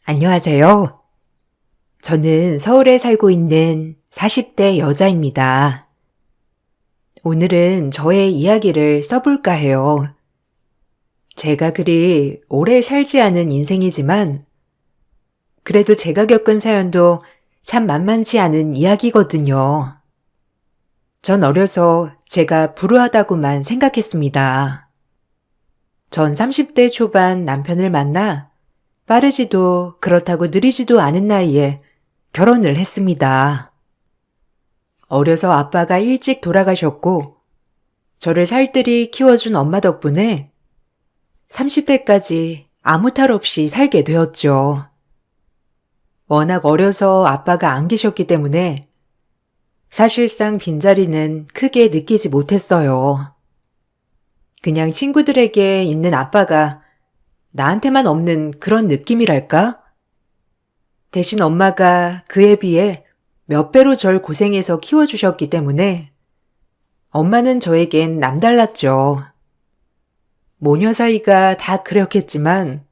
안녕하세요. 저는 서울에 살고 있는 40대 여자입니다. 오늘은 저의 이야기를 써볼까 해요. 제가 그리 오래 살지 않은 인생이지만 그래도 제가 겪은 사연도 참 만만치 않은 이야기거든요. 전 어려서 제가 불우하다고만 생각했습니다. 전 30대 초반 남편을 만나 빠르지도 그렇다고 느리지도 않은 나이에 결혼을 했습니다. 어려서 아빠가 일찍 돌아가셨고 저를 살뜰히 키워준 엄마 덕분에 30대까지 아무 탈 없이 살게 되었죠. 워낙 어려서 아빠가 안 계셨기 때문에 사실상 빈자리는 크게 느끼지 못했어요. 그냥 친구들에게 있는 아빠가 나한테만 없는 그런 느낌이랄까? 대신 엄마가 그에 비해 몇 배로 절 고생해서 키워주셨기 때문에 엄마는 저에겐 남달랐죠. 모녀 사이가 다 그렇겠지만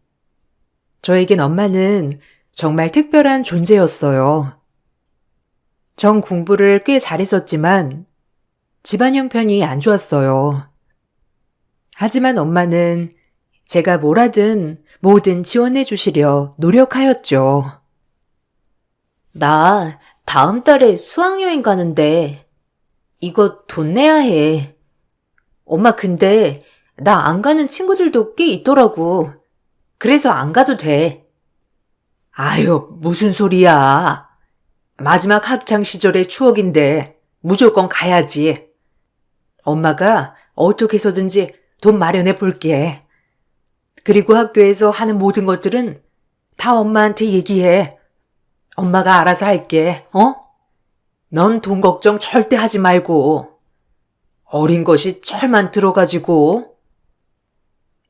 저에겐 엄마는 정말 특별한 존재였어요. 전 공부를 꽤 잘했었지만 집안 형편이 안 좋았어요. 하지만 엄마는 제가 뭘 하든 뭐든 지원해 주시려 노력하였죠. 나 다음 달에 수학여행 가는데 이거 돈 내야 해. 엄마 근데 나 안 가는 친구들도 꽤 있더라고. 그래서 안 가도 돼. 아유, 무슨 소리야. 마지막 학창 시절의 추억인데 무조건 가야지. 엄마가 어떻게 해서든지 돈 마련해 볼게. 그리고 학교에서 하는 모든 것들은 다 엄마한테 얘기해. 엄마가 알아서 할게, 어? 넌 돈 걱정 절대 하지 말고. 어린 것이 철만 들어가지고.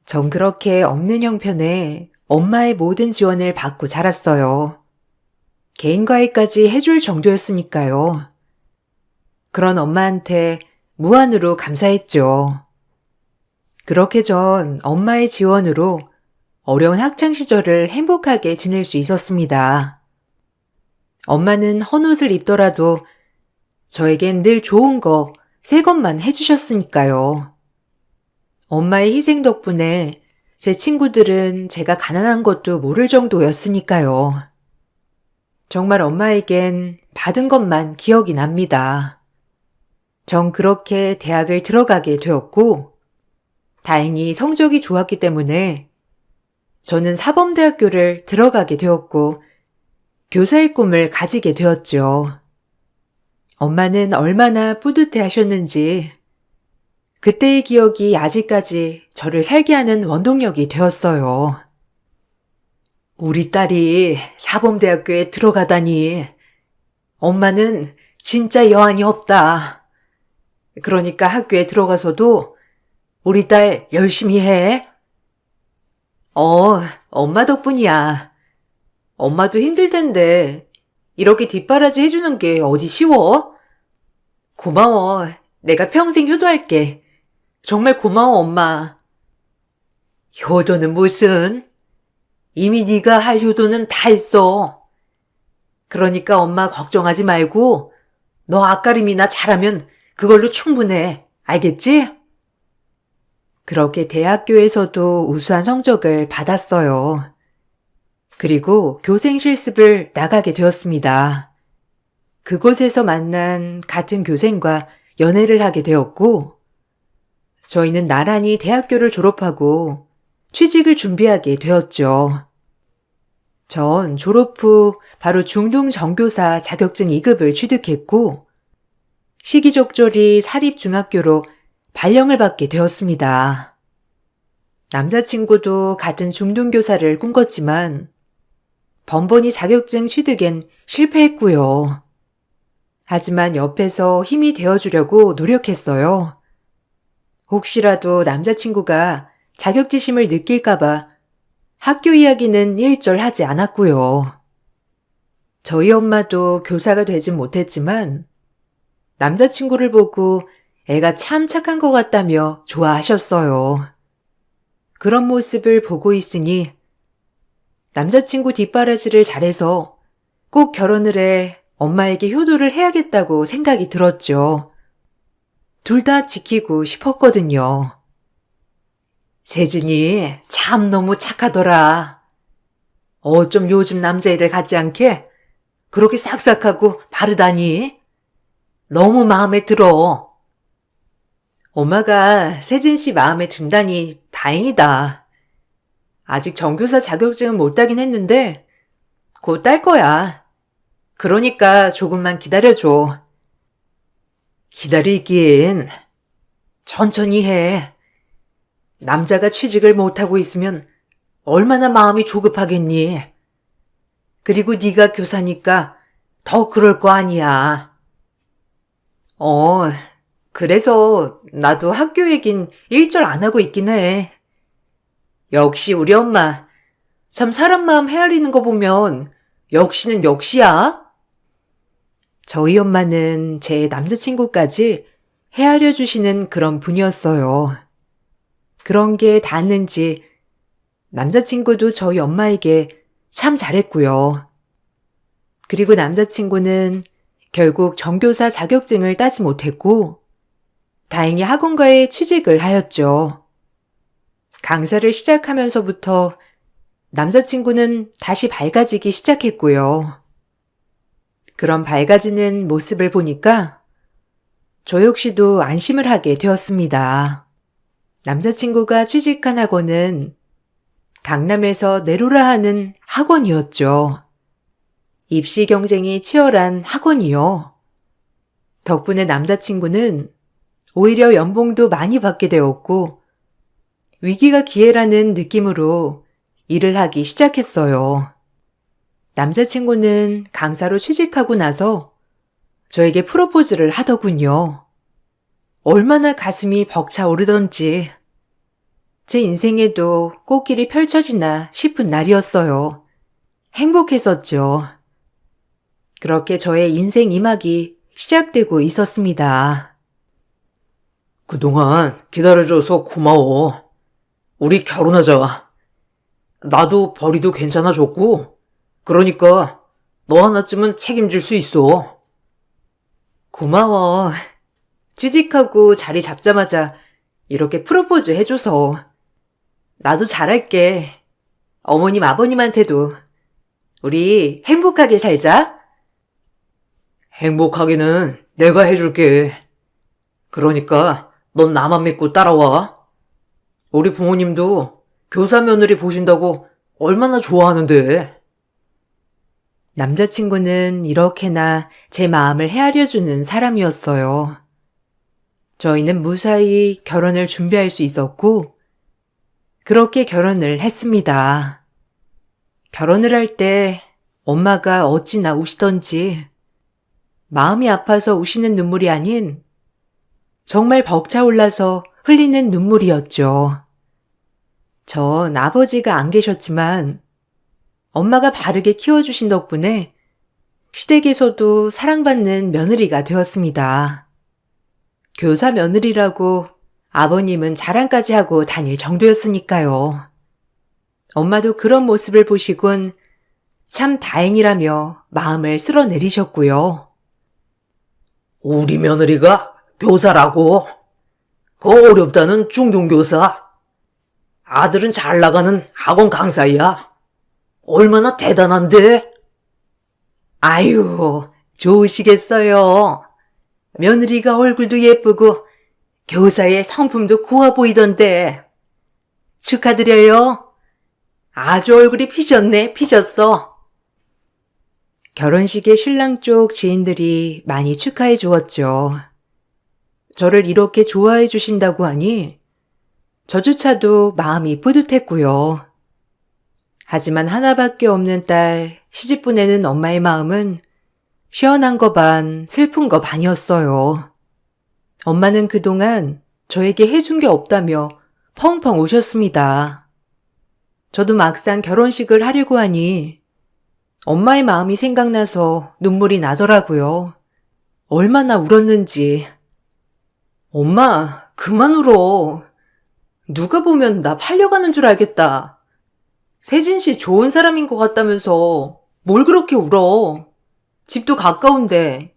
전 그렇게 없는 형편에 엄마의 모든 지원을 받고 자랐어요. 개인과외까지 해줄 정도였으니까요. 그런 엄마한테 무한으로 감사했죠. 그렇게 전 엄마의 지원으로 어려운 학창시절을 행복하게 지낼 수 있었습니다. 엄마는 헌옷을 입더라도 저에겐 늘 좋은 거, 새 것만 해주셨으니까요. 엄마의 희생 덕분에 제 친구들은 제가 가난한 것도 모를 정도였으니까요. 정말 엄마에겐 받은 것만 기억이 납니다. 전 그렇게 대학을 들어가게 되었고, 다행히 성적이 좋았기 때문에 저는 사범대학교를 들어가게 되었고, 교사의 꿈을 가지게 되었죠. 엄마는 얼마나 뿌듯해 하셨는지 그때의 기억이 아직까지 저를 살게 하는 원동력이 되었어요. 우리 딸이 사범대학교에 들어가다니 엄마는 진짜 여한이 없다. 그러니까 학교에 들어가서도 우리 딸 열심히 해. 엄마 덕분이야. 엄마도 힘들 텐데 이렇게 뒷바라지 해주는 게 어디 쉬워? 고마워. 내가 평생 효도할게. 정말 고마워, 엄마. 효도는 무슨? 이미 네가 할 효도는 다 했어. 그러니까 엄마 걱정하지 말고 너 앞가림이나 잘하면 그걸로 충분해. 알겠지? 그렇게 대학교에서도 우수한 성적을 받았어요. 그리고 교생 실습을 나가게 되었습니다. 그곳에서 만난 같은 교생과 연애를 하게 되었고, 저희는 나란히 대학교를 졸업하고 취직을 준비하게 되었죠. 전 졸업 후 바로 중등정교사 자격증 2급을 취득했고, 시기적절히 사립중학교로 발령을 받게 되었습니다. 남자친구도 같은 중등교사를 꿈꿨지만 번번이 자격증 취득엔 실패했고요. 하지만 옆에서 힘이 되어주려고 노력했어요. 혹시라도 남자친구가 자격지심을 느낄까봐 학교 이야기는 일절 하지 않았고요. 저희 엄마도 교사가 되진 못했지만 남자친구를 보고 애가 참 착한 것 같다며 좋아하셨어요. 그런 모습을 보고 있으니 남자친구 뒷바라지를 잘해서 꼭 결혼을 해 엄마에게 효도를 해야겠다고 생각이 들었죠. 둘 다 지키고 싶었거든요. 세진이 참 너무 착하더라. 어쩜 요즘 남자애들 같지 않게 그렇게 싹싹하고 바르다니? 너무 마음에 들어. 엄마가 세진 씨 마음에 든다니 다행이다. 아직 전교사 자격증은 못 따긴 했는데 곧 딸 거야. 그러니까 조금만 기다려줘. 기다리긴 천천히 해. 남자가 취직을 못하고 있으면 얼마나 마음이 조급하겠니? 그리고 네가 교사니까 더 그럴 거 아니야. 그래서 나도 학교 얘긴 일절 안 하고 있긴 해. 역시 우리 엄마. 참 사람 마음 헤아리는 거 보면 역시는 역시야. 저희 엄마는 제 남자친구까지 헤아려 주시는 그런 분이었어요. 그런 게 닿는지 남자친구도 저희 엄마에게 참 잘했고요. 그리고 남자친구는 결국 전교사 자격증을 따지 못했고 다행히 학원가에 취직을 하였죠. 강사를 시작하면서부터 남자친구는 다시 밝아지기 시작했고요. 그런 밝아지는 모습을 보니까 저 역시도 안심을 하게 되었습니다. 남자친구가 취직한 학원은 강남에서 내로라 하는 학원이었죠. 입시 경쟁이 치열한 학원이요. 덕분에 남자친구는 오히려 연봉도 많이 받게 되었고 위기가 기회라는 느낌으로 일을 하기 시작했어요. 남자친구는 강사로 취직하고 나서 저에게 프로포즈를 하더군요. 얼마나 가슴이 벅차오르던지 제 인생에도 꽃길이 펼쳐지나 싶은 날이었어요. 행복했었죠. 그렇게 저의 인생 2막이 시작되고 있었습니다. 그동안 기다려줘서 고마워. 우리 결혼하자. 나도 벌이도 괜찮아졌고, 그러니까 너 하나쯤은 책임질 수 있어. 고마워. 취직하고 자리 잡자마자 이렇게 프로포즈 해줘서. 나도 잘할게. 어머님, 아버님한테도. 우리 행복하게 살자. 행복하게는 내가 해줄게. 그러니까 넌 나만 믿고 따라와. 우리 부모님도 교사 며느리 보신다고 얼마나 좋아하는데. 남자친구는 이렇게나 제 마음을 헤아려주는 사람이었어요. 저희는 무사히 결혼을 준비할 수 있었고, 그렇게 결혼을 했습니다. 결혼을 할 때 엄마가 어찌나 우시던지, 마음이 아파서 우시는 눈물이 아닌 정말 벅차올라서 흘리는 눈물이었죠. 전 아버지가 안 계셨지만 엄마가 바르게 키워주신 덕분에 시댁에서도 사랑받는 며느리가 되었습니다. 교사 며느리라고 아버님은 자랑까지 하고 다닐 정도였으니까요. 엄마도 그런 모습을 보시곤 참 다행이라며 마음을 쓸어내리셨고요. 우리 며느리가 교사라고? 그 어렵다는 중등교사. 아들은 잘 나가는 학원 강사야. 얼마나 대단한데? 아유, 좋으시겠어요. 며느리가 얼굴도 예쁘고 교사의 성품도 고와 보이던데. 축하드려요. 아주 얼굴이 피졌네, 피졌어. 결혼식에 신랑 쪽 지인들이 많이 축하해 주었죠. 저를 이렇게 좋아해 주신다고 하니 저조차도 마음이 뿌듯했고요. 하지만 하나밖에 없는 딸 시집 보내는 엄마의 마음은 시원한 거 반, 슬픈 거 반이었어요. 엄마는 그동안 저에게 해준 게 없다며 펑펑 우셨습니다. 저도 막상 결혼식을 하려고 하니 엄마의 마음이 생각나서 눈물이 나더라고요. 얼마나 울었는지. 엄마, 그만 울어. 누가 보면 나 팔려가는 줄 알겠다. 세진 씨 좋은 사람인 것 같다면서 뭘 그렇게 울어? 집도 가까운데.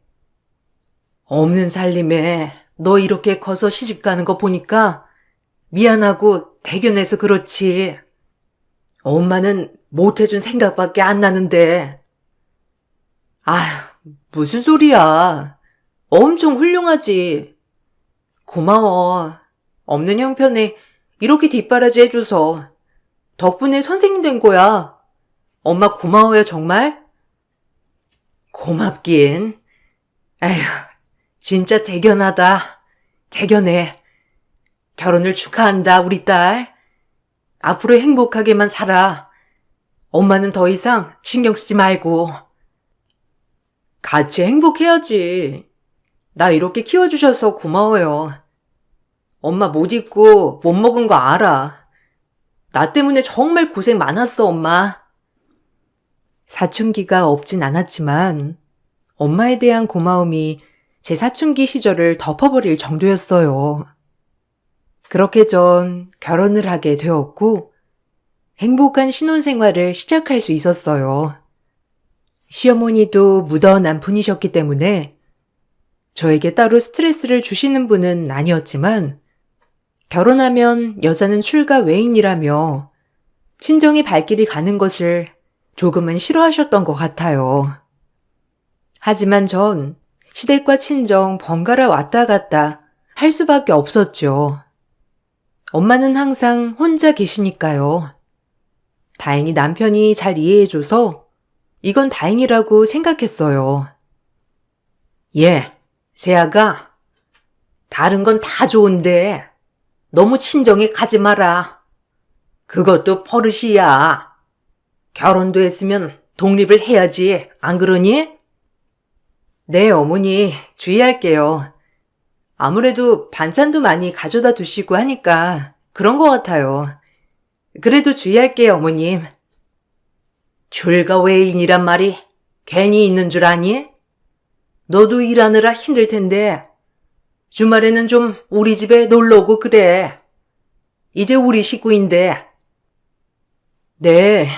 없는 살림에 너 이렇게 커서 시집 가는 거 보니까 미안하고 대견해서 그렇지. 엄마는 못해준 생각밖에 안 나는데. 아휴, 무슨 소리야. 엄청 훌륭하지. 고마워. 없는 형편에 이렇게 뒷바라지 해줘서 덕분에 선생님 된 거야. 엄마 고마워요, 정말. 고맙긴. 에휴, 진짜 대견하다. 대견해. 결혼을 축하한다, 우리 딸. 앞으로 행복하게만 살아. 엄마는 더 이상 신경 쓰지 말고. 같이 행복해야지. 나 이렇게 키워주셔서 고마워요. 엄마 못 입고 못 먹은 거 알아. 나 때문에 정말 고생 많았어, 엄마. 사춘기가 없진 않았지만 엄마에 대한 고마움이 제 사춘기 시절을 덮어버릴 정도였어요. 그렇게 전 결혼을 하게 되었고 행복한 신혼생활을 시작할 수 있었어요. 시어머니도 무던한 분이셨기 때문에 저에게 따로 스트레스를 주시는 분은 아니었지만 결혼하면 여자는 출가 외인이라며 친정의 발길이 가는 것을 조금은 싫어하셨던 것 같아요. 하지만 전 시댁과 친정 번갈아 왔다 갔다 할 수밖에 없었죠. 엄마는 항상 혼자 계시니까요. 다행히 남편이 잘 이해해줘서 이건 다행이라고 생각했어요. 세아가, 다른 건 다 좋은데 너무 친정에 가지 마라. 그것도 버릇이야. 결혼도 했으면 독립을 해야지, 안 그러니? 네, 어머니, 주의할게요. 아무래도 반찬도 많이 가져다 두시고 하니까 그런 것 같아요. 그래도 주의할게요, 어머님. 출가 외인이란 말이 괜히 있는 줄 아니? 너도 일하느라 힘들 텐데 주말에는 좀 우리 집에 놀러 오고 그래. 이제 우리 식구인데. 네.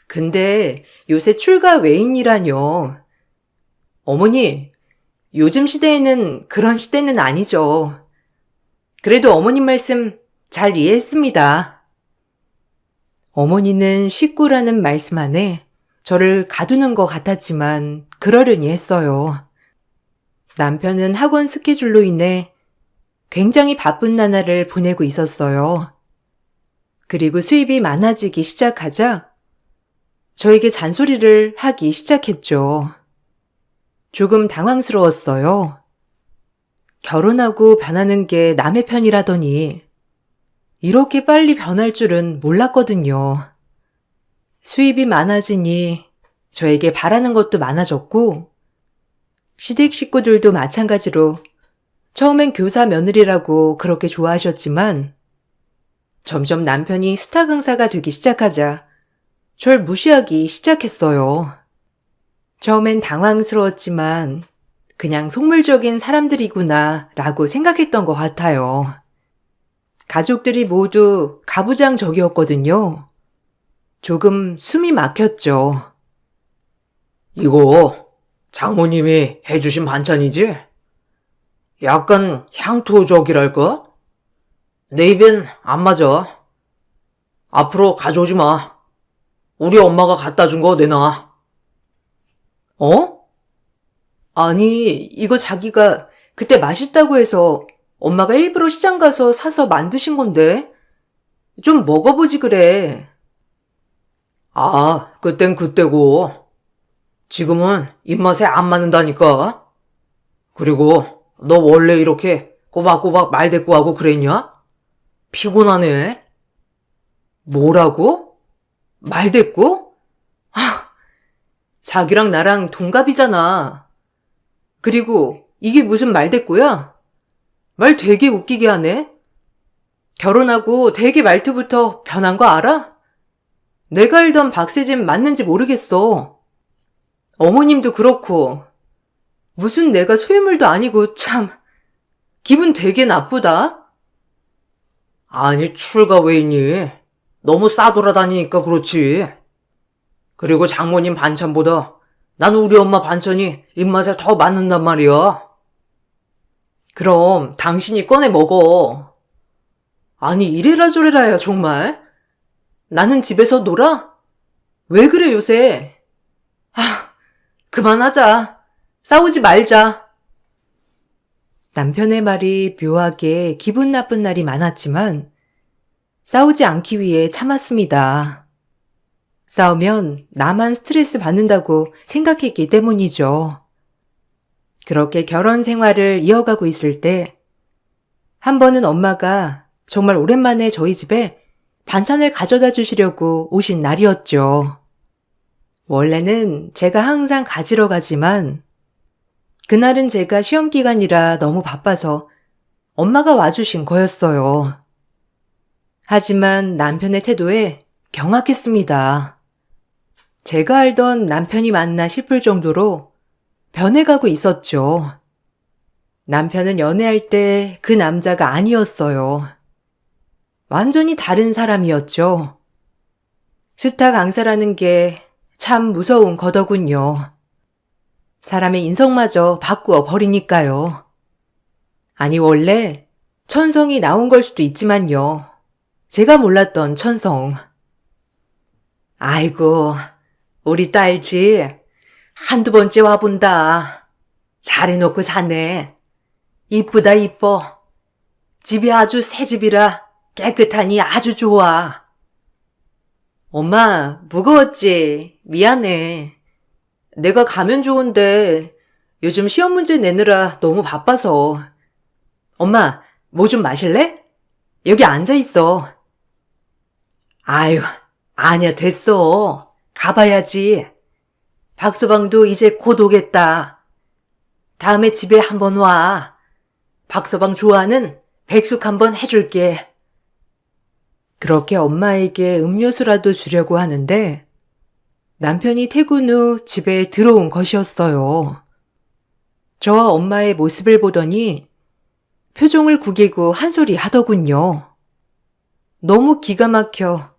근데 요새 출가 외인이라뇨. 어머니, 요즘 시대에는 그런 시대는 아니죠. 그래도 어머님 말씀 잘 이해했습니다. 어머니는 식구라는 말씀 안에 저를 가두는 것 같았지만 그러려니 했어요. 남편은 학원 스케줄로 인해 굉장히 바쁜 나날을 보내고 있었어요. 그리고 수입이 많아지기 시작하자 저에게 잔소리를 하기 시작했죠. 조금 당황스러웠어요. 결혼하고 변하는 게 남의 편이라더니 이렇게 빨리 변할 줄은 몰랐거든요. 수입이 많아지니 저에게 바라는 것도 많아졌고 시댁 식구들도 마찬가지로 처음엔 교사 며느리라고 그렇게 좋아하셨지만 점점 남편이 스타 강사가 되기 시작하자 절 무시하기 시작했어요. 처음엔 당황스러웠지만 그냥 속물적인 사람들이구나 라고 생각했던 것 같아요. 가족들이 모두 가부장적이었거든요. 조금 숨이 막혔죠. 이거 장모님이 해주신 반찬이지? 약간 향토적이랄까? 내 입엔 안 맞아. 앞으로 가져오지 마. 우리 엄마가 갖다 준 거 내놔. 어? 아니, 이거 자기가 그때 맛있다고 해서 엄마가 일부러 시장 가서 사서 만드신 건데. 좀 먹어보지 그래. 아, 그땐 그때고. 지금은 입맛에 안 맞는다니까. 그리고 너 원래 이렇게 꼬박꼬박 말대꾸하고 그랬냐? 피곤하네. 뭐라고? 말대꾸? 아, 자기랑 나랑 동갑이잖아. 그리고 이게 무슨 말대꾸야? 말 되게 웃기게 하네. 결혼하고 되게 말투부터 변한 거 알아? 내가 알던 박세진 맞는지 모르겠어. 어머님도 그렇고 무슨 내가 소유물도 아니고 참 기분 되게 나쁘다. 아니, 출가 외인이 너무 싸돌아다니니까 그렇지. 그리고 장모님 반찬보다 난 우리 엄마 반찬이 입맛에 더 맞는단 말이야. 그럼 당신이 꺼내 먹어. 아니, 이래라 저래라야, 정말. 나는 집에서 놀아? 왜 그래, 요새? 아, 그만하자. 싸우지 말자. 남편의 말이 묘하게 기분 나쁜 날이 많았지만 싸우지 않기 위해 참았습니다. 싸우면 나만 스트레스 받는다고 생각했기 때문이죠. 그렇게 결혼 생활을 이어가고 있을 때 한 번은 엄마가 정말 오랜만에 저희 집에 반찬을 가져다 주시려고 오신 날이었죠. 원래는 제가 항상 가지러 가지만 그날은 제가 시험 기간이라 너무 바빠서 엄마가 와주신 거였어요. 하지만 남편의 태도에 경악했습니다. 제가 알던 남편이 맞나 싶을 정도로 변해가고 있었죠. 남편은 연애할 때 그 남자가 아니었어요. 완전히 다른 사람이었죠. 스타 강사라는 게 참 무서운 거더군요. 사람의 인성마저 바꾸어 버리니까요. 아니, 원래 천성이 나온 걸 수도 있지만요. 제가 몰랐던 천성. 아이고, 우리 딸지 한두 번째 와본다. 잘해놓고 사네. 이쁘다 이뻐. 집이 아주 새 집이라 깨끗하니 아주 좋아. 엄마, 무거웠지? 미안해. 내가 가면 좋은데 요즘 시험 문제 내느라 너무 바빠서. 엄마, 뭐 좀 마실래? 여기 앉아 있어. 아유, 아니야, 됐어. 가봐야지. 박서방도 이제 곧 오겠다. 다음에 집에 한번 와. 박서방 좋아하는 백숙 한번 해줄게. 그렇게 엄마에게 음료수라도 주려고 하는데 남편이 퇴근 후 집에 들어온 것이었어요. 저와 엄마의 모습을 보더니 표정을 구기고 한 소리 하더군요. 너무 기가 막혀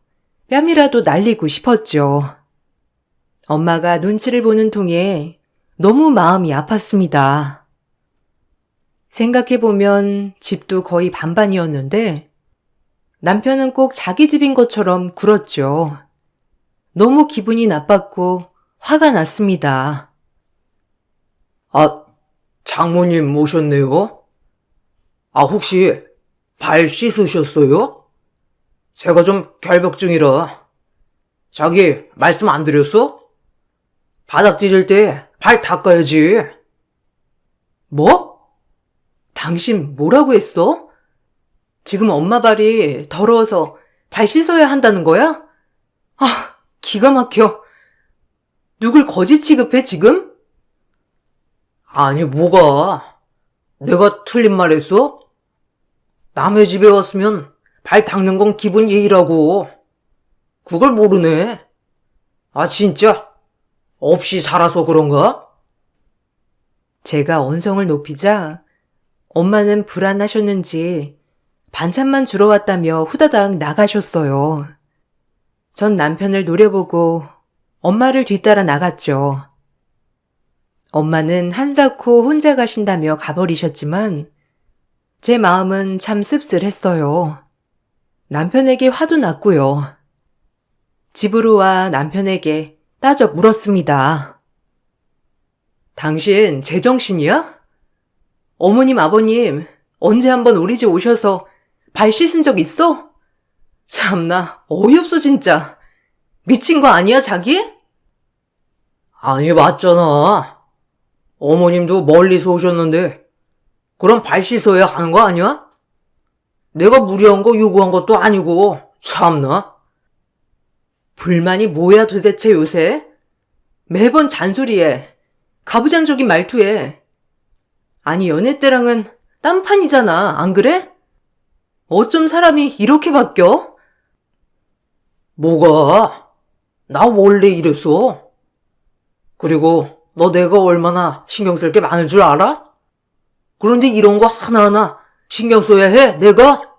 뺨이라도 날리고 싶었죠. 엄마가 눈치를 보는 통에 너무 마음이 아팠습니다. 생각해보면 집도 거의 반반이었는데 남편은 꼭 자기 집인 것처럼 굴었죠. 너무 기분이 나빴고 화가 났습니다. 아, 장모님 모셨네요? 아, 혹시 발 씻으셨어요? 제가 좀 결벽증이라. 자기 말씀 안 드렸어? 바닥 뒤질 때 발 닦아야지. 뭐? 당신 뭐라고 했어? 지금 엄마 발이 더러워서 발 씻어야 한다는 거야? 아, 기가 막혀. 누굴 거지 취급해, 지금? 아니, 뭐가? 내가 틀린 말 했어? 남의 집에 왔으면 발 닦는 건 기본 예의라고. 그걸 모르네. 아, 진짜? 없이 살아서 그런가? 제가 언성을 높이자 엄마는 불안하셨는지 반찬만 주러 왔다며 후다닥 나가셨어요. 전 남편을 노려보고 엄마를 뒤따라 나갔죠. 엄마는 한사코 혼자 가신다며 가버리셨지만 제 마음은 참 씁쓸했어요. 남편에게 화도 났고요. 집으로 와 남편에게 따져 물었습니다. 당신 제정신이야? 어머님, 아버님 언제 한번 우리 집 오셔서 발 씻은 적 있어? 참나, 어이없어 진짜. 미친 거 아니야, 자기? 아니, 맞잖아. 어머님도 멀리서 오셨는데 그럼 발 씻어야 하는 거 아니야? 내가 무리한 거 요구한 것도 아니고. 참나. 불만이 뭐야 도대체 요새? 매번 잔소리해. 가부장적인 말투에. 아니, 연애 때랑은 딴판이잖아, 안 그래? 어쩜 사람이 이렇게 바뀌어? 뭐가? 나 원래 이랬어. 그리고 너 내가 얼마나 신경 쓸 게 많은 줄 알아? 그런데 이런 거 하나하나 신경 써야 해, 내가?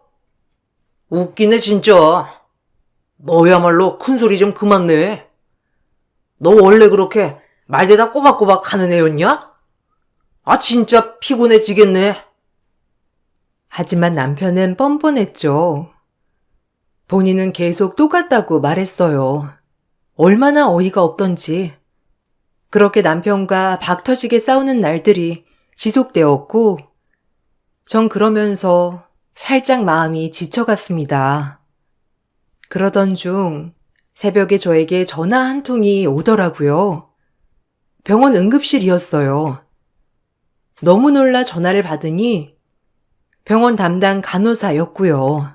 웃기네, 진짜. 너야말로 큰 소리 좀 그만 내. 너 원래 그렇게 말대다 꼬박꼬박 하는 애였냐? 아, 진짜 피곤해지겠네. 하지만 남편은 뻔뻔했죠. 본인은 계속 똑같다고 말했어요. 얼마나 어이가 없던지. 그렇게 남편과 박 터지게 싸우는 날들이 지속되었고, 전 그러면서 살짝 마음이 지쳐갔습니다. 그러던 중 새벽에 저에게 전화 한 통이 오더라고요. 병원 응급실이었어요. 너무 놀라 전화를 받으니 병원 담당 간호사였고요.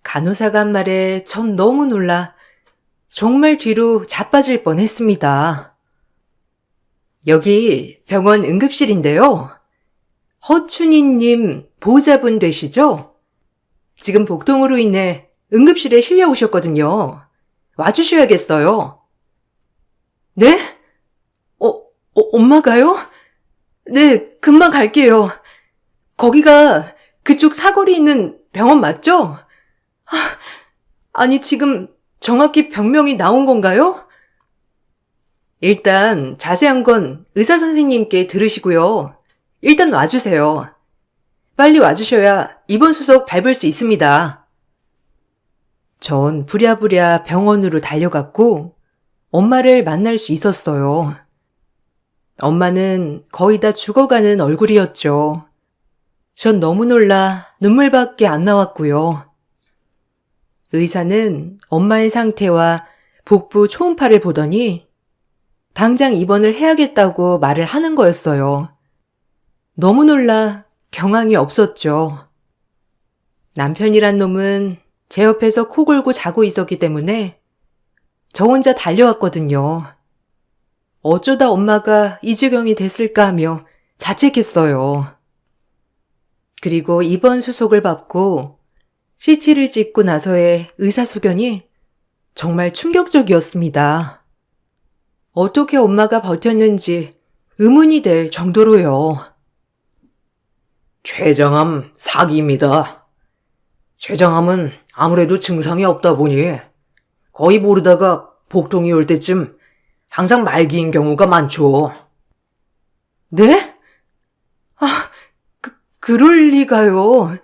간호사가 한 말에 전 너무 놀라 정말 뒤로 자빠질 뻔했습니다. 여기 병원 응급실인데요. 허춘희님 보호자분 되시죠? 지금 복통으로 인해 응급실에 실려오셨거든요. 와주셔야겠어요. 네? 엄마가요? 네, 금방 갈게요. 거기가 그쪽 사거리 있는 병원 맞죠? 아니, 지금 정확히 병명이 나온 건가요? 일단 자세한 건 의사 선생님께 들으시고요. 일단 와주세요. 빨리 와주셔야 입원 수속 밟을 수 있습니다. 전 부랴부랴 병원으로 달려갔고 엄마를 만날 수 있었어요. 엄마는 거의 다 죽어가는 얼굴이었죠. 전 너무 놀라 눈물밖에 안 나왔고요. 의사는 엄마의 상태와 복부 초음파를 보더니 당장 입원을 해야겠다고 말을 하는 거였어요. 너무 놀라 경황이 없었죠. 남편이란 놈은 제 옆에서 코 골고 자고 있었기 때문에 저 혼자 달려왔거든요. 어쩌다 엄마가 이 지경이 됐을까 하며 자책했어요. 그리고 입원 수속을 받고 CT를 찍고 나서의 의사소견이 정말 충격적이었습니다. 어떻게 엄마가 버텼는지 의문이 될 정도로요. 췌장암 4기입니다. 췌장암은 아무래도 증상이 없다 보니 거의 모르다가 복통이 올 때쯤 항상 말기인 경우가 많죠. 네? 그럴 리가요.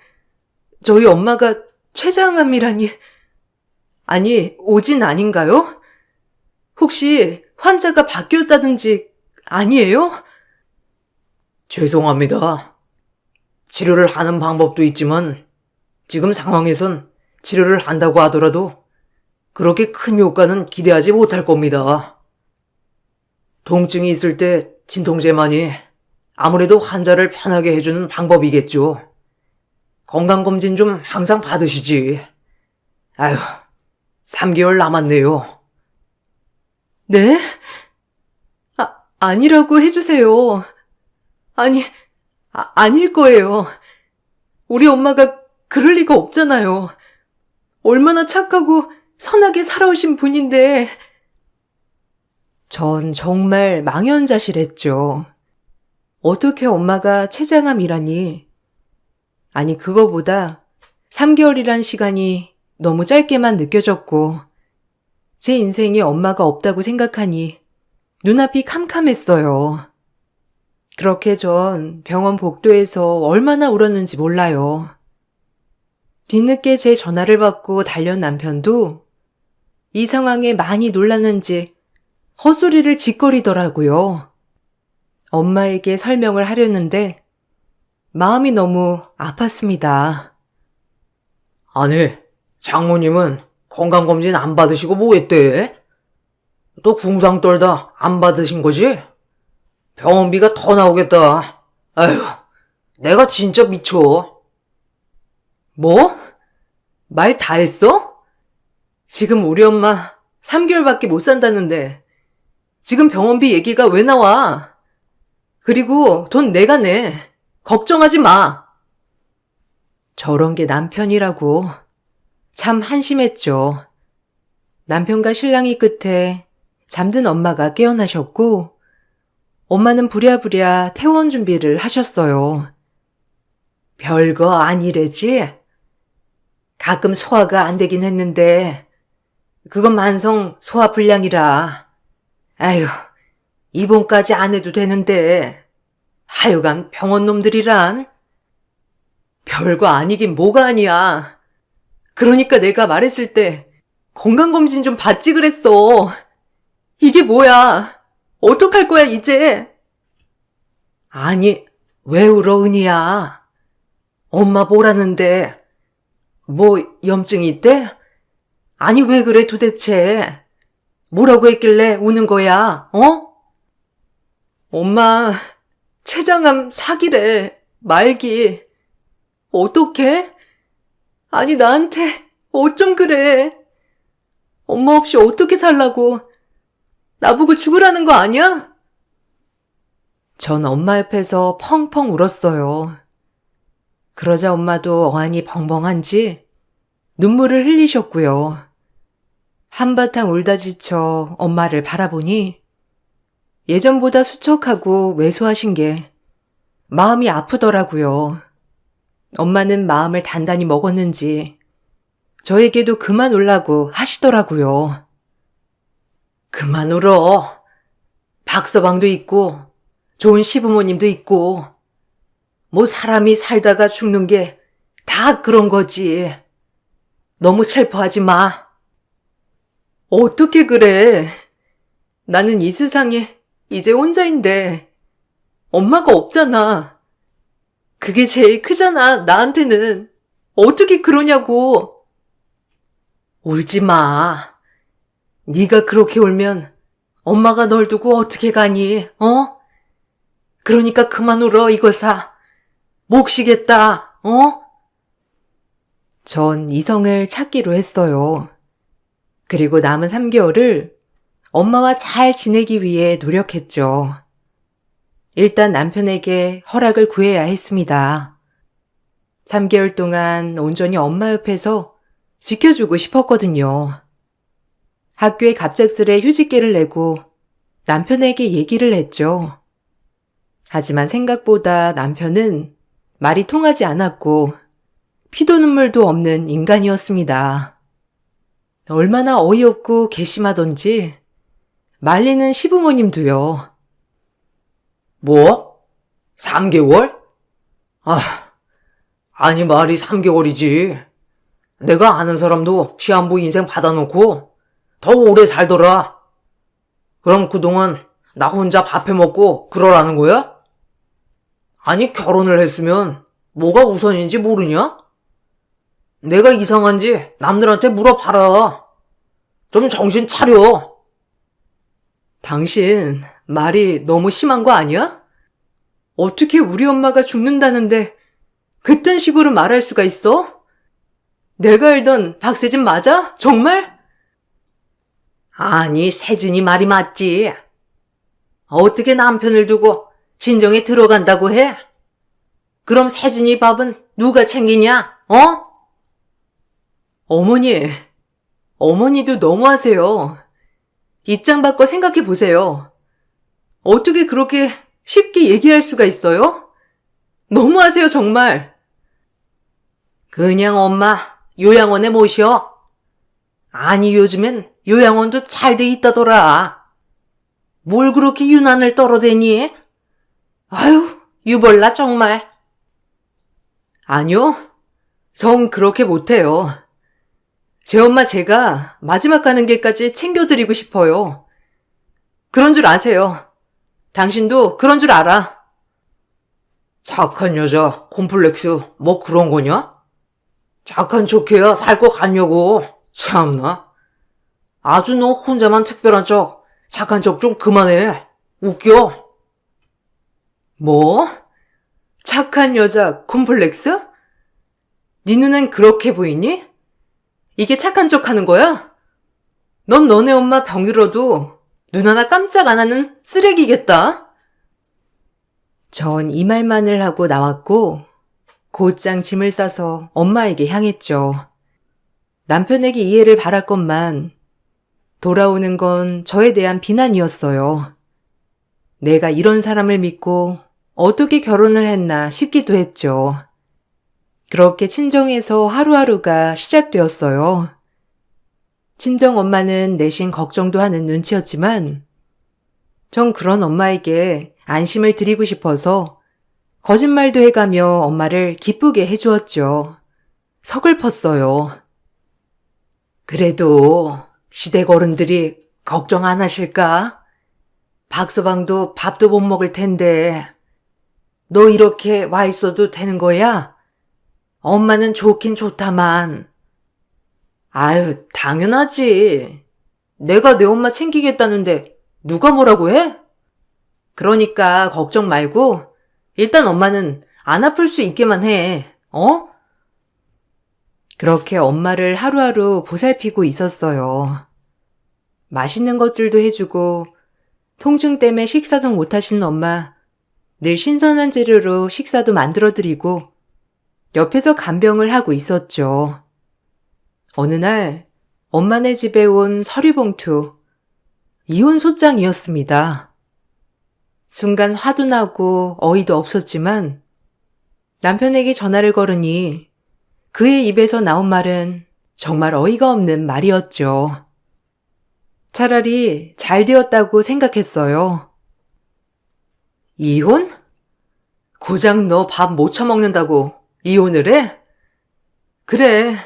저희 엄마가 췌장암이라니. 아니, 오진 아닌가요? 혹시 환자가 바뀌었다든지 아니에요? 죄송합니다. 치료를 하는 방법도 있지만 지금 상황에선 치료를 한다고 하더라도 그렇게 큰 효과는 기대하지 못할 겁니다. 통증이 있을 때 진통제만이 아무래도 환자를 편하게 해주는 방법이겠죠. 건강검진 좀 항상 받으시지. 아휴, 3개월 남았네요. 네? 아니라고 해주세요. 아닐 거예요. 우리 엄마가 그럴 리가 없잖아요. 얼마나 착하고 선하게 살아오신 분인데. 전 정말 망연자실했죠. 어떻게 엄마가 췌장암이라니. 아니, 그거보다 3개월이란 시간이 너무 짧게만 느껴졌고, 제 인생에 엄마가 없다고 생각하니 눈앞이 캄캄했어요. 그렇게 전 병원 복도에서 얼마나 울었는지 몰라요. 뒤늦게 제 전화를 받고 달려온 남편도 이 상황에 많이 놀랐는지 헛소리를 짓거리더라고요. 엄마에게 설명을 하려는데 마음이 너무 아팠습니다. 아니, 장모님은 건강검진 안 받으시고 뭐 했대? 또 궁상 떨다 안 받으신 거지? 병원비가 더 나오겠다. 아휴, 내가 진짜 미쳐. 뭐? 말 다 했어? 지금 우리 엄마 3개월밖에 못 산다는데 지금 병원비 얘기가 왜 나와? 그리고 돈 내가 내. 걱정하지 마. 저런 게 남편이라고. 참 한심했죠. 남편과 신랑이 끝에 잠든 엄마가 깨어나셨고 엄마는 부랴부랴 퇴원 준비를 하셨어요. 별거 아니래지? 가끔 소화가 안 되긴 했는데 그건 만성 소화불량이라. 아휴, 입원까지 안 해도 되는데. 하여간 병원 놈들이란. 별거 아니긴 뭐가 아니야. 그러니까 내가 말했을 때 건강검진 좀 받지 그랬어. 이게 뭐야? 어떡할 거야, 이제? 아니, 왜 울어, 은희야? 엄마 뭐라는데? 뭐, 염증이 있대? 아니, 왜 그래, 도대체? 뭐라고 했길래 우는 거야, 어? 엄마, 췌장암 사기래. 말기. 어떡해? 아니, 나한테 어쩜 그래? 엄마 없이 어떻게 살라고? 나보고 죽으라는 거 아니야? 전 엄마 옆에서 펑펑 울었어요. 그러자 엄마도 어안이 벙벙한지 눈물을 흘리셨고요. 한바탕 울다 지쳐 엄마를 바라보니 예전보다 수척하고 왜소하신 게 마음이 아프더라고요. 엄마는 마음을 단단히 먹었는지 저에게도 그만 울라고 하시더라고요. 그만 울어. 박서방도 있고 좋은 시부모님도 있고 뭐 사람이 살다가 죽는 게 다 그런 거지. 너무 슬퍼하지 마. 어떻게 그래? 나는 이 세상에 이제 혼자인데 엄마가 없잖아. 그게 제일 크잖아, 나한테는. 어떻게 그러냐고. 울지 마. 네가 그렇게 울면 엄마가 널 두고 어떻게 가니, 어? 그러니까 그만 울어, 이거사. 목 쉬겠다, 어? 전 이성을 찾기로 했어요. 그리고 남은 3개월을 엄마와 잘 지내기 위해 노력했죠. 일단 남편에게 허락을 구해야 했습니다. 3개월 동안 온전히 엄마 옆에서 지켜주고 싶었거든요. 학교에 갑작스레 휴직계를 내고 남편에게 얘기를 했죠. 하지만 생각보다 남편은 말이 통하지 않았고 피도 눈물도 없는 인간이었습니다. 얼마나 어이없고 괘씸하던지 말리는 시부모님도요. 뭐? 3개월? 아니 말이 3개월이지. 내가 아는 사람도 시한부 인생 받아놓고 더 오래 살더라. 그럼 그동안 나 혼자 밥 해먹고 그러라는 거야? 아니 결혼을 했으면 뭐가 우선인지 모르냐? 내가 이상한지 남들한테 물어봐라. 좀 정신 차려. 당신 말이 너무 심한 거 아니야? 어떻게 우리 엄마가 죽는다는데 그딴 식으로 말할 수가 있어? 내가 알던 박세진 맞아? 정말? 아니 세진이 말이 맞지. 어떻게 남편을 두고 진정에 들어간다고 해? 그럼 세진이 밥은 누가 챙기냐? 어? 어머니도 너무하세요. 입장 바꿔 생각해 보세요. 어떻게 그렇게 쉽게 얘기할 수가 있어요? 너무하세요, 정말. 그냥 엄마 요양원에 모셔. 아니 요즘엔 요양원도 잘 돼 있다더라. 뭘 그렇게 유난을 떨어대니? 아유 유벌나 정말. 아니요, 전 그렇게 못해요. 제 엄마 제가 마지막 가는 길까지 챙겨드리고 싶어요. 그런 줄 아세요. 당신도 그런 줄 알아. 착한 여자 콤플렉스 뭐 그런 거냐? 착한 척해야 살 것 같냐고. 참나. 아주 너 혼자만 특별한 척 착한 척 좀 그만해. 웃겨. 뭐? 착한 여자 콤플렉스? 네 눈엔 그렇게 보이니? 이게 착한 척 하는 거야? 넌 너네 엄마 병이라도 눈 하나 깜짝 안 하는 쓰레기겠다. 전 이 말만을 하고 나왔고 곧장 짐을 싸서 엄마에게 향했죠. 남편에게 이해를 바랐건만 돌아오는 건 저에 대한 비난이었어요. 내가 이런 사람을 믿고 어떻게 결혼을 했나 싶기도 했죠. 그렇게 친정에서 하루하루가 시작되었어요. 친정 엄마는 내심 걱정도 하는 눈치였지만 전 그런 엄마에게 안심을 드리고 싶어서 거짓말도 해가며 엄마를 기쁘게 해주었죠. 서글펐어요. 그래도 시댁 어른들이 걱정 안 하실까? 박서방도 밥도 못 먹을 텐데 너 이렇게 와 있어도 되는 거야? 엄마는 좋긴 좋다만. 아유, 당연하지. 내가 내 엄마 챙기겠다는데 누가 뭐라고 해? 그러니까 걱정 말고 일단 엄마는 안 아플 수 있게만 해. 어? 그렇게 엄마를 하루하루 보살피고 있었어요. 맛있는 것들도 해주고 통증 때문에 식사도 못하시는 엄마 늘 신선한 재료로 식사도 만들어드리고 옆에서 간병을 하고 있었죠. 어느 날 엄마네 집에 온 서류봉투, 이혼 소장이었습니다. 순간 화도 나고 어이도 없었지만 남편에게 전화를 걸으니 그의 입에서 나온 말은 정말 어이가 없는 말이었죠. 차라리 잘 되었다고 생각했어요. 이혼? 고작 너 밥 못 처먹는다고 이혼을 해? 그래,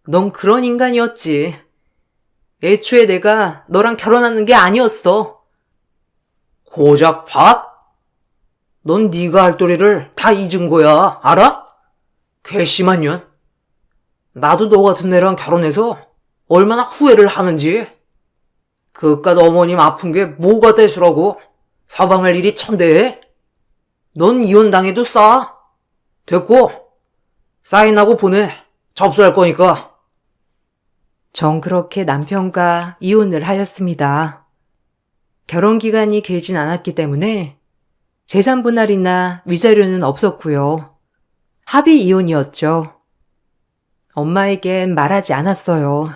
넌 그런 인간이었지. 애초에 내가 너랑 결혼하는 게 아니었어. 고작 밥? 넌 네가 할 도리를 다 잊은 거야, 알아? 괘씸한 년. 나도 너 같은 애랑 결혼해서 얼마나 후회를 하는지. 그깟 어머님 아픈 게 뭐가 대수라고 사방할 일이 천대해. 넌 이혼당해도 싸. 됐고, 사인하고 보내. 접수할 거니까. 전 그렇게 남편과 이혼을 하였습니다. 결혼 기간이 길진 않았기 때문에 재산 분할이나 위자료는 없었고요. 합의 이혼이었죠. 엄마에겐 말하지 않았어요.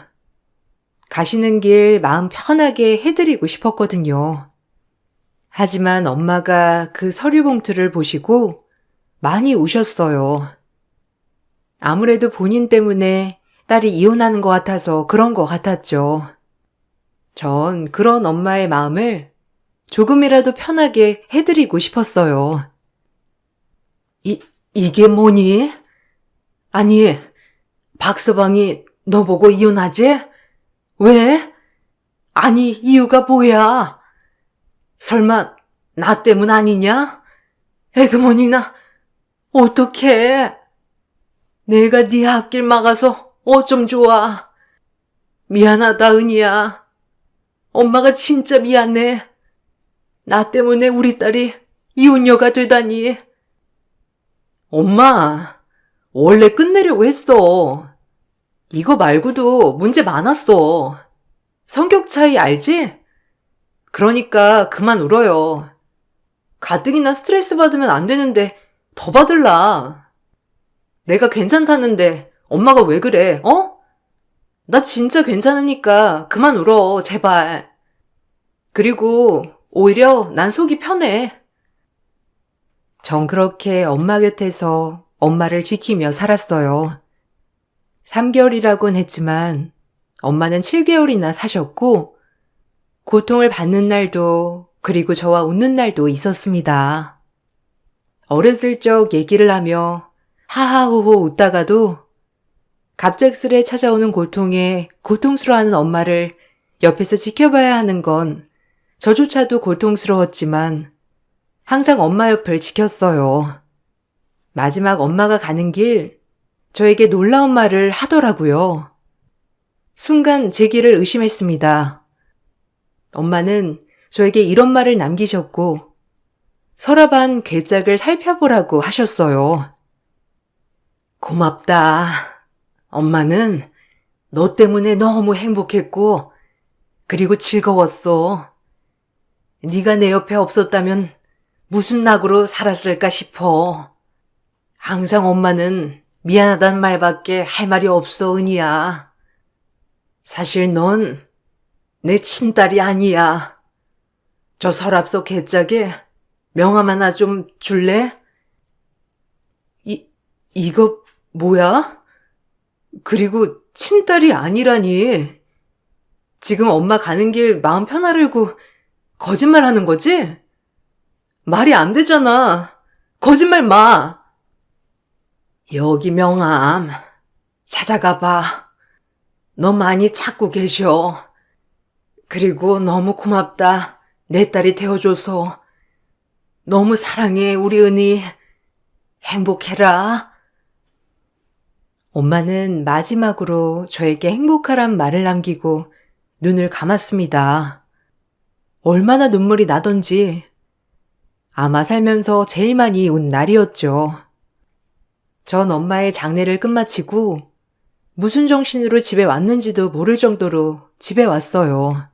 가시는 길 마음 편하게 해드리고 싶었거든요. 하지만 엄마가 그 서류 봉투를 보시고 많이 우셨어요. 아무래도 본인 때문에 딸이 이혼하는 것 같아서 그런 것 같았죠. 전 그런 엄마의 마음을 조금이라도 편하게 해드리고 싶었어요. 이게 뭐니? 아니, 박서방이 너 보고 이혼하지? 왜? 아니, 이유가 뭐야? 설마 나 때문 아니냐? 에그머니나 어떡해? 내가 네 앞길 막아서 어쩜 좋아. 미안하다, 은희야. 엄마가 진짜 미안해. 나 때문에 우리 딸이 이혼녀가 되다니. 엄마, 원래 끝내려고 했어. 이거 말고도 문제 많았어. 성격 차이 알지? 그러니까 그만 울어요. 가뜩이나 스트레스 받으면 안 되는데 더 받을라. 내가 괜찮다는데 엄마가 왜 그래, 어? 나 진짜 괜찮으니까 그만 울어, 제발. 그리고 오히려 난 속이 편해. 전 그렇게 엄마 곁에서 엄마를 지키며 살았어요. 3개월이라곤 했지만 엄마는 7개월이나 사셨고 고통을 받는 날도 그리고 저와 웃는 날도 있었습니다. 어렸을 적 얘기를 하며 하하호호 웃다가도 갑작스레 찾아오는 고통에 고통스러워하는 엄마를 옆에서 지켜봐야 하는 건 저조차도 고통스러웠지만 항상 엄마 옆을 지켰어요. 마지막 엄마가 가는 길 저에게 놀라운 말을 하더라고요. 순간 제 길을 의심했습니다. 엄마는 저에게 이런 말을 남기셨고 서랍 안 괴짝을 살펴보라고 하셨어요. 고맙다. 엄마는 너 때문에 너무 행복했고 그리고 즐거웠어. 네가 내 옆에 없었다면 무슨 낙으로 살았을까 싶어. 항상 엄마는 미안하단 말밖에 할 말이 없어, 은희야. 사실 넌 내 친딸이 아니야. 저 서랍 속 괴짝에 명함 하나 좀 줄래? 이거 뭐야? 그리고 친딸이 아니라니. 지금 엄마 가는 길 마음 편하려고 거짓말 하는 거지? 말이 안 되잖아. 거짓말 마. 여기 명함. 찾아가 봐. 너 많이 찾고 계셔. 그리고 너무 고맙다. 내 딸이 되어줘서. 너무 사랑해, 우리 은희. 행복해라. 엄마는 마지막으로 저에게 행복하란 말을 남기고 눈을 감았습니다. 얼마나 눈물이 나던지 아마 살면서 제일 많이 운 날이었죠. 전 엄마의 장례를 끝마치고 무슨 정신으로 집에 왔는지도 모를 정도로 집에 왔어요.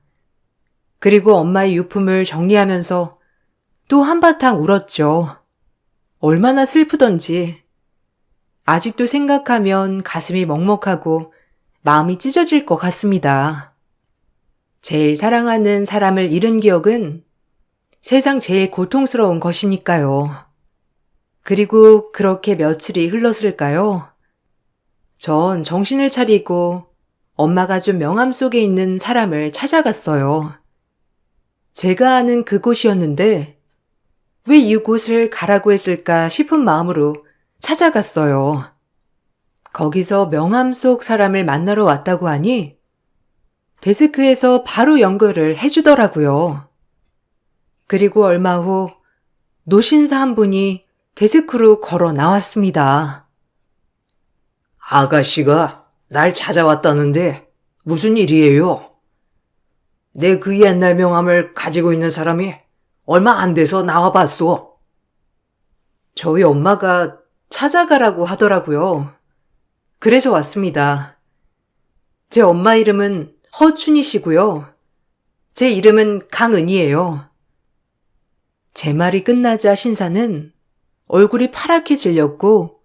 그리고 엄마의 유품을 정리하면서 또 한바탕 울었죠. 얼마나 슬프던지. 아직도 생각하면 가슴이 먹먹하고 마음이 찢어질 것 같습니다. 제일 사랑하는 사람을 잃은 기억은 세상 제일 고통스러운 것이니까요. 그리고 그렇게 며칠이 흘렀을까요? 전 정신을 차리고 엄마가 준 명함 속에 있는 사람을 찾아갔어요. 제가 아는 그곳이었는데 왜 이곳을 가라고 했을까 싶은 마음으로 찾아갔어요. 거기서 명함 속 사람을 만나러 왔다고 하니 데스크에서 바로 연결을 해주더라고요. 그리고 얼마 후 노신사 한 분이 데스크로 걸어 나왔습니다. 아가씨가 날 찾아왔다는데 무슨 일이에요? 내 그 옛날 명함을 가지고 있는 사람이 얼마 안 돼서 나와봤어. 저희 엄마가 찾아가라고 하더라고요. 그래서 왔습니다. 제 엄마 이름은 허춘이시고요. 제 이름은 강은이에요. 제 말이 끝나자 신사는 얼굴이 파랗게 질렸고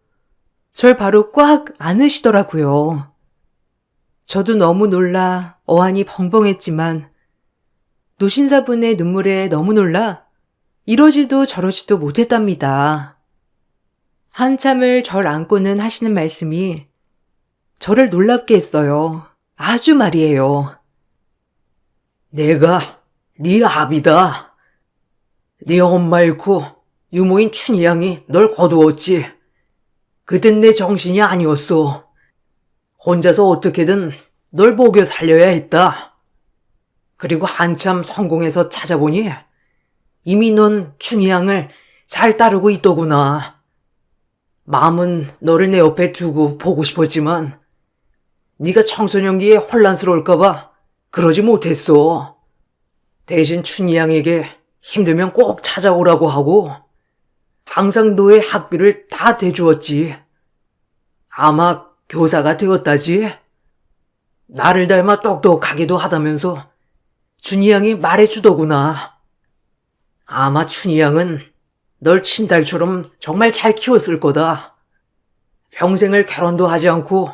절 바로 꽉 안으시더라고요. 저도 너무 놀라 어안이 벙벙했지만 노신사분의 눈물에 너무 놀라 이러지도 저러지도 못했답니다. 한참을 절 안고는 하시는 말씀이 저를 놀랍게 했어요. 아주 말이에요. 내가 네 아비다. 네 엄마 잃고 유모인 춘희 양이 널 거두었지. 그땐 내 정신이 아니었어. 혼자서 어떻게든 널 먹여 살려야 했다. 그리고 한참 성공해서 찾아보니 이미 넌 춘희 양을 잘 따르고 있더구나. 마음은 너를 내 옆에 두고 보고 싶었지만 네가 청소년기에 혼란스러울까봐 그러지 못했어. 대신 춘희 양에게 힘들면 꼭 찾아오라고 하고 항상 너의 학비를 다 대주었지. 아마 교사가 되었다지. 나를 닮아 똑똑하기도 하다면서 춘희 양이 말해주더구나. 아마 춘희 양은 널 친딸처럼 정말 잘 키웠을 거다. 평생을 결혼도 하지 않고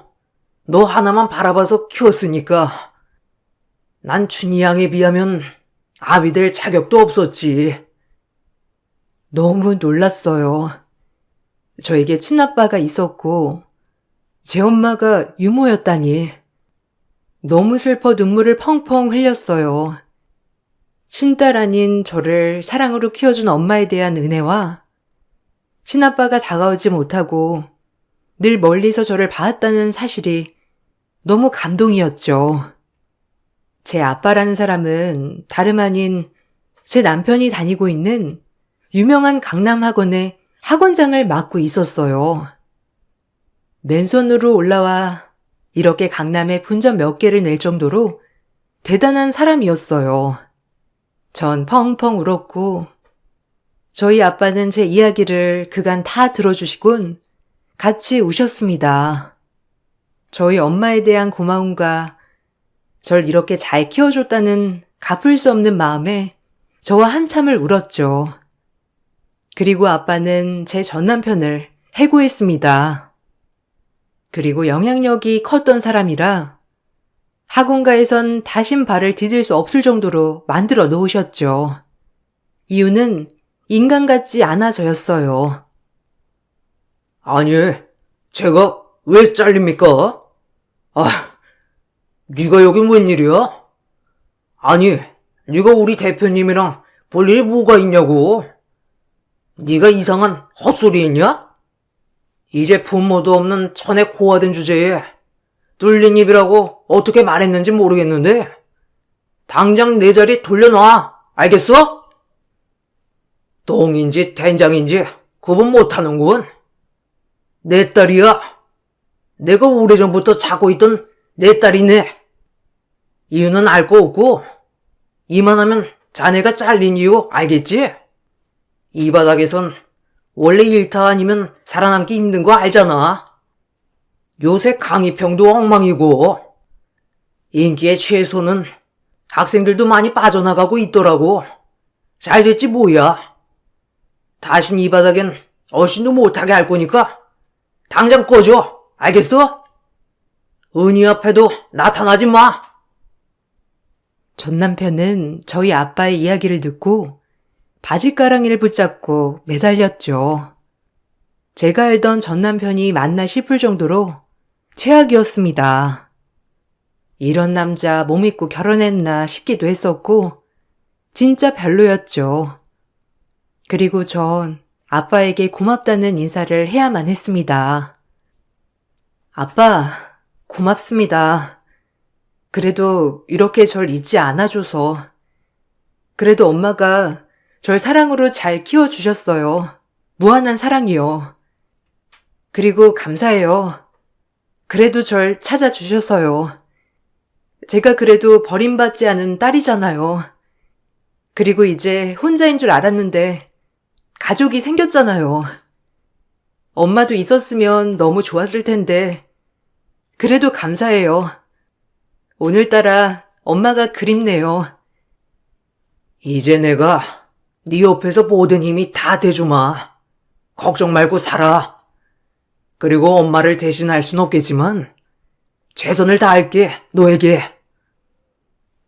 너 하나만 바라봐서 키웠으니까. 난 춘희 양에 비하면 아비 될 자격도 없었지. 너무 놀랐어요. 저에게 친아빠가 있었고 제 엄마가 유모였다니. 너무 슬퍼 눈물을 펑펑 흘렸어요. 친딸 아닌 저를 사랑으로 키워준 엄마에 대한 은혜와 친아빠가 다가오지 못하고 늘 멀리서 저를 봐왔다는 사실이 너무 감동이었죠. 제 아빠라는 사람은 다름 아닌 제 남편이 다니고 있는 유명한 강남 학원의 학원장을 맡고 있었어요. 맨손으로 올라와 이렇게 강남에 분점 몇 개를 낼 정도로 대단한 사람이었어요. 전 펑펑 울었고 저희 아빠는 제 이야기를 그간 다 들어주시곤 같이 우셨습니다. 저희 엄마에 대한 고마움과 절 이렇게 잘 키워줬다는 갚을 수 없는 마음에 저와 한참을 울었죠. 그리고 아빠는 제 전 남편을 해고했습니다. 그리고 영향력이 컸던 사람이라 학원가에선 다신 발을 디딜 수 없을 정도로 만들어 놓으셨죠. 이유는 인간 같지 않아서였어요. 아니, 제가 왜 잘립니까? 아, 네가 여긴 웬일이야? 아니, 네가 우리 대표님이랑 볼 일이 뭐가 있냐고. 네가 이상한 헛소리 했냐? 이제 부모도 없는 천에 고화된 주제에 뚫린 입이라고 어떻게 말했는지 모르겠는데 당장 내 자리 돌려놔. 알겠어? 똥인지 된장인지 구분 못하는군. 내 딸이야. 내가 오래전부터 자고 있던 내 딸이네. 이유는 알 거 없고 이만하면 자네가 잘린 이유 알겠지? 이 바닥에선 원래 일타 아니면 살아남기 힘든 거 알잖아. 요새 강의평도 엉망이고 인기의 최소는 학생들도 많이 빠져나가고 있더라고. 잘 됐지 뭐야. 다신 이 바닥엔 얼씬도 못하게 할 거니까 당장 꺼져. 알겠어? 은희 앞에도 나타나지 마. 전 남편은 저희 아빠의 이야기를 듣고 바짓가랑이를 붙잡고 매달렸죠. 제가 알던 전 남편이 맞나 싶을 정도로 최악이었습니다. 이런 남자 못 믿고 결혼했나 싶기도 했었고 진짜 별로였죠. 그리고 전 아빠에게 고맙다는 인사를 해야만 했습니다. 아빠, 고맙습니다. 그래도 이렇게 절 잊지 않아줘서. 그래도 엄마가 절 사랑으로 잘 키워주셨어요. 무한한 사랑이요. 그리고 감사해요. 그래도 절 찾아주셔서요. 제가 그래도 버림받지 않은 딸이잖아요. 그리고 이제 혼자인 줄 알았는데 가족이 생겼잖아요. 엄마도 있었으면 너무 좋았을 텐데 그래도 감사해요. 오늘따라 엄마가 그립네요. 이제 내가 네 옆에서 모든 힘이 다 대주마. 걱정 말고 살아. 그리고 엄마를 대신할 순 없겠지만 최선을 다할게, 너에게.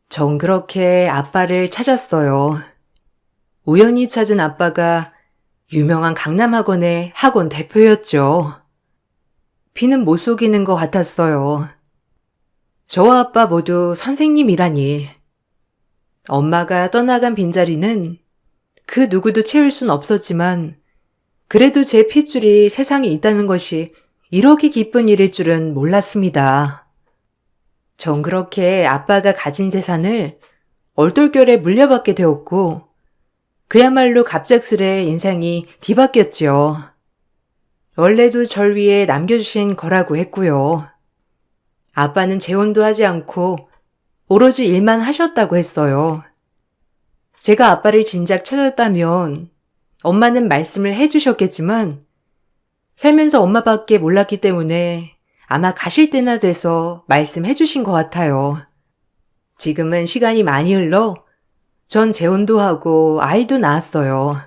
전 그렇게 아빠를 찾았어요. 우연히 찾은 아빠가 유명한 강남학원의 학원 대표였죠. 피는 못 속이는 것 같았어요. 저와 아빠 모두 선생님이라니. 엄마가 떠나간 빈자리는 그 누구도 채울 순 없었지만 그래도 제 핏줄이 세상에 있다는 것이 이렇게 기쁜 일일 줄은 몰랐습니다. 전 그렇게 아빠가 가진 재산을 얼떨결에 물려받게 되었고 그야말로 갑작스레 인생이 뒤바뀌었죠. 원래도 절 위해 남겨주신 거라고 했고요. 아빠는 재혼도 하지 않고 오로지 일만 하셨다고 했어요. 제가 아빠를 진작 찾았다면 엄마는 말씀을 해주셨겠지만 살면서 엄마밖에 몰랐기 때문에 아마 가실 때나 돼서 말씀해 주신 것 같아요. 지금은 시간이 많이 흘러 전 재혼도 하고 아이도 낳았어요.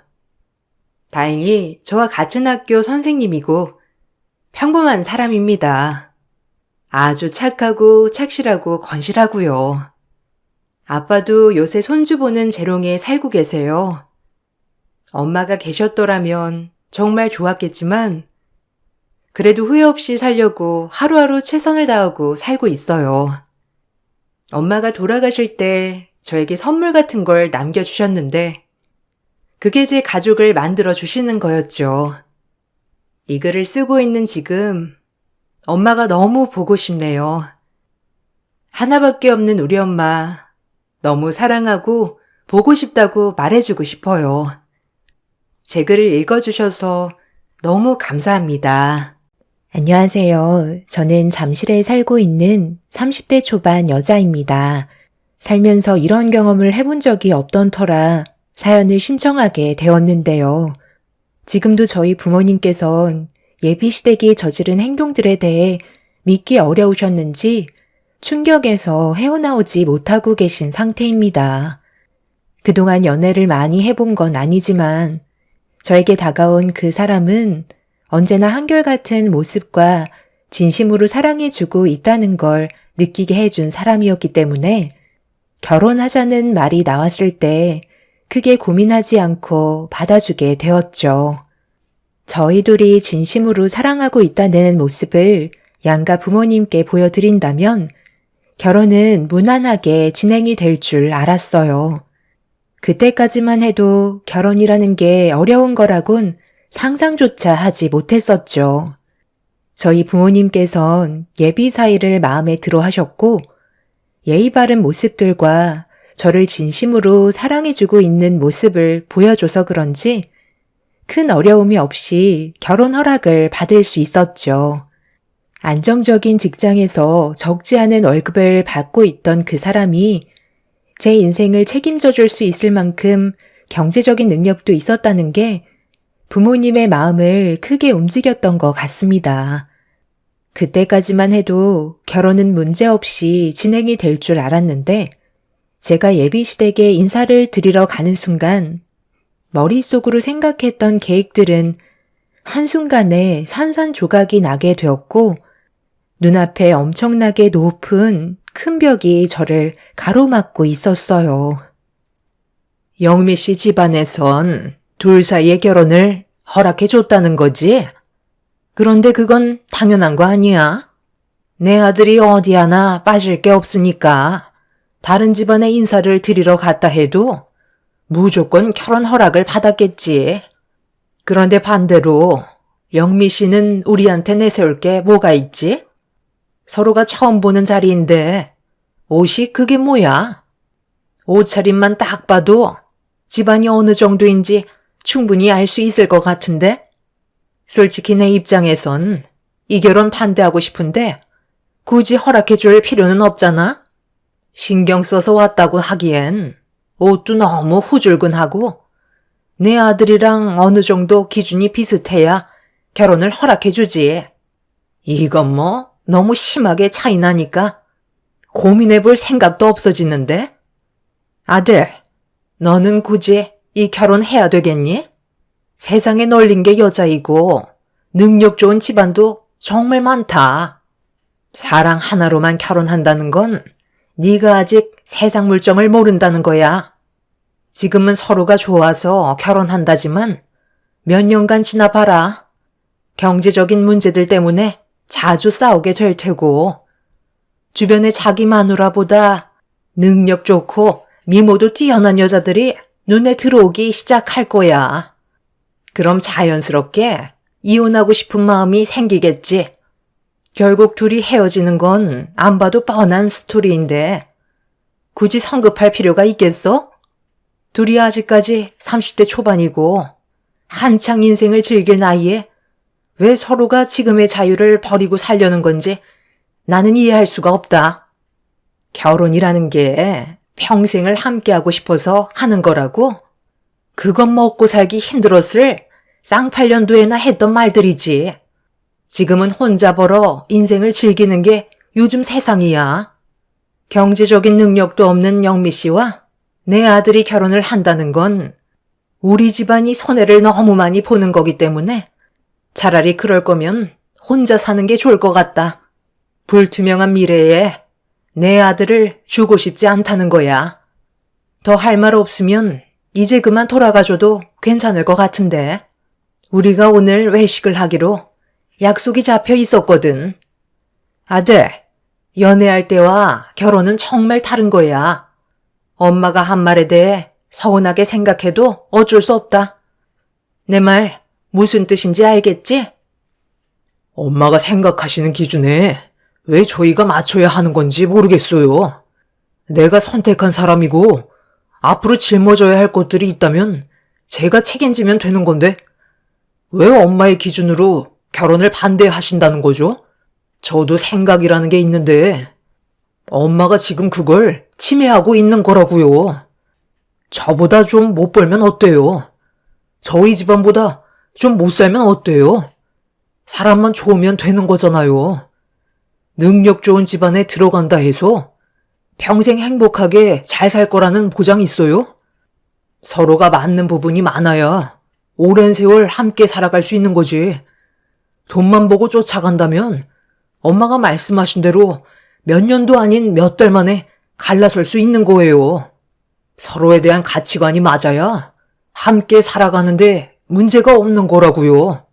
다행히 저와 같은 학교 선생님이고 평범한 사람입니다. 아주 착하고 착실하고 건실하고요. 아빠도 요새 손주 보는 재롱에 살고 계세요. 엄마가 계셨더라면 정말 좋았겠지만 그래도 후회 없이 살려고 하루하루 최선을 다하고 살고 있어요. 엄마가 돌아가실 때 저에게 선물 같은 걸 남겨주셨는데 그게 제 가족을 만들어 주시는 거였죠. 이 글을 쓰고 있는 지금 엄마가 너무 보고 싶네요. 하나밖에 없는 우리 엄마 너무 사랑하고 보고 싶다고 말해주고 싶어요. 제 글을 읽어주셔서 너무 감사합니다. 안녕하세요. 저는 잠실에 살고 있는 30대 초반 여자입니다. 살면서 이런 경험을 해본 적이 없던 터라 사연을 신청하게 되었는데요. 지금도 저희 부모님께선 예비시댁이 저지른 행동들에 대해 믿기 어려우셨는지 충격에서 헤어나오지 못하고 계신 상태입니다. 그동안 연애를 많이 해본 건 아니지만 저에게 다가온 그 사람은 언제나 한결같은 모습과 진심으로 사랑해주고 있다는 걸 느끼게 해준 사람이었기 때문에 결혼하자는 말이 나왔을 때 크게 고민하지 않고 받아주게 되었죠. 저희 둘이 진심으로 사랑하고 있다는 모습을 양가 부모님께 보여드린다면 결혼은 무난하게 진행이 될 줄 알았어요. 그때까지만 해도 결혼이라는 게 어려운 거라곤 상상조차 하지 못했었죠. 저희 부모님께선 예비 사이를 마음에 들어 하셨고, 예의 바른 모습들과 저를 진심으로 사랑해주고 있는 모습을 보여줘서 그런지 큰 어려움이 없이 결혼 허락을 받을 수 있었죠. 안정적인 직장에서 적지 않은 월급을 받고 있던 그 사람이 제 인생을 책임져 줄 수 있을 만큼 경제적인 능력도 있었다는 게 부모님의 마음을 크게 움직였던 것 같습니다. 그때까지만 해도 결혼은 문제없이 진행이 될 줄 알았는데 제가 예비시댁에 인사를 드리러 가는 순간 머릿속으로 생각했던 계획들은 한순간에 산산조각이 나게 되었고 눈앞에 엄청나게 높은 큰 벽이 저를 가로막고 있었어요. 영미 씨 집안에선 둘 사이의 결혼을 허락해 줬다는 거지? 그런데 그건 당연한 거 아니야? 내 아들이 어디 하나 빠질 게 없으니까 다른 집안에 인사를 드리러 갔다 해도 무조건 결혼 허락을 받았겠지. 그런데 반대로 영미 씨는 우리한테 내세울 게 뭐가 있지? 서로가 처음 보는 자리인데 옷이 그게 뭐야? 옷차림만 딱 봐도 집안이 어느 정도인지 충분히 알 수 있을 것 같은데? 솔직히 내 입장에선 이 결혼 반대하고 싶은데 굳이 허락해 줄 필요는 없잖아? 신경 써서 왔다고 하기엔 옷도 너무 후줄근하고 내 아들이랑 어느 정도 기준이 비슷해야 결혼을 허락해 주지. 이건 뭐 너무 심하게 차이 나니까 고민해 볼 생각도 없어지는데? 아들, 너는 굳이 이 결혼 해야 되겠니? 세상에 널린 게 여자이고 능력 좋은 집안도 정말 많다. 사랑 하나로만 결혼한다는 건 네가 아직 세상 물정을 모른다는 거야. 지금은 서로가 좋아서 결혼한다지만 몇 년간 지나봐라. 경제적인 문제들 때문에 자주 싸우게 될 테고 주변에 자기 마누라보다 능력 좋고 미모도 뛰어난 여자들이 눈에 들어오기 시작할 거야. 그럼 자연스럽게 이혼하고 싶은 마음이 생기겠지. 결국 둘이 헤어지는 건 안 봐도 뻔한 스토리인데 굳이 성급할 필요가 있겠어? 둘이 아직까지 30대 초반이고 한창 인생을 즐길 나이에 왜 서로가 지금의 자유를 버리고 살려는 건지 나는 이해할 수가 없다. 결혼이라는 게 평생을 함께하고 싶어서 하는 거라고? 그건 먹고 살기 힘들었을 쌍팔년도에나 했던 말들이지. 지금은 혼자 벌어 인생을 즐기는 게 요즘 세상이야. 경제적인 능력도 없는 영미 씨와 내 아들이 결혼을 한다는 건 우리 집안이 손해를 너무 많이 보는 거기 때문에 차라리 그럴 거면 혼자 사는 게 좋을 것 같다. 불투명한 미래에 내 아들을 주고 싶지 않다는 거야. 더 할 말 없으면 이제 그만 돌아가줘도 괜찮을 것 같은데. 우리가 오늘 외식을 하기로 약속이 잡혀 있었거든. 아들, 연애할 때와 결혼은 정말 다른 거야. 엄마가 한 말에 대해 서운하게 생각해도 어쩔 수 없다. 내 말 무슨 뜻인지 알겠지? 엄마가 생각하시는 기준에 왜 저희가 맞춰야 하는 건지 모르겠어요. 내가 선택한 사람이고 앞으로 짊어져야 할 것들이 있다면 제가 책임지면 되는 건데 왜 엄마의 기준으로 결혼을 반대하신다는 거죠? 저도 생각이라는 게 있는데 엄마가 지금 그걸 침해하고 있는 거라고요. 저보다 좀 못 벌면 어때요? 저희 집안보다 좀 못 살면 어때요? 사람만 좋으면 되는 거잖아요. 능력 좋은 집안에 들어간다 해서 평생 행복하게 잘 살 거라는 보장 있어요? 서로가 맞는 부분이 많아야 오랜 세월 함께 살아갈 수 있는 거지. 돈만 보고 쫓아간다면 엄마가 말씀하신 대로 몇 년도 아닌 몇 달 만에 갈라설 수 있는 거예요. 서로에 대한 가치관이 맞아야 함께 살아가는데 문제가 없는 거라고요.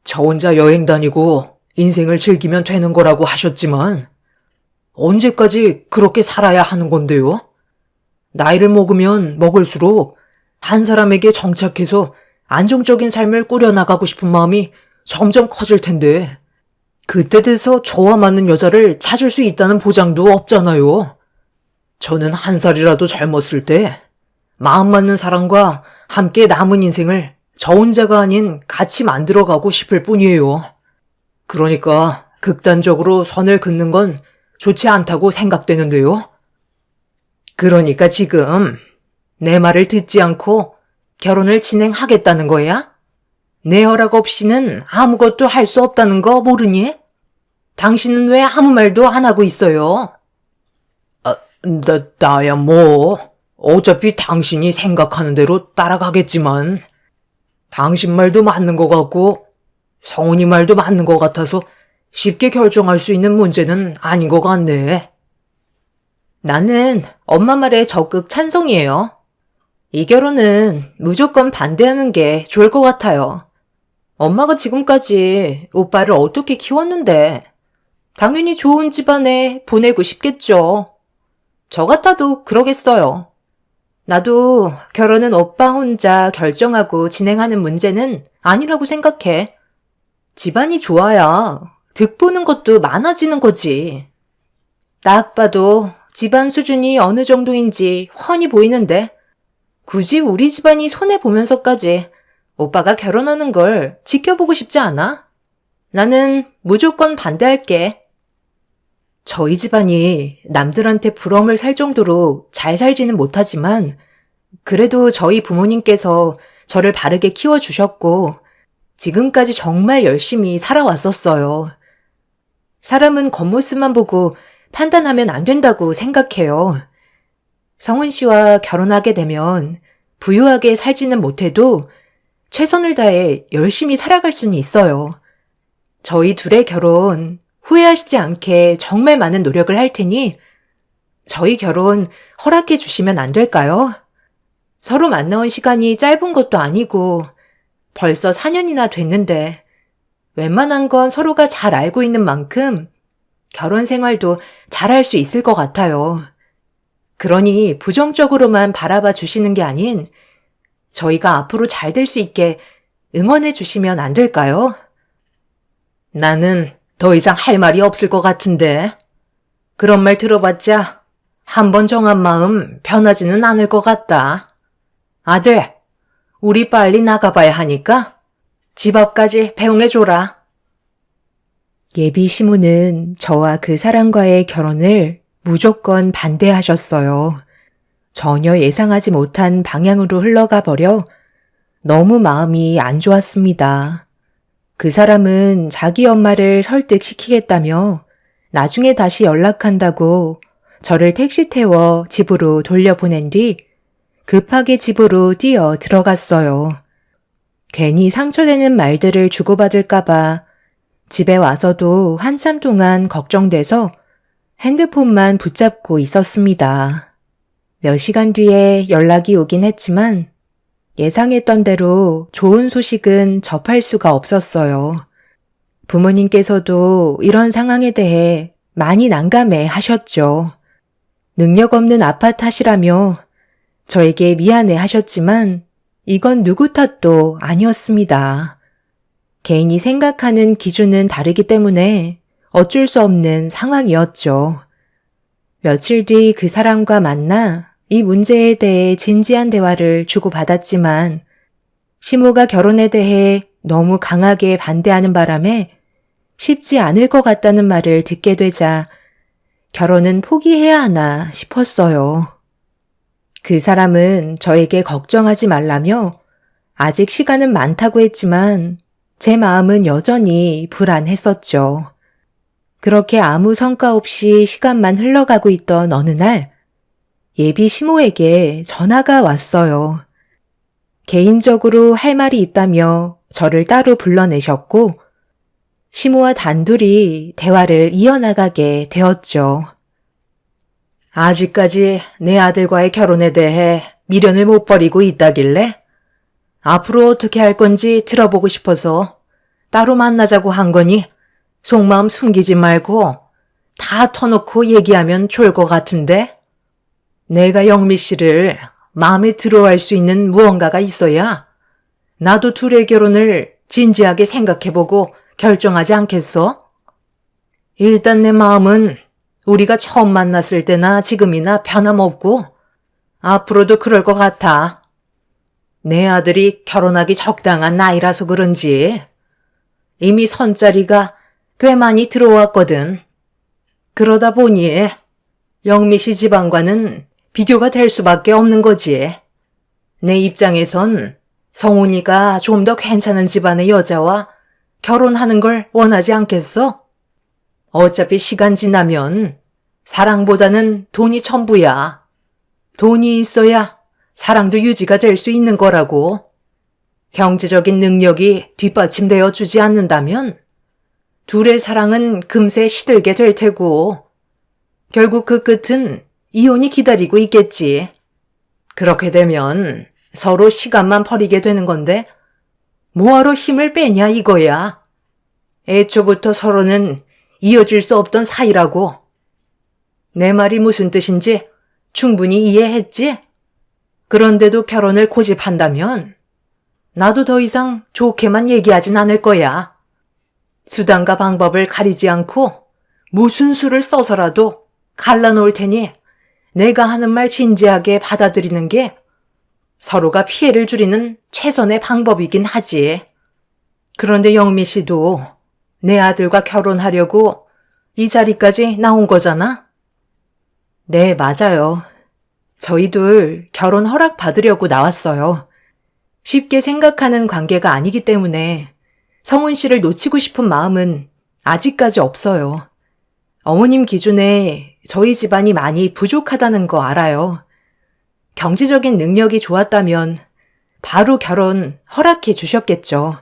저 혼자 여행 다니고 인생을 즐기면 되는 거라고 하셨지만 언제까지 그렇게 살아야 하는 건데요? 나이를 먹으면 먹을수록 한 사람에게 정착해서 안정적인 삶을 꾸려나가고 싶은 마음이 점점 커질 텐데, 그때 돼서 저와 맞는 여자를 찾을 수 있다는 보장도 없잖아요. 저는 한 살이라도 젊었을 때 마음 맞는 사람과 함께 남은 인생을 저 혼자가 아닌 같이 만들어가고 싶을 뿐이에요. 그러니까 극단적으로 선을 긋는 건 좋지 않다고 생각되는데요. 그러니까 지금 내 말을 듣지 않고 결혼을 진행하겠다는 거야? 내 허락 없이는 아무것도 할 수 없다는 거 모르니? 당신은 왜 아무 말도 안 하고 있어요? 나야 뭐 어차피 당신이 생각하는 대로 따라가겠지만 당신 말도 맞는 것 같고 성훈이 말도 맞는 것 같아서 쉽게 결정할 수 있는 문제는 아닌 것 같네. 나는 엄마 말에 적극 찬성이에요. 이 결혼은 무조건 반대하는 게 좋을 것 같아요. 엄마가 지금까지 오빠를 어떻게 키웠는데 당연히 좋은 집안에 보내고 싶겠죠. 저 같아도 그러겠어요. 나도 결혼은 오빠 혼자 결정하고 진행하는 문제는 아니라고 생각해. 집안이 좋아야 득보는 것도 많아지는 거지. 딱 봐도 집안 수준이 어느 정도인지 훤히 보이는데 굳이 우리 집안이 손해보면서까지 오빠가 결혼하는 걸 지켜보고 싶지 않아? 나는 무조건 반대할게. 저희 집안이 남들한테 부러움을 살 정도로 잘 살지는 못하지만 그래도 저희 부모님께서 저를 바르게 키워주셨고 지금까지 정말 열심히 살아왔었어요. 사람은 겉모습만 보고 판단하면 안 된다고 생각해요. 성은 씨와 결혼하게 되면 부유하게 살지는 못해도 최선을 다해 열심히 살아갈 수는 있어요. 저희 둘의 결혼 후회하시지 않게 정말 많은 노력을 할 테니 저희 결혼 허락해 주시면 안 될까요? 서로 만나온 시간이 짧은 것도 아니고 벌써 4년이나 됐는데 웬만한 건 서로가 잘 알고 있는 만큼 결혼 생활도 잘할 수 있을 것 같아요. 그러니 부정적으로만 바라봐 주시는 게 아닌 저희가 앞으로 잘 될 수 있게 응원해 주시면 안 될까요? 나는 더 이상 할 말이 없을 것 같은데. 그런 말 들어봤자 한 번 정한 마음 변하지는 않을 것 같다. 아들, 우리 빨리 나가봐야 하니까 집 앞까지 배웅해줘라. 예비 시모는 저와 그 사람과의 결혼을 무조건 반대하셨어요. 전혀 예상하지 못한 방향으로 흘러가 버려 너무 마음이 안 좋았습니다. 그 사람은 자기 엄마를 설득시키겠다며 나중에 다시 연락한다고 저를 택시 태워 집으로 돌려보낸 뒤 급하게 집으로 뛰어 들어갔어요. 괜히 상처되는 말들을 주고받을까봐 집에 와서도 한참 동안 걱정돼서 핸드폰만 붙잡고 있었습니다. 몇 시간 뒤에 연락이 오긴 했지만 예상했던 대로 좋은 소식은 접할 수가 없었어요. 부모님께서도 이런 상황에 대해 많이 난감해 하셨죠. 능력 없는 아빠 탓이라며 저에게 미안해 하셨지만 이건 누구 탓도 아니었습니다. 개인이 생각하는 기준은 다르기 때문에 어쩔 수 없는 상황이었죠. 며칠 뒤 그 사람과 만나 이 문제에 대해 진지한 대화를 주고받았지만 시모가 결혼에 대해 너무 강하게 반대하는 바람에 쉽지 않을 것 같다는 말을 듣게 되자 결혼은 포기해야 하나 싶었어요. 그 사람은 저에게 걱정하지 말라며 아직 시간은 많다고 했지만 제 마음은 여전히 불안했었죠. 그렇게 아무 성과 없이 시간만 흘러가고 있던 어느 날 예비 시모에게 전화가 왔어요. 개인적으로 할 말이 있다며 저를 따로 불러내셨고 시모와 단둘이 대화를 이어나가게 되었죠. 아직까지 내 아들과의 결혼에 대해 미련을 못 버리고 있다길래 앞으로 어떻게 할 건지 들어보고 싶어서 따로 만나자고 한 거니 속마음 숨기지 말고 다 터놓고 얘기하면 좋을 것 같은데? 내가 영미 씨를 마음에 들어할 수 있는 무언가가 있어야 나도 둘의 결혼을 진지하게 생각해보고 결정하지 않겠어? 일단 내 마음은 우리가 처음 만났을 때나 지금이나 변함없고 앞으로도 그럴 것 같아. 내 아들이 결혼하기 적당한 나이라서 그런지 이미 선자리가 꽤 많이 들어왔거든. 그러다 보니 영미 씨 집안과는 비교가 될 수밖에 없는 거지. 내 입장에선 성훈이가 좀 더 괜찮은 집안의 여자와 결혼하는 걸 원하지 않겠어? 어차피 시간 지나면 사랑보다는 돈이 전부야. 돈이 있어야 사랑도 유지가 될 수 있는 거라고. 경제적인 능력이 뒷받침되어 주지 않는다면 둘의 사랑은 금세 시들게 될 테고 결국 그 끝은 이혼이 기다리고 있겠지. 그렇게 되면 서로 시간만 버리게 되는 건데 뭐하러 힘을 빼냐 이거야. 애초부터 서로는 이어질 수 없던 사이라고. 내 말이 무슨 뜻인지 충분히 이해했지? 그런데도 결혼을 고집한다면 나도 더 이상 좋게만 얘기하진 않을 거야. 수단과 방법을 가리지 않고 무슨 수를 써서라도 갈라놓을 테니 내가 하는 말 진지하게 받아들이는 게 서로가 피해를 줄이는 최선의 방법이긴 하지. 그런데 영미 씨도 내 아들과 결혼하려고 이 자리까지 나온 거잖아? 네, 맞아요. 저희 둘 결혼 허락 받으려고 나왔어요. 쉽게 생각하는 관계가 아니기 때문에 성훈 씨를 놓치고 싶은 마음은 아직까지 없어요. 어머님 기준에 저희 집안이 많이 부족하다는 거 알아요. 경제적인 능력이 좋았다면 바로 결혼 허락해 주셨겠죠.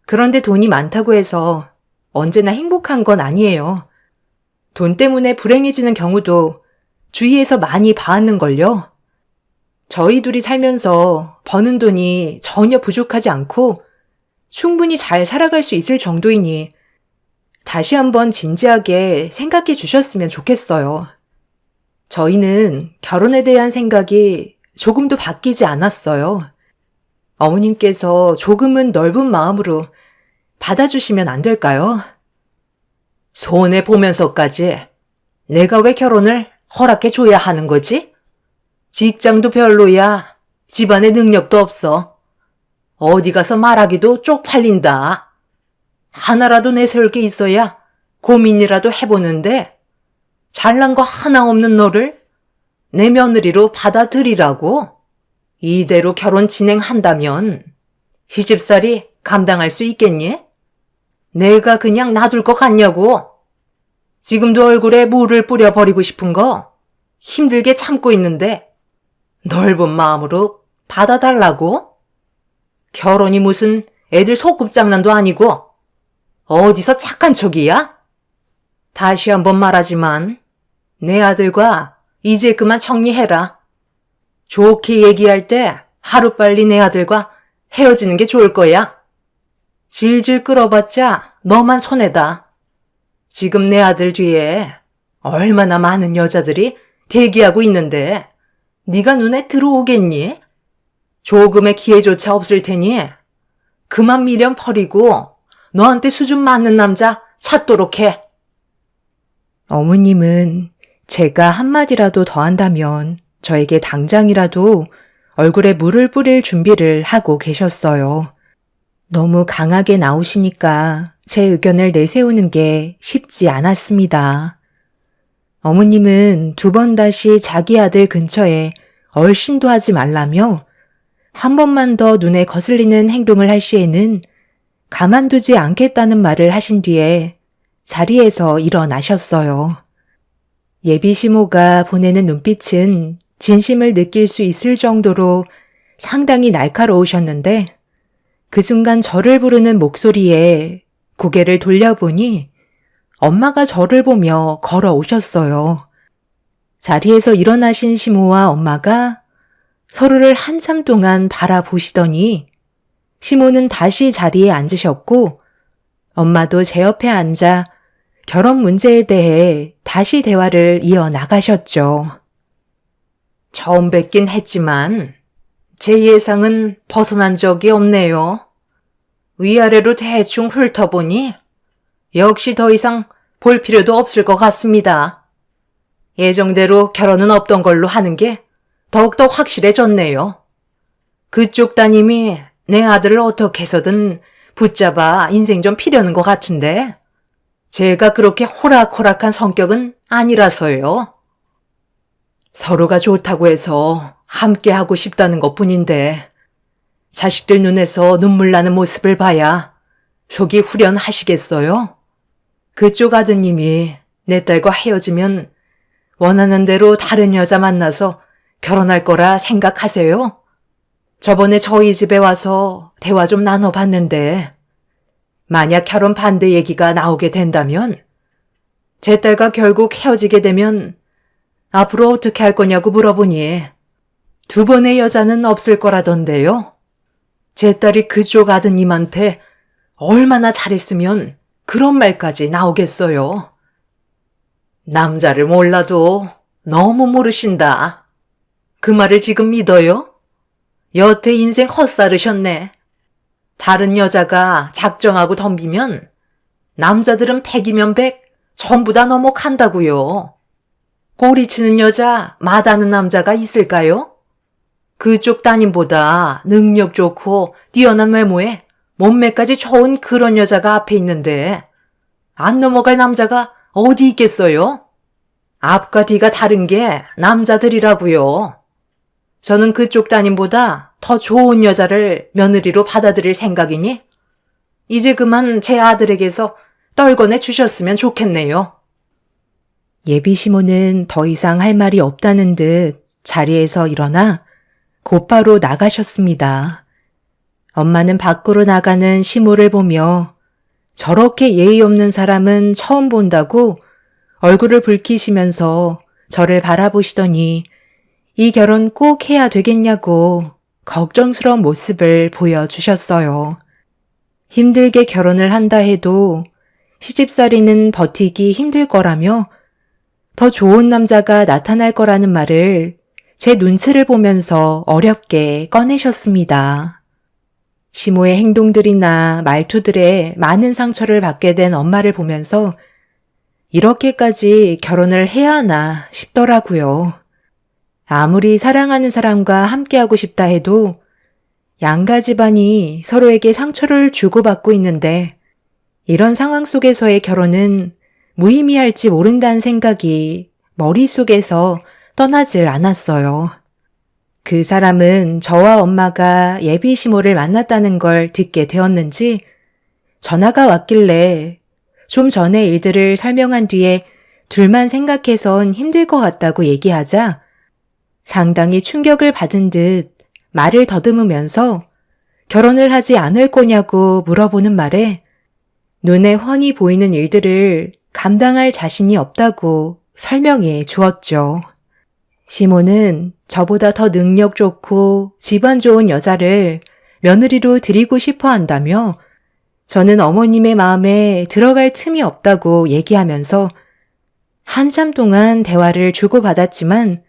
그런데 돈이 많다고 해서 언제나 행복한 건 아니에요. 돈 때문에 불행해지는 경우도 주위에서 많이 봐왔는걸요. 저희 둘이 살면서 버는 돈이 전혀 부족하지 않고 충분히 잘 살아갈 수 있을 정도이니 다시 한번 진지하게 생각해 주셨으면 좋겠어요. 저희는 결혼에 대한 생각이 조금도 바뀌지 않았어요. 어머님께서 조금은 넓은 마음으로 받아주시면 안 될까요? 손해보면서까지 내가 왜 결혼을 허락해 줘야 하는 거지? 직장도 별로야. 집안에 능력도 없어. 어디 가서 말하기도 쪽팔린다. 하나라도 내세울 게 있어야 고민이라도 해보는데 잘난 거 하나 없는 너를 내 며느리로 받아들이라고? 이대로 결혼 진행한다면 시집살이 감당할 수 있겠니? 내가 그냥 놔둘 것 같냐고? 지금도 얼굴에 물을 뿌려버리고 싶은 거 힘들게 참고 있는데 넓은 마음으로 받아달라고? 결혼이 무슨 애들 소꿉장난도 아니고 어디서 착한 척이야? 다시 한번 말하지만 내 아들과 이제 그만 정리해라. 좋게 얘기할 때 하루빨리 내 아들과 헤어지는 게 좋을 거야. 질질 끌어봤자 너만 손해다. 지금 내 아들 뒤에 얼마나 많은 여자들이 대기하고 있는데 네가 눈에 들어오겠니? 조금의 기회조차 없을 테니 그만 미련 버리고 너한테 수준 맞는 남자 찾도록 해. 어머님은 제가 한마디라도 더 한다면 저에게 당장이라도 얼굴에 물을 뿌릴 준비를 하고 계셨어요. 너무 강하게 나오시니까 제 의견을 내세우는 게 쉽지 않았습니다. 어머님은 두 번 다시 자기 아들 근처에 얼씬도 하지 말라며 한 번만 더 눈에 거슬리는 행동을 할 시에는 가만두지 않겠다는 말을 하신 뒤에 자리에서 일어나셨어요. 예비 시모가 보내는 눈빛은 진심을 느낄 수 있을 정도로 상당히 날카로우셨는데 그 순간 저를 부르는 목소리에 고개를 돌려보니 엄마가 저를 보며 걸어오셨어요. 자리에서 일어나신 시모와 엄마가 서로를 한참 동안 바라보시더니 시모는 다시 자리에 앉으셨고 엄마도 제 옆에 앉아 결혼 문제에 대해 다시 대화를 이어나가셨죠. 처음 뵙긴 했지만 제 예상은 벗어난 적이 없네요. 위아래로 대충 훑어보니 역시 더 이상 볼 필요도 없을 것 같습니다. 예정대로 결혼은 없던 걸로 하는 게 더욱더 확실해졌네요. 그쪽 따님이 내 아들을 어떻게 해서든 붙잡아 인생 좀 피려는 것 같은데 제가 그렇게 호락호락한 성격은 아니라서요. 서로가 좋다고 해서 함께 하고 싶다는 것뿐인데 자식들 눈에서 눈물 나는 모습을 봐야 속이 후련하시겠어요? 그쪽 아드님이 내 딸과 헤어지면 원하는 대로 다른 여자 만나서 결혼할 거라 생각하세요? 저번에 저희 집에 와서 대화 좀 나눠봤는데 만약 결혼 반대 얘기가 나오게 된다면 제 딸과 결국 헤어지게 되면 앞으로 어떻게 할 거냐고 물어보니 두 번의 여자는 없을 거라던데요. 제 딸이 그쪽 아드님한테 얼마나 잘했으면 그런 말까지 나오겠어요. 남자를 몰라도 너무 모르신다. 그 말을 지금 믿어요? 여태 인생 헛살으셨네. 다른 여자가 작정하고 덤비면 남자들은 100이면 100 전부 다 넘어간다고요. 꼬리치는 여자 마다는 남자가 있을까요? 그쪽 따님보다 능력 좋고 뛰어난 외모에 몸매까지 좋은 그런 여자가 앞에 있는데 안 넘어갈 남자가 어디 있겠어요? 앞과 뒤가 다른 게 남자들이라고요. 저는 그쪽 따님보다 더 좋은 여자를 며느리로 받아들일 생각이니 이제 그만 제 아들에게서 떨궈내 주셨으면 좋겠네요. 예비 시모는 더 이상 할 말이 없다는 듯 자리에서 일어나 곧바로 나가셨습니다. 엄마는 밖으로 나가는 시모를 보며 저렇게 예의 없는 사람은 처음 본다고 얼굴을 붉히시면서 저를 바라보시더니 이 결혼 꼭 해야 되겠냐고 걱정스러운 모습을 보여주셨어요. 힘들게 결혼을 한다 해도 시집살이는 버티기 힘들 거라며 더 좋은 남자가 나타날 거라는 말을 제 눈치를 보면서 어렵게 꺼내셨습니다. 시모의 행동들이나 말투들에 많은 상처를 받게 된 엄마를 보면서 이렇게까지 결혼을 해야 하나 싶더라고요. 아무리 사랑하는 사람과 함께하고 싶다 해도 양가 집안이 서로에게 상처를 주고받고 있는데 이런 상황 속에서의 결혼은 무의미할지 모른다는 생각이 머릿속에서 떠나질 않았어요. 그 사람은 저와 엄마가 예비 시모를 만났다는 걸 듣게 되었는지 전화가 왔길래 좀 전에 일들을 설명한 뒤에 둘만 생각해선 힘들 것 같다고 얘기하자 상당히 충격을 받은 듯 말을 더듬으면서 결혼을 하지 않을 거냐고 물어보는 말에 눈에 훤히 보이는 일들을 감당할 자신이 없다고 설명해 주었죠. 시모는 저보다 더 능력 좋고 집안 좋은 여자를 며느리로 드리고 싶어 한다며 저는 어머님의 마음에 들어갈 틈이 없다고 얘기하면서 한참 동안 대화를 주고받았지만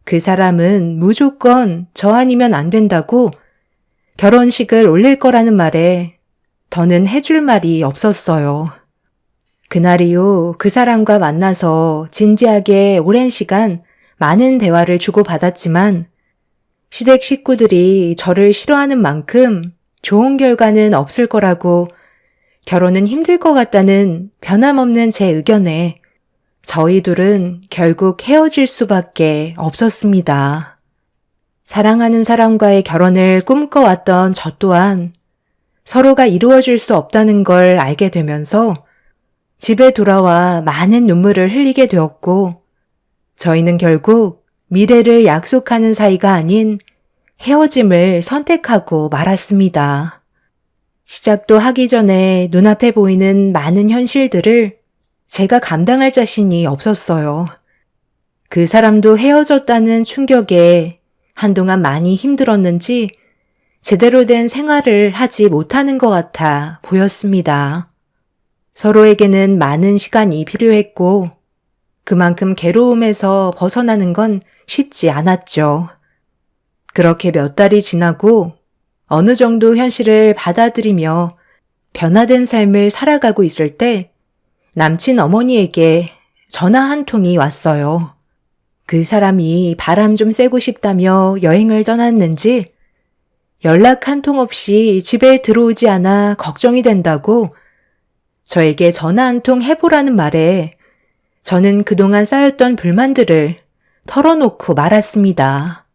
그 사람은 무조건 저 아니면 안 된다고 결혼식을 올릴 거라는 말에 더는 해줄 말이 없었어요. 그날 이후 그 사람과 만나서 진지하게 오랜 시간 많은 대화를 주고받았지만 시댁 식구들이 저를 싫어하는 만큼 좋은 결과는 없을 거라고 결혼은 힘들 것 같다는 변함없는 제 의견에 저희 둘은 결국 헤어질 수밖에 없었습니다. 사랑하는 사람과의 결혼을 꿈꿔왔던 저 또한 서로가 이루어질 수 없다는 걸 알게 되면서 집에 돌아와 많은 눈물을 흘리게 되었고 저희는 결국 미래를 약속하는 사이가 아닌 헤어짐을 선택하고 말았습니다. 시작도 하기 전에 눈앞에 보이는 많은 현실들을 제가 감당할 자신이 없었어요. 그 사람도 헤어졌다는 충격에 한동안 많이 힘들었는지 제대로 된 생활을 하지 못하는 것 같아 보였습니다. 서로에게는 많은 시간이 필요했고, 그만큼 괴로움에서 벗어나는 건 쉽지 않았죠. 그렇게 몇 달이 지나고 어느 정도 현실을 받아들이며 변화된 삶을 살아가고 있을 때 남친 어머니에게 전화 한 통이 왔어요. 그 사람이 바람 좀 쐬고 싶다며 여행을 떠났는지 연락 한 통 없이 집에 들어오지 않아 걱정이 된다고 저에게 전화 한 통 해보라는 말에 저는 그동안 쌓였던 불만들을 털어놓고 말았습니다.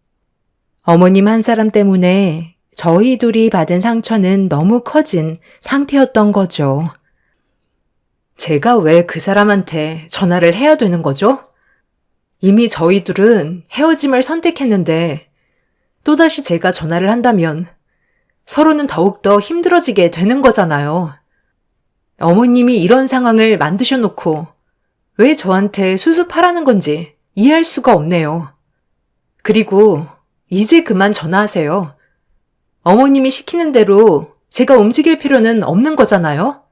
어머님 한 사람 때문에 저희 둘이 받은 상처는 너무 커진 상태였던 거죠. 제가 왜 그 사람한테 전화를 해야 되는 거죠? 이미 저희 둘은 헤어짐을 선택했는데 또다시 제가 전화를 한다면 서로는 더욱더 힘들어지게 되는 거잖아요. 어머님이 이런 상황을 만드셔놓고 왜 저한테 수습하라는 건지 이해할 수가 없네요. 그리고 이제 그만 전화하세요. 어머님이 시키는 대로 제가 움직일 필요는 없는 거잖아요.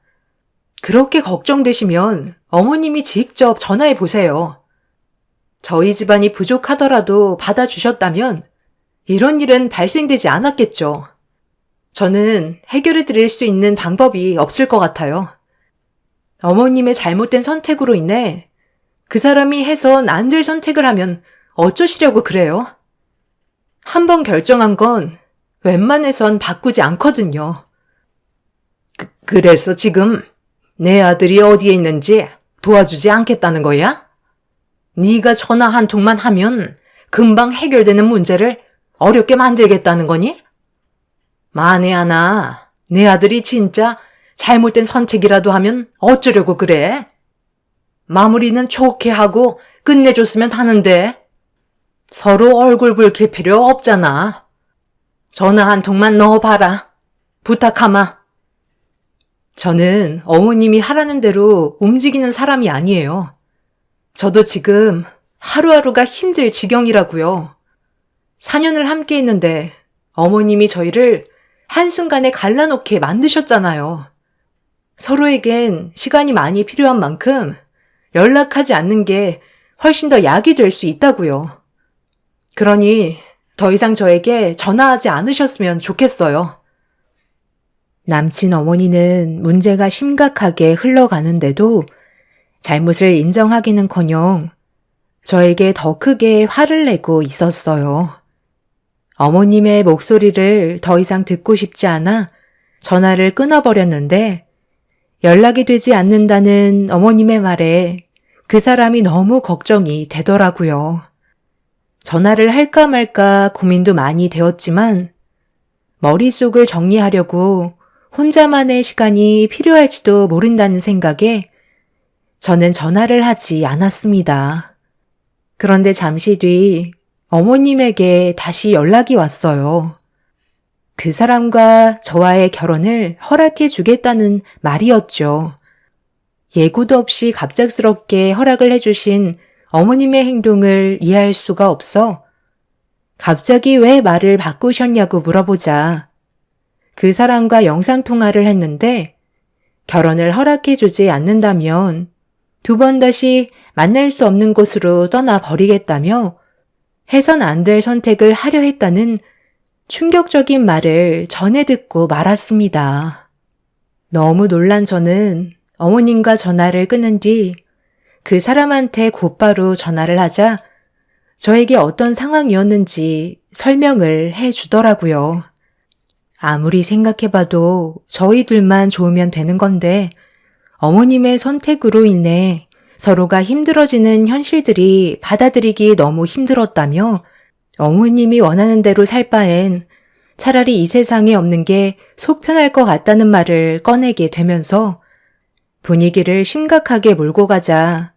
그렇게 걱정되시면 어머님이 직접 전화해 보세요. 저희 집안이 부족하더라도 받아주셨다면 이런 일은 발생되지 않았겠죠. 저는 해결해 드릴 수 있는 방법이 없을 것 같아요. 어머님의 잘못된 선택으로 인해 그 사람이 해선 안 될 선택을 하면 어쩌시려고 그래요? 한번 결정한 건 웬만해선 바꾸지 않거든요. 그래서 지금 내 아들이 어디에 있는지 도와주지 않겠다는 거야? 네가 전화 한 통만 하면 금방 해결되는 문제를 어렵게 만들겠다는 거니? 만에 하나 내 아들이 진짜 잘못된 선택이라도 하면 어쩌려고 그래? 마무리는 좋게 하고 끝내줬으면 하는데 서로 얼굴 붉힐 필요 없잖아. 전화 한 통만 넣어봐라. 부탁하마. 저는 어머님이 하라는 대로 움직이는 사람이 아니에요. 저도 지금 하루하루가 힘들 지경이라고요. 4년을 함께 했는데 어머님이 저희를 한순간에 갈라놓게 만드셨잖아요. 서로에겐 시간이 많이 필요한 만큼 연락하지 않는 게 훨씬 더 약이 될 수 있다고요. 그러니 더 이상 저에게 전화하지 않으셨으면 좋겠어요. 남친 어머니는 문제가 심각하게 흘러가는데도 잘못을 인정하기는커녕 저에게 더 크게 화를 내고 있었어요. 어머님의 목소리를 더 이상 듣고 싶지 않아 전화를 끊어버렸는데 연락이 되지 않는다는 어머님의 말에 그 사람이 너무 걱정이 되더라고요. 전화를 할까 말까 고민도 많이 되었지만 머릿속을 정리하려고 혼자만의 시간이 필요할지도 모른다는 생각에 저는 전화를 하지 않았습니다. 그런데 잠시 뒤 어머님에게 다시 연락이 왔어요. 그 사람과 저와의 결혼을 허락해 주겠다는 말이었죠. 예고도 없이 갑작스럽게 허락을 해주신 어머님의 행동을 이해할 수가 없어 갑자기 왜 말을 바꾸셨냐고 물어보자 그 사람과 영상통화를 했는데 결혼을 허락해 주지 않는다면 2번 다시 만날 수 없는 곳으로 떠나버리겠다며 해선 안 될 선택을 하려 했다는 충격적인 말을 전해 듣고 말았습니다. 너무 놀란 저는 어머님과 전화를 끊은 뒤 그 사람한테 곧바로 전화를 하자 저에게 어떤 상황이었는지 설명을 해 주더라고요. 아무리 생각해봐도 저희 둘만 좋으면 되는 건데 어머님의 선택으로 인해 서로가 힘들어지는 현실들이 받아들이기 너무 힘들었다며 어머님이 원하는 대로 살 바엔 차라리 이 세상에 없는 게 속편할 것 같다는 말을 꺼내게 되면서 분위기를 심각하게 몰고 가자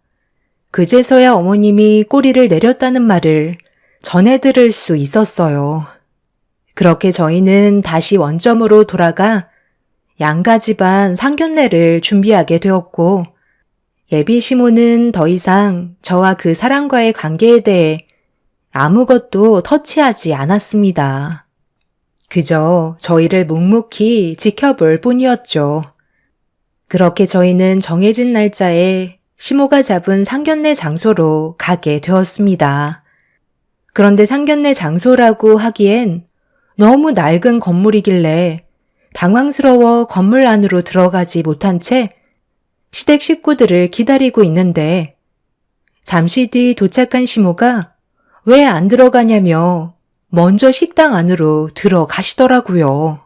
그제서야 어머님이 꼬리를 내렸다는 말을 전해 들을 수 있었어요. 그렇게 저희는 다시 원점으로 돌아가 양가 집안 상견례를 준비하게 되었고 예비 시모는 더 이상 저와 그 사람과의 관계에 대해 아무것도 터치하지 않았습니다. 그저 저희를 묵묵히 지켜볼 뿐이었죠. 그렇게 저희는 정해진 날짜에 시모가 잡은 상견례 장소로 가게 되었습니다. 그런데 상견례 장소라고 하기엔 너무 낡은 건물이길래 당황스러워 건물 안으로 들어가지 못한 채 시댁 식구들을 기다리고 있는데 잠시 뒤 도착한 시모가 왜 안 들어가냐며 먼저 식당 안으로 들어가시더라고요.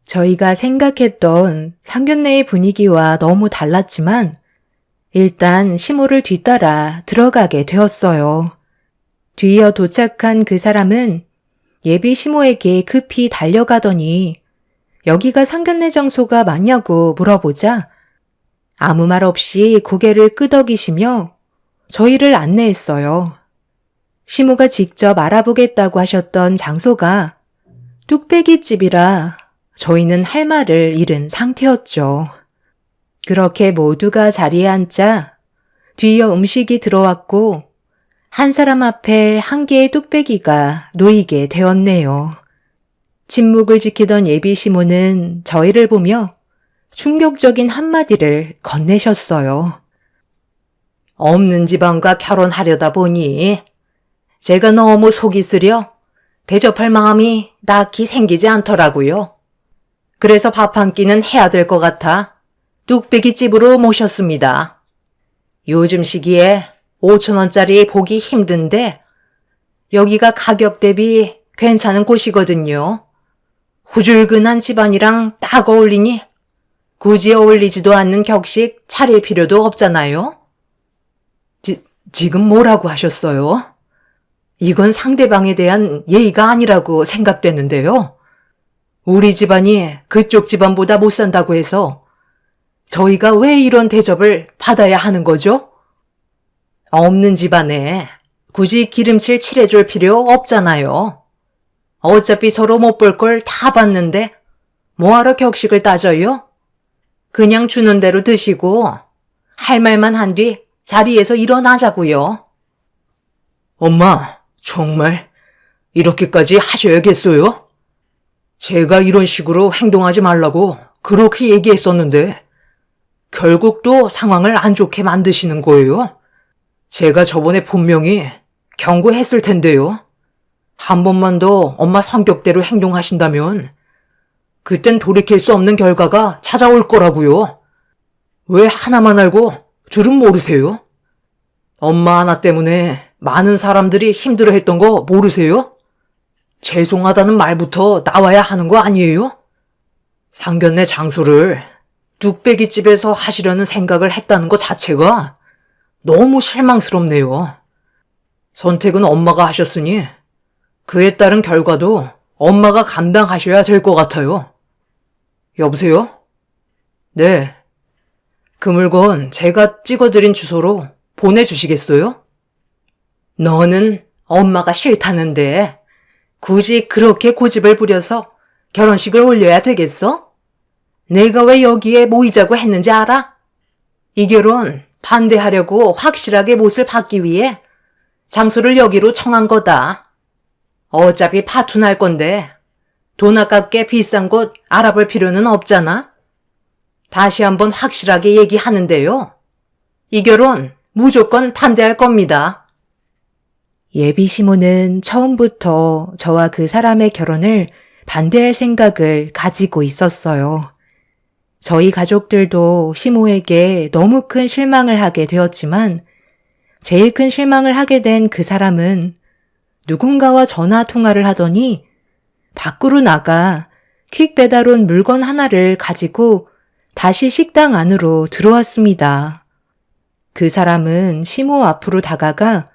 저희가 생각했던 상견례의 분위기와 너무 달랐지만 일단 시모를 뒤따라 들어가게 되었어요. 뒤이어 도착한 그 사람은 예비 시모에게 급히 달려가더니 여기가 상견례 장소가 맞냐고 물어보자 아무 말 없이 고개를 끄덕이시며 저희를 안내했어요. 시모가 직접 알아보겠다고 하셨던 장소가 뚝배기집이라 저희는 할 말을 잃은 상태였죠. 그렇게 모두가 자리에 앉자 뒤이어 음식이 들어왔고 한 사람 앞에 한 개의 뚝배기가 놓이게 되었네요. 침묵을 지키던 예비 시모는 저희를 보며 충격적인 한마디를 건네셨어요. 없는 집안과 결혼하려다 보니 제가 너무 속이 쓰려 대접할 마음이 딱히 생기지 않더라고요. 그래서 밥 한 끼는 해야 될 것 같아 뚝배기집으로 모셨습니다. 요즘 시기에 5,000원짜리 보기 힘든데 여기가 가격 대비 괜찮은 곳이거든요. 후줄근한 집안이랑 딱 어울리니 굳이 어울리지도 않는 격식 차릴 필요도 없잖아요. 지금 뭐라고 하셨어요? 이건 상대방에 대한 예의가 아니라고 생각되는데요. 우리 집안이 그쪽 집안보다 못 산다고 해서 저희가 왜 이런 대접을 받아야 하는 거죠? 없는 집안에 굳이 기름칠 칠해줄 필요 없잖아요. 어차피 서로 못 볼 걸 다 봤는데 뭐하러 격식을 따져요? 그냥 주는 대로 드시고 할 말만 한 뒤 자리에서 일어나자고요. 엄마, 정말 이렇게까지 하셔야겠어요? 제가 이런 식으로 행동하지 말라고 그렇게 얘기했었는데 결국 또 상황을 안 좋게 만드시는 거예요? 제가 저번에 분명히 경고했을 텐데요. 한 번만 더 엄마 성격대로 행동하신다면 그땐 돌이킬 수 없는 결과가 찾아올 거라고요. 왜 하나만 알고 줄은 모르세요? 엄마 하나 때문에 많은 사람들이 힘들어했던 거 모르세요? 죄송하다는 말부터 나와야 하는 거 아니에요? 상견례 장소를 뚝배기집에서 하시려는 생각을 했다는 것 자체가 너무 실망스럽네요. 선택은 엄마가 하셨으니 그에 따른 결과도 엄마가 감당하셔야 될 것 같아요. 여보세요? 네. 그 물건 제가 찍어드린 주소로 보내주시겠어요? 너는 엄마가 싫다는데 굳이 그렇게 고집을 부려서 결혼식을 올려야 되겠어? 내가 왜 여기에 모이자고 했는지 알아? 이 결혼 반대하려고 확실하게 못을 받기 위해 장소를 여기로 정한 거다. 어차피 파투날 건데 돈 아깝게 비싼 곳 알아볼 필요는 없잖아. 다시 한번 확실하게 얘기하는데요. 이 결혼 무조건 반대할 겁니다. 예비 시모는 처음부터 저와 그 사람의 결혼을 반대할 생각을 가지고 있었어요. 저희 가족들도 시모에게 너무 큰 실망을 하게 되었지만 제일 큰 실망을 하게 된 그 사람은 누군가와 전화 통화를 하더니 밖으로 나가 퀵 배달 온 물건 하나를 가지고 다시 식당 안으로 들어왔습니다. 그 사람은 시모 앞으로 다가가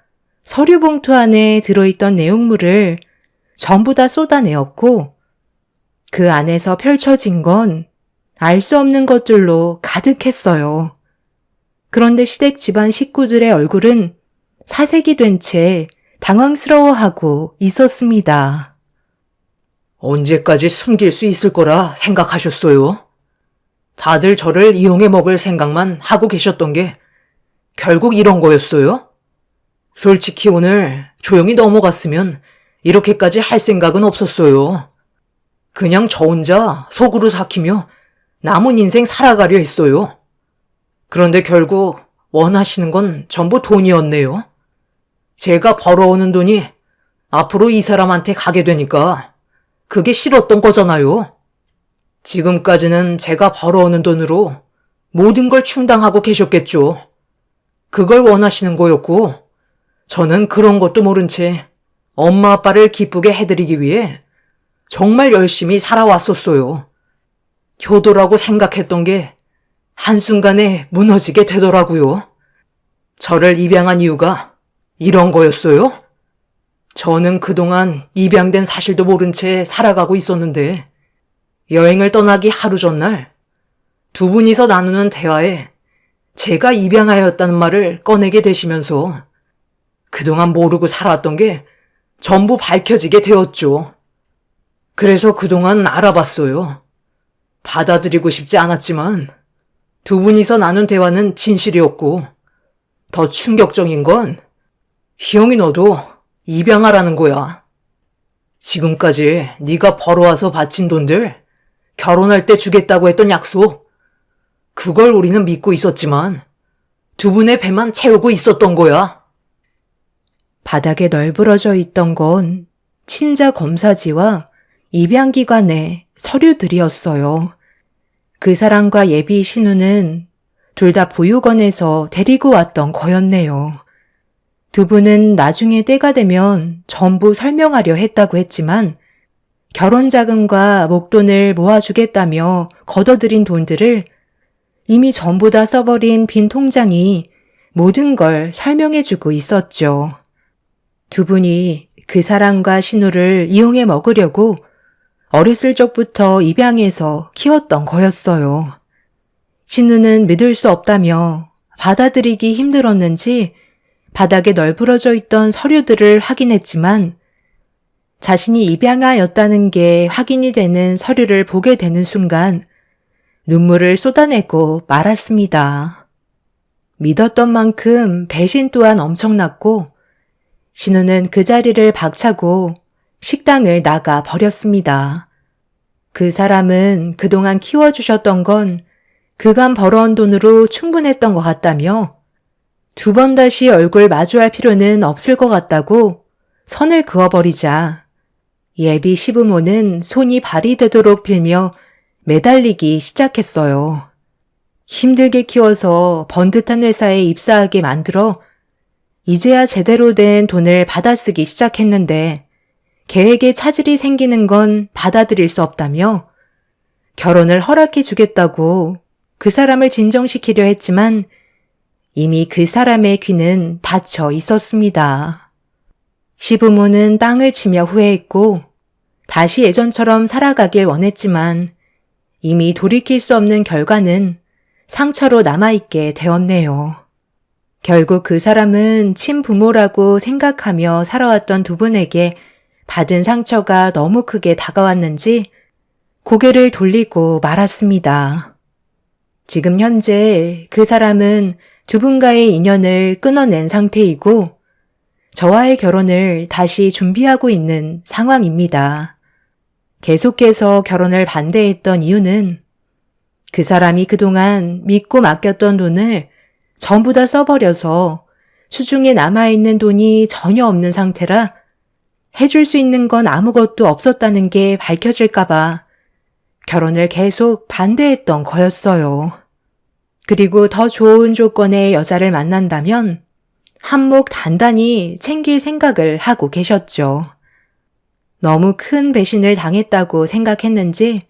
서류 봉투 안에 들어있던 내용물을 전부 다 쏟아내었고 그 안에서 펼쳐진 건 알 수 없는 것들로 가득했어요. 그런데 시댁 집안 식구들의 얼굴은 사색이 된 채 당황스러워하고 있었습니다. 언제까지 숨길 수 있을 거라 생각하셨어요? 다들 저를 이용해 먹을 생각만 하고 계셨던 게 결국 이런 거였어요? 솔직히 오늘 조용히 넘어갔으면 이렇게까지 할 생각은 없었어요. 그냥 저 혼자 속으로 삭히며 남은 인생 살아가려 했어요. 그런데 결국 원하시는 건 전부 돈이었네요. 제가 벌어오는 돈이 앞으로 이 사람한테 가게 되니까 그게 싫었던 거잖아요. 지금까지는 제가 벌어오는 돈으로 모든 걸 충당하고 계셨겠죠. 그걸 원하시는 거였고, 저는 그런 것도 모른 채 엄마 아빠를 기쁘게 해드리기 위해 정말 열심히 살아왔었어요. 효도라고 생각했던 게 한순간에 무너지게 되더라고요. 저를 입양한 이유가 이런 거였어요? 저는 그동안 입양된 사실도 모른 채 살아가고 있었는데 여행을 떠나기 하루 전날 두 분이서 나누는 대화에 제가 입양하였다는 말을 꺼내게 되시면서 그동안 모르고 살아왔던 게 전부 밝혀지게 되었죠. 그래서 그동안 알아봤어요. 받아들이고 싶지 않았지만 두 분이서 나눈 대화는 진실이었고 더 충격적인 건 희영이 너도 입양하라는 거야. 지금까지 네가 벌어와서 바친 돈들 결혼할 때 주겠다고 했던 약속 그걸 우리는 믿고 있었지만 두 분의 배만 채우고 있었던 거야. 바닥에 널브러져 있던 건 친자 검사지와 입양기관의 서류들이었어요. 그 사람과 예비 신우는 둘 다 보육원에서 데리고 왔던 거였네요. 두 분은 나중에 때가 되면 전부 설명하려 했다고 했지만 결혼 자금과 목돈을 모아주겠다며 걷어들인 돈들을 이미 전부 다 써버린 빈 통장이 모든 걸 설명해주고 있었죠. 두 분이 그 사람과 신우를 이용해 먹으려고 어렸을 적부터 입양해서 키웠던 거였어요. 신우는 믿을 수 없다며 받아들이기 힘들었는지 바닥에 널브러져 있던 서류들을 확인했지만 자신이 입양하였다는 게 확인이 되는 서류를 보게 되는 순간 눈물을 쏟아내고 말았습니다. 믿었던 만큼 배신 또한 엄청났고 신우는 그 자리를 박차고 식당을 나가 버렸습니다. 그 사람은 그동안 키워주셨던 건 그간 벌어온 돈으로 충분했던 것 같다며 두 번 다시 얼굴 마주할 필요는 없을 것 같다고 선을 그어버리자 예비 시부모는 손이 발이 되도록 빌며 매달리기 시작했어요. 힘들게 키워서 번듯한 회사에 입사하게 만들어 이제야 제대로 된 돈을 받아쓰기 시작했는데 계획에 차질이 생기는 건 받아들일 수 없다며 결혼을 허락해 주겠다고 그 사람을 진정시키려 했지만 이미 그 사람의 귀는 닫혀 있었습니다. 시부모는 땅을 치며 후회했고 다시 예전처럼 살아가길 원했지만 이미 돌이킬 수 없는 결과는 상처로 남아있게 되었네요. 결국 그 사람은 친부모라고 생각하며 살아왔던 두 분에게 받은 상처가 너무 크게 다가왔는지 고개를 돌리고 말았습니다. 지금 현재 그 사람은 두 분과의 인연을 끊어낸 상태이고 저와의 결혼을 다시 준비하고 있는 상황입니다. 계속해서 결혼을 반대했던 이유는 그 사람이 그동안 믿고 맡겼던 돈을 전부 다 써버려서 수중에 남아있는 돈이 전혀 없는 상태라 해줄 수 있는 건 아무것도 없었다는 게 밝혀질까봐 결혼을 계속 반대했던 거였어요. 그리고 더 좋은 조건의 여자를 만난다면 한몫 단단히 챙길 생각을 하고 계셨죠. 너무 큰 배신을 당했다고 생각했는지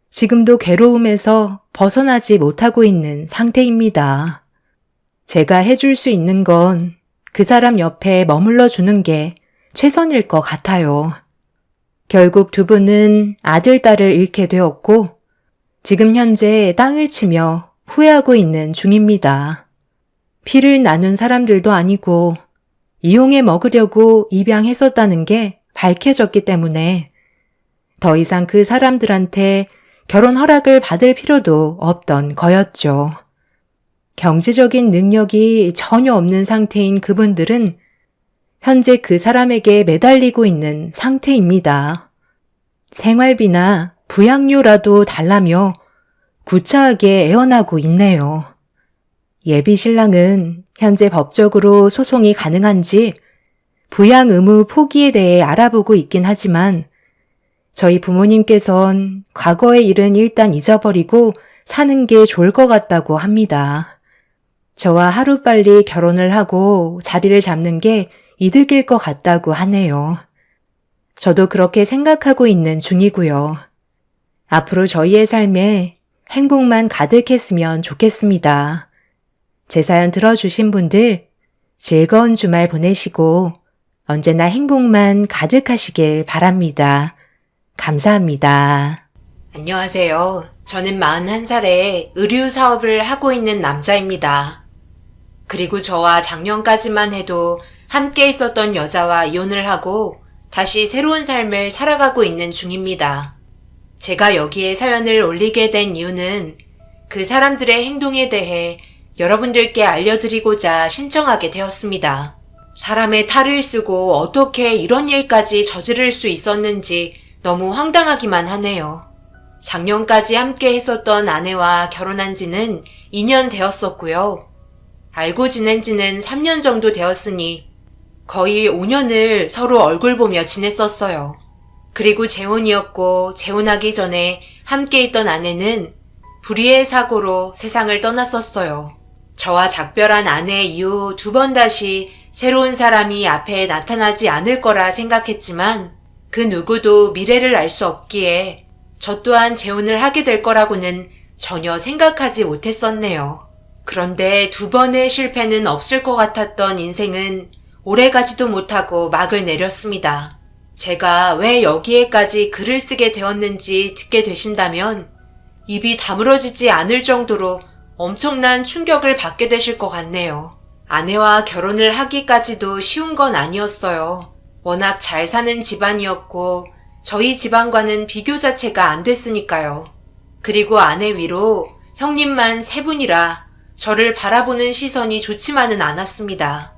지금도 괴로움에서 벗어나지 못하고 있는 상태입니다. 제가 해줄 수 있는 건 그 사람 옆에 머물러 주는 게 최선일 것 같아요. 결국 두 분은 아들, 딸을 잃게 되었고 지금 현재 땅을 치며 후회하고 있는 중입니다. 피를 나눈 사람들도 아니고 이용해 먹으려고 입양했었다는 게 밝혀졌기 때문에 더 이상 그 사람들한테 결혼 허락을 받을 필요도 없던 거였죠. 경제적인 능력이 전혀 없는 상태인 그분들은 현재 그 사람에게 매달리고 있는 상태입니다. 생활비나 부양료라도 달라며 구차하게 애원하고 있네요. 예비 신랑은 현재 법적으로 소송이 가능한지 부양 의무 포기에 대해 알아보고 있긴 하지만 저희 부모님께선 과거의 일은 일단 잊어버리고 사는 게 좋을 것 같다고 합니다. 저와 하루빨리 결혼을 하고 자리를 잡는 게 이득일 것 같다고 하네요. 저도 그렇게 생각하고 있는 중이고요. 앞으로 저희의 삶에 행복만 가득했으면 좋겠습니다. 제 사연 들어주신 분들 즐거운 주말 보내시고 언제나 행복만 가득하시길 바랍니다. 감사합니다. 안녕하세요. 저는 41살에 의류 사업을 하고 있는 남자입니다. 그리고 저와 작년까지만 해도 함께 있었던 여자와 이혼을 하고 다시 새로운 삶을 살아가고 있는 중입니다. 제가 여기에 사연을 올리게 된 이유는 그 사람들의 행동에 대해 여러분들께 알려드리고자 신청하게 되었습니다. 사람의 탈을 쓰고 어떻게 이런 일까지 저지를 수 있었는지 너무 황당하기만 하네요. 작년까지 함께 했었던 아내와 결혼한 지는 2년 되었었고요. 알고 지낸 지는 3년 정도 되었으니 거의 5년을 서로 얼굴 보며 지냈었어요. 그리고 재혼이었고 재혼하기 전에 함께 있던 아내는 불의의 사고로 세상을 떠났었어요. 저와 작별한 아내 이후 2번 다시 새로운 사람이 앞에 나타나지 않을 거라 생각했지만 그 누구도 미래를 알 수 없기에 저 또한 재혼을 하게 될 거라고는 전혀 생각하지 못했었네요. 그런데 2번의 실패는 없을 것 같았던 인생은 오래가지도 못하고 막을 내렸습니다. 제가 왜 여기에까지 글을 쓰게 되었는지 듣게 되신다면 입이 다물어지지 않을 정도로 엄청난 충격을 받게 되실 것 같네요. 아내와 결혼을 하기까지도 쉬운 건 아니었어요. 워낙 잘 사는 집안이었고 저희 집안과는 비교 자체가 안 됐으니까요. 그리고 아내 위로 형님만 3분이라 저를 바라보는 시선이 좋지만은 않았습니다.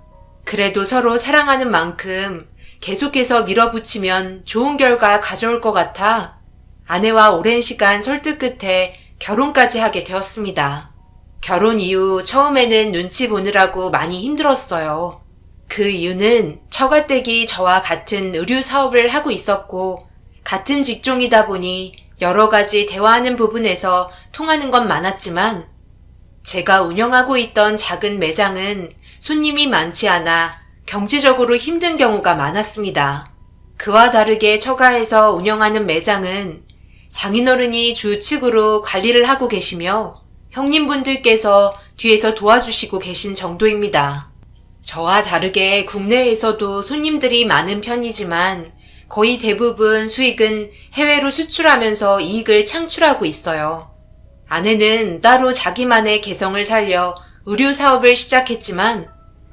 그래도 서로 사랑하는 만큼 계속해서 밀어붙이면 좋은 결과 가져올 것 같아 아내와 오랜 시간 설득 끝에 결혼까지 하게 되었습니다. 결혼 이후 처음에는 눈치 보느라고 많이 힘들었어요. 그 이유는 처가댁이 저와 같은 의류 사업을 하고 있었고 같은 직종이다 보니 여러 가지 대화하는 부분에서 통하는 건 많았지만 제가 운영하고 있던 작은 매장은 손님이 많지 않아 경제적으로 힘든 경우가 많았습니다. 그와 다르게 처가에서 운영하는 매장은 장인어른이 주측으로 관리를 하고 계시며 형님분들께서 뒤에서 도와주시고 계신 정도입니다. 저와 다르게 국내에서도 손님들이 많은 편이지만 거의 대부분 수익은 해외로 수출하면서 이익을 창출하고 있어요. 아내는 따로 자기만의 개성을 살려 의류 사업을 시작했지만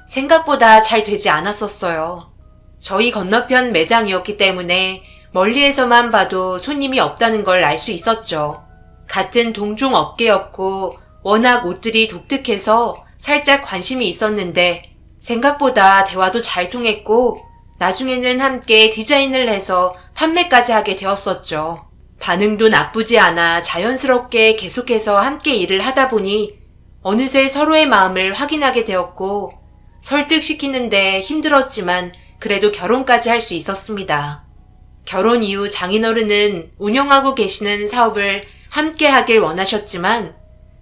생각보다 잘 되지 않았었어요. 저희 건너편 매장이었기 때문에 멀리에서만 봐도 손님이 없다는 걸 알 수 있었죠. 같은 동종 업계였고 워낙 옷들이 독특해서 살짝 관심이 있었는데 생각보다 대화도 잘 통했고 나중에는 함께 디자인을 해서 판매까지 하게 되었었죠. 반응도 나쁘지 않아 자연스럽게 계속해서 함께 일을 하다 보니 어느새 서로의 마음을 확인하게 되었고 설득시키는데 힘들었지만 그래도 결혼까지 할 수 있었습니다. 결혼 이후 장인어른은 운영하고 계시는 사업을 함께 하길 원하셨지만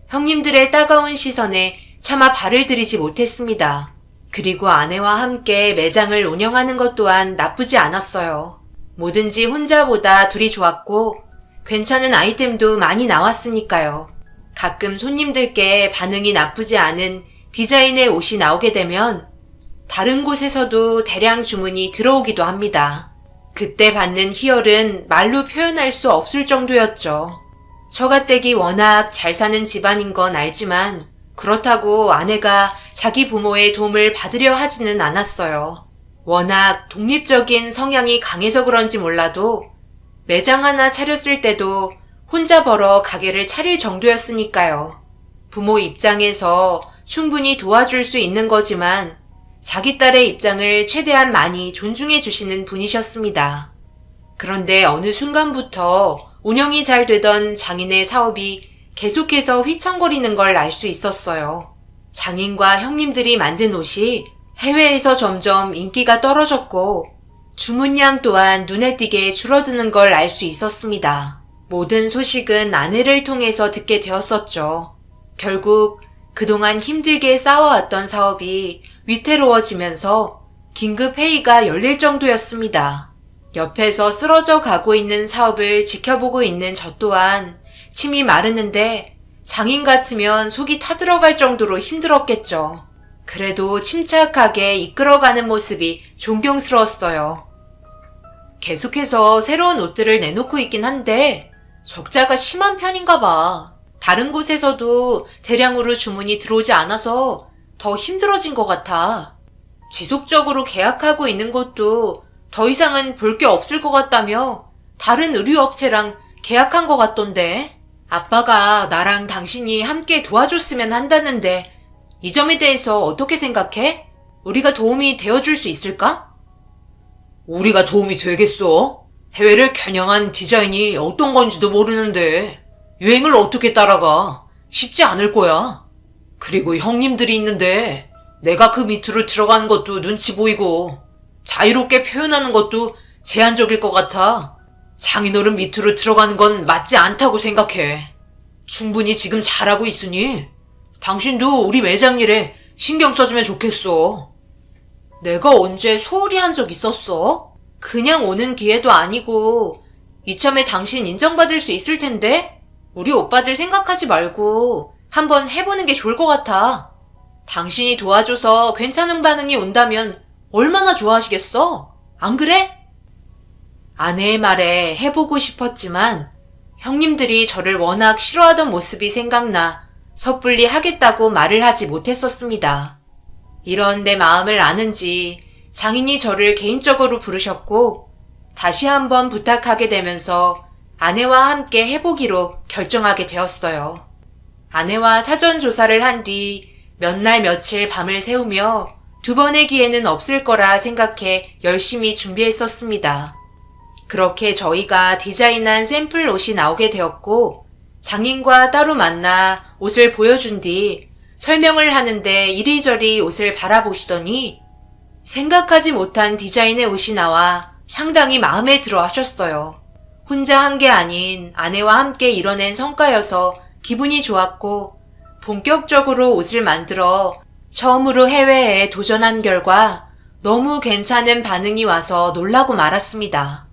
형님들의 따가운 시선에 차마 발을 들이지 못했습니다. 그리고 아내와 함께 매장을 운영하는 것 또한 나쁘지 않았어요. 뭐든지 혼자보다 둘이 좋았고 괜찮은 아이템도 많이 나왔으니까요. 가끔 손님들께 반응이 나쁘지 않은 디자인의 옷이 나오게 되면 다른 곳에서도 대량 주문이 들어오기도 합니다. 그때 받는 희열은 말로 표현할 수 없을 정도였죠. 처가댁이 워낙 잘 사는 집안인 건 알지만 그렇다고 아내가 자기 부모의 도움을 받으려 하지는 않았어요. 워낙 독립적인 성향이 강해서 그런지 몰라도 매장 하나 차렸을 때도 혼자 벌어 가게를 차릴 정도였으니까요. 부모 입장에서 충분히 도와줄 수 있는 거지만 자기 딸의 입장을 최대한 많이 존중해 주시는 분이셨습니다. 그런데 어느 순간부터 운영이 잘 되던 장인의 사업이 계속해서 휘청거리는 걸 알 수 있었어요. 장인과 형님들이 만든 옷이 해외에서 점점 인기가 떨어졌고 주문량 또한 눈에 띄게 줄어드는 걸 알 수 있었습니다. 모든 소식은 아내를 통해서 듣게 되었었죠. 결국 그동안 힘들게 쌓아왔던 사업이 위태로워지면서 긴급 회의가 열릴 정도였습니다. 옆에서 쓰러져 가고 있는 사업을 지켜보고 있는 저 또한 침이 마르는데 장인 같으면 속이 타들어갈 정도로 힘들었겠죠. 그래도 침착하게 이끌어가는 모습이 존경스러웠어요. 계속해서 새로운 옷들을 내놓고 있긴 한데 적자가 심한 편인가 봐. 다른 곳에서도 대량으로 주문이 들어오지 않아서 더 힘들어진 것 같아. 지속적으로 계약하고 있는 곳도 더 이상은 볼 게 없을 것 같다며 다른 의류업체랑 계약한 것 같던데. 아빠가 나랑 당신이 함께 도와줬으면 한다는데 이 점에 대해서 어떻게 생각해? 우리가 도움이 되어줄 수 있을까? 우리가 도움이 되겠어? 해외를 겨냥한 디자인이 어떤 건지도 모르는데 유행을 어떻게 따라가? 쉽지 않을 거야. 그리고 형님들이 있는데 내가 그 밑으로 들어가는 것도 눈치 보이고 자유롭게 표현하는 것도 제한적일 것 같아. 장인어른 밑으로 들어가는 건 맞지 않다고 생각해. 충분히 지금 잘하고 있으니 당신도 우리 매장 일에 신경 써주면 좋겠어. 내가 언제 소홀히 한 적 있었어? 그냥 오는 기회도 아니고 이참에 당신 인정받을 수 있을 텐데 우리 오빠들 생각하지 말고 한번 해보는 게 좋을 것 같아. 당신이 도와줘서 괜찮은 반응이 온다면 얼마나 좋아하시겠어? 안 그래? 아내의 말에 해보고 싶었지만 형님들이 저를 워낙 싫어하던 모습이 생각나 섣불리 하겠다고 말을 하지 못했었습니다. 이런 내 마음을 아는지 장인이 저를 개인적으로 부르셨고 다시 한번 부탁하게 되면서 아내와 함께 해보기로 결정하게 되었어요. 아내와 사전 조사를 한 뒤 몇 날 며칠 밤을 새우며 두 번의 기회는 없을 거라 생각해 열심히 준비했었습니다. 그렇게 저희가 디자인한 샘플 옷이 나오게 되었고 장인과 따로 만나 옷을 보여준 뒤 설명을 하는데 이리저리 옷을 바라보시더니 생각하지 못한 디자인의 옷이 나와 상당히 마음에 들어 하셨어요. 혼자 한 게 아닌 아내와 함께 이뤄낸 성과여서 기분이 좋았고 본격적으로 옷을 만들어 처음으로 해외에 도전한 결과 너무 괜찮은 반응이 와서 놀라고 말았습니다.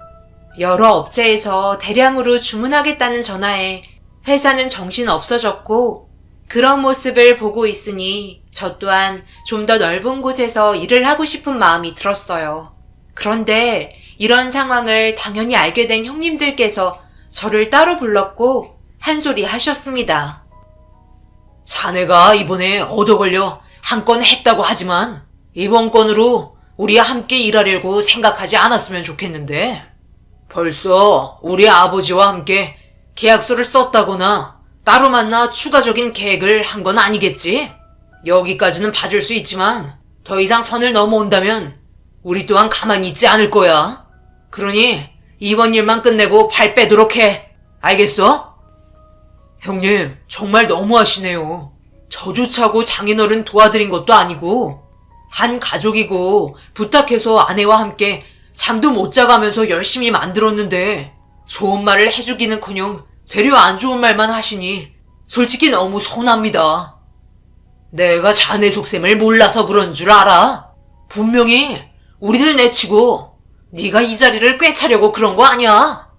여러 업체에서 대량으로 주문하겠다는 전화에 회사는 정신 없어졌고 그런 모습을 보고 있으니 저 또한 좀 더 넓은 곳에서 일을 하고 싶은 마음이 들었어요. 그런데 이런 상황을 당연히 알게 된 형님들께서 저를 따로 불렀고 한 소리 하셨습니다. 자네가 이번에 얻어 걸려 한 건 했다고 하지만 이번 건으로 우리와 함께 일하려고 생각하지 않았으면 좋겠는데 벌써 우리 아버지와 함께 계약서를 썼다거나 따로 만나 추가적인 계획을 한 건 아니겠지? 여기까지는 봐줄 수 있지만 더 이상 선을 넘어온다면 우리 또한 가만히 있지 않을 거야. 그러니 이번 일만 끝내고 발 빼도록 해. 알겠어? 형님, 정말 너무하시네요. 저조차고 장인어른 도와드린 것도 아니고 한 가족이고 부탁해서 아내와 함께 잠도 못 자가면서 열심히 만들었는데 좋은 말을 해주기는커녕 되려 안 좋은 말만 하시니 솔직히 너무 서운합니다. 내가 자네 속셈을 몰라서 그런 줄 알아? 분명히 우리를 내치고 네가 이 자리를 꿰차려고 그런 거 아니야?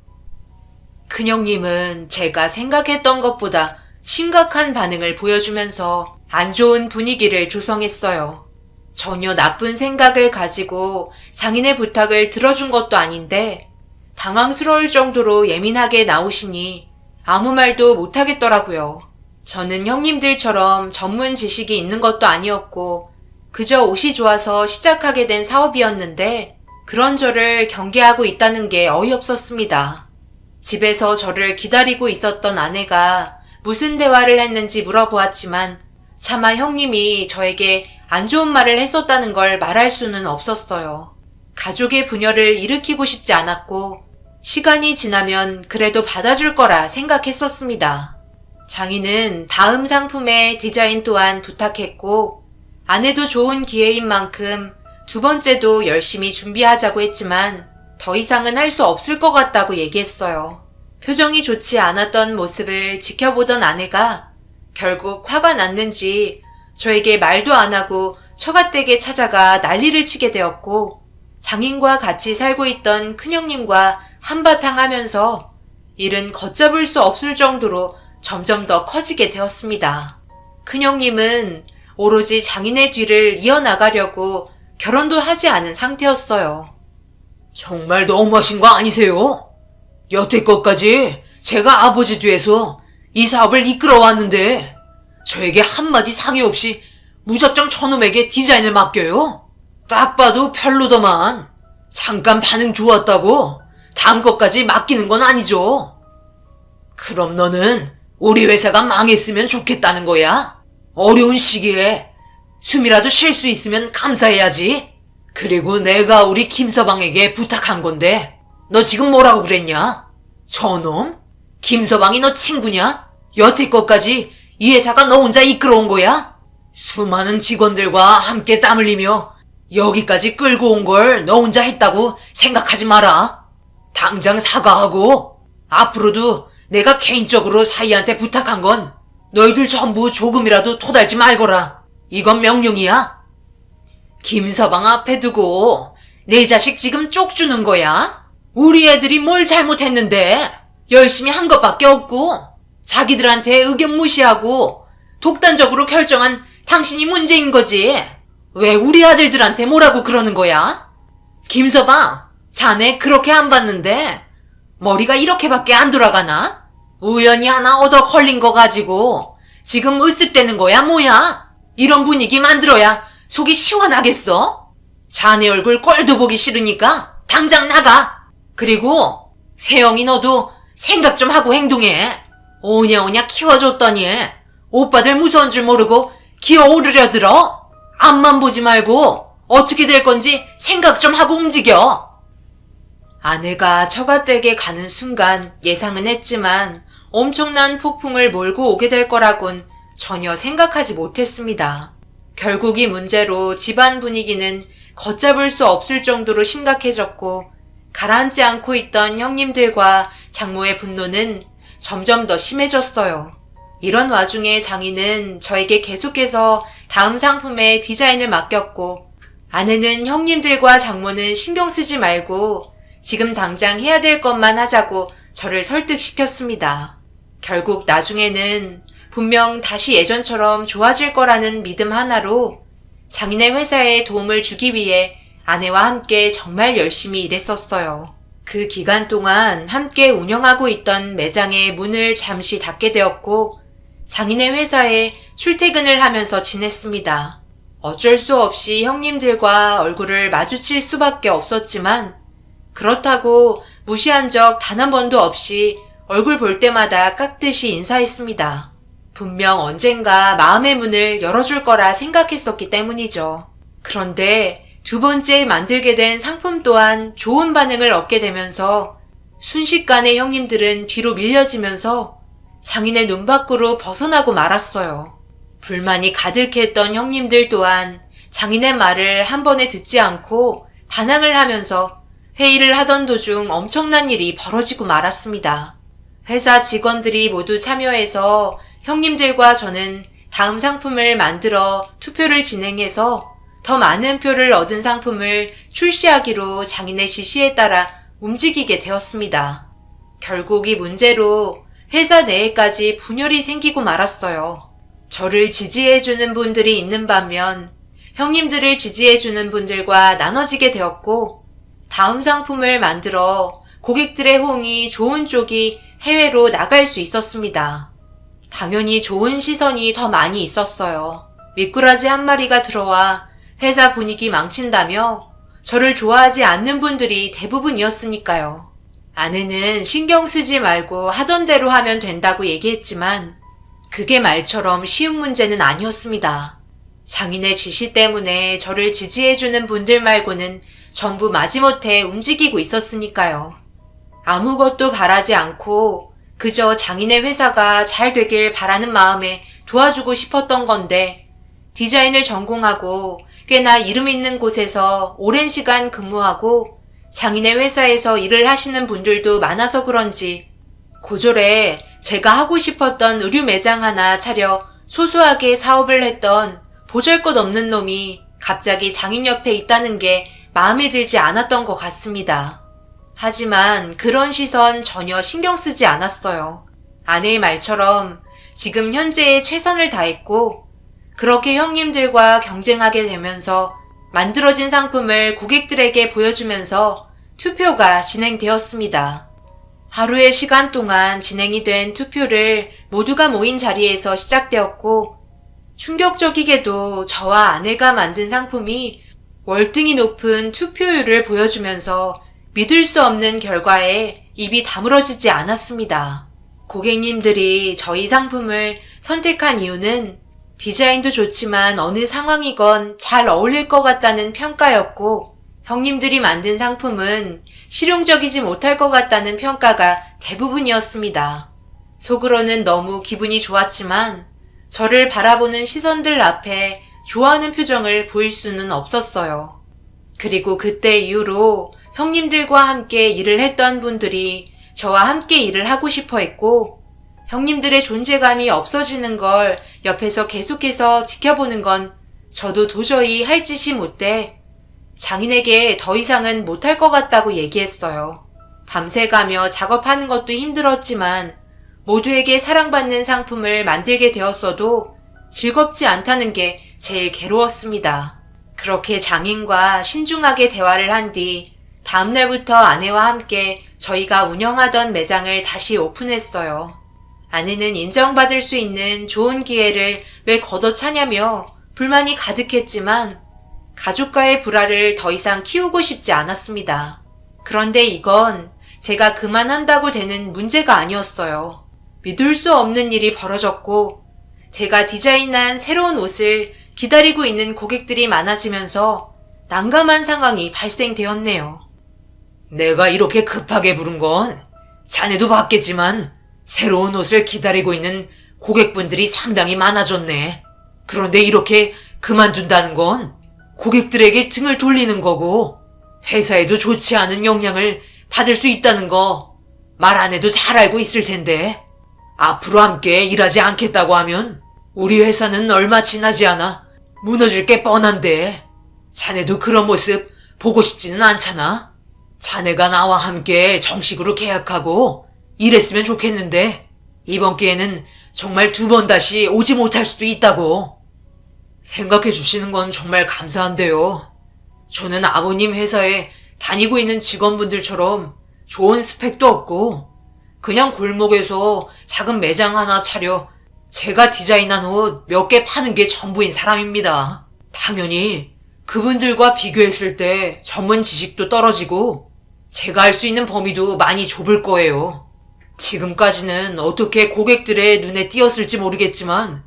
큰형님은 제가 생각했던 것보다 심각한 반응을 보여주면서 안 좋은 분위기를 조성했어요. 전혀 나쁜 생각을 가지고 장인의 부탁을 들어준 것도 아닌데 당황스러울 정도로 예민하게 나오시니 아무 말도 못하겠더라고요. 저는 형님들처럼 전문 지식이 있는 것도 아니었고 그저 옷이 좋아서 시작하게 된 사업이었는데 그런 저를 경계하고 있다는 게 어이없었습니다. 집에서 저를 기다리고 있었던 아내가 무슨 대화를 했는지 물어보았지만 차마 형님이 저에게 안 좋은 말을 했었다는 걸 말할 수는 없었어요. 가족의 분열을 일으키고 싶지 않았고 시간이 지나면 그래도 받아줄 거라 생각했었습니다. 장인은 다음 상품의 디자인 또한 부탁했고, 아내도 좋은 기회인 만큼 두 번째도 열심히 준비하자고 했지만 더 이상은 할 수 없을 것 같다고 얘기했어요. 표정이 좋지 않았던 모습을 지켜보던 아내가 결국 화가 났는지 저에게 말도 안 하고 처갓댁에 찾아가 난리를 치게 되었고, 장인과 같이 살고 있던 큰형님과 한바탕 하면서 일은 걷잡을 수 없을 정도로 점점 더 커지게 되었습니다. 큰형님은 오로지 장인의 뒤를 이어나가려고 결혼도 하지 않은 상태였어요. 정말 너무하신 거 아니세요? 여태껏까지 제가 아버지 뒤에서 이 사업을 이끌어왔는데 저에게 한마디 상의 없이 무작정 저놈에게 디자인을 맡겨요? 딱 봐도 별로더만. 잠깐 반응 좋았다고 다음 것까지 맡기는 건 아니죠. 그럼 너는 우리 회사가 망했으면 좋겠다는 거야? 어려운 시기에 숨이라도 쉴 수 있으면 감사해야지. 그리고 내가 우리 김서방에게 부탁한 건데 너 지금 뭐라고 그랬냐? 저놈? 김서방이 너 친구냐? 여태껏까지 이 회사가 너 혼자 이끌어온 거야? 수많은 직원들과 함께 땀 흘리며 여기까지 끌고 온 걸 너 혼자 했다고 생각하지 마라. 당장 사과하고 앞으로도 내가 개인적으로 사이한테 부탁한 건 너희들 전부 조금이라도 토달지 말거라. 이건 명령이야. 김서방 앞에 두고 내 자식 지금 쪽 주는 거야? 우리 애들이 뭘 잘못했는데 열심히 한 것밖에 없고 자기들한테 의견 무시하고 독단적으로 결정한 당신이 문제인 거지. 왜 우리 아들들한테 뭐라고 그러는 거야? 김서방, 자네 그렇게 안 봤는데 머리가 이렇게밖에 안 돌아가나? 우연히 하나 얻어 걸린 거 가지고 지금 으쓱대는 거야 뭐야? 이런 분위기 만들어야 속이 시원하겠어? 자네 얼굴 꼴도 보기 싫으니까 당장 나가. 그리고 세영이 너도 생각 좀 하고 행동해. 오냐오냐 키워줬더니 오빠들 무서운 줄 모르고 기어오르려 들어. 앞만 보지 말고 어떻게 될 건지 생각 좀 하고 움직여. 아내가 처갓댁에 가는 순간 예상은 했지만 엄청난 폭풍을 몰고 오게 될 거라곤 전혀 생각하지 못했습니다. 결국 이 문제로 집안 분위기는 걷잡을 수 없을 정도로 심각해졌고 가라앉지 않고 있던 형님들과 장모의 분노는 점점 더 심해졌어요. 이런 와중에 장인은 저에게 계속해서 다음 상품의 디자인을 맡겼고 아내는 형님들과 장모는 신경 쓰지 말고 지금 당장 해야 될 것만 하자고 저를 설득시켰습니다. 결국 나중에는 분명 다시 예전처럼 좋아질 거라는 믿음 하나로 장인의 회사에 도움을 주기 위해 아내와 함께 정말 열심히 일했었어요. 그 기간 동안 함께 운영하고 있던 매장의 문을 잠시 닫게 되었고 장인의 회사에 출퇴근을 하면서 지냈습니다. 어쩔 수 없이 형님들과 얼굴을 마주칠 수밖에 없었지만 그렇다고 무시한 적 단 한 번도 없이 얼굴 볼 때마다 깍듯이 인사했습니다. 분명 언젠가 마음의 문을 열어줄 거라 생각했었기 때문이죠. 그런데 두 번째 만들게 된 상품 또한 좋은 반응을 얻게 되면서 순식간에 형님들은 뒤로 밀려지면서 장인의 눈 밖으로 벗어나고 말았어요. 불만이 가득했던 형님들 또한 장인의 말을 한 번에 듣지 않고 반항을 하면서 회의를 하던 도중 엄청난 일이 벌어지고 말았습니다. 회사 직원들이 모두 참여해서 형님들과 저는 다음 상품을 만들어 투표를 진행해서 더 많은 표를 얻은 상품을 출시하기로 장인의 지시에 따라 움직이게 되었습니다. 결국 이 문제로 회사 내에까지 분열이 생기고 말았어요. 저를 지지해주는 분들이 있는 반면 형님들을 지지해주는 분들과 나눠지게 되었고 다음 상품을 만들어 고객들의 호응이 좋은 쪽이 해외로 나갈 수 있었습니다. 당연히 좋은 시선이 더 많이 있었어요. 미꾸라지 한 마리가 들어와 회사 분위기 망친다며 저를 좋아하지 않는 분들이 대부분이었으니까요. 아내는 신경 쓰지 말고 하던 대로 하면 된다고 얘기했지만 그게 말처럼 쉬운 문제는 아니었습니다. 장인의 지시 때문에 저를 지지해주는 분들 말고는 전부 마지못해 움직이고 있었으니까요. 아무것도 바라지 않고 그저 장인의 회사가 잘 되길 바라는 마음에 도와주고 싶었던 건데 디자인을 전공하고 꽤나 이름 있는 곳에서 오랜 시간 근무하고 장인의 회사에서 일을 하시는 분들도 많아서 그런지 고졸에 제가 하고 싶었던 의류 매장 하나 차려 소소하게 사업을 했던 보잘것없는 놈이 갑자기 장인 옆에 있다는 게 마음에 들지 않았던 것 같습니다. 하지만 그런 시선 전혀 신경 쓰지 않았어요. 아내의 말처럼 지금 현재에 최선을 다했고 그렇게 형님들과 경쟁하게 되면서 만들어진 상품을 고객들에게 보여주면서 투표가 진행되었습니다. 하루의 시간 동안 진행이 된 투표를 모두가 모인 자리에서 시작되었고 충격적이게도 저와 아내가 만든 상품이 월등히 높은 투표율을 보여주면서 믿을 수 없는 결과에 입이 다물어지지 않았습니다. 고객님들이 저희 상품을 선택한 이유는 디자인도 좋지만 어느 상황이건 잘 어울릴 것 같다는 평가였고 형님들이 만든 상품은 실용적이지 못할 것 같다는 평가가 대부분이었습니다. 속으로는 너무 기분이 좋았지만 저를 바라보는 시선들 앞에 좋아하는 표정을 보일 수는 없었어요. 그리고 그때 이후로 형님들과 함께 일을 했던 분들이 저와 함께 일을 하고 싶어 했고 형님들의 존재감이 없어지는 걸 옆에서 계속해서 지켜보는 건 저도 도저히 할 짓이 못돼 장인에게 더 이상은 못할 것 같다고 얘기했어요. 밤새가며 작업하는 것도 힘들었지만 모두에게 사랑받는 상품을 만들게 되었어도 즐겁지 않다는 게 제일 괴로웠습니다. 그렇게 장인과 신중하게 대화를 한 뒤 다음날부터 아내와 함께 저희가 운영하던 매장을 다시 오픈했어요. 아내는 인정받을 수 있는 좋은 기회를 왜 걷어차냐며 불만이 가득했지만 가족과의 불화를 더 이상 키우고 싶지 않았습니다. 그런데 이건 제가 그만한다고 되는 문제가 아니었어요. 믿을 수 없는 일이 벌어졌고 제가 디자인한 새로운 옷을 기다리고 있는 고객들이 많아지면서 난감한 상황이 발생되었네요. 내가 이렇게 급하게 부른 건 자네도 봤겠지만 새로운 옷을 기다리고 있는 고객분들이 상당히 많아졌네. 그런데 이렇게 그만둔다는 건 고객들에게 등을 돌리는 거고 회사에도 좋지 않은 영향을 받을 수 있다는 거 말 안 해도 잘 알고 있을 텐데 앞으로 함께 일하지 않겠다고 하면 우리 회사는 얼마 지나지 않아 무너질 게 뻔한데 자네도 그런 모습 보고 싶지는 않잖아. 자네가 나와 함께 정식으로 계약하고 일했으면 좋겠는데 이번 기회는 정말 2번 다시 오지 못할 수도 있다고. 생각해 주시는 건 정말 감사한데요. 저는 아버님 회사에 다니고 있는 직원분들처럼 좋은 스펙도 없고 그냥 골목에서 작은 매장 하나 차려 제가 디자인한 옷 몇 개 파는 게 전부인 사람입니다. 당연히 그분들과 비교했을 때 전문 지식도 떨어지고 제가 할 수 있는 범위도 많이 좁을 거예요. 지금까지는 어떻게 고객들의 눈에 띄었을지 모르겠지만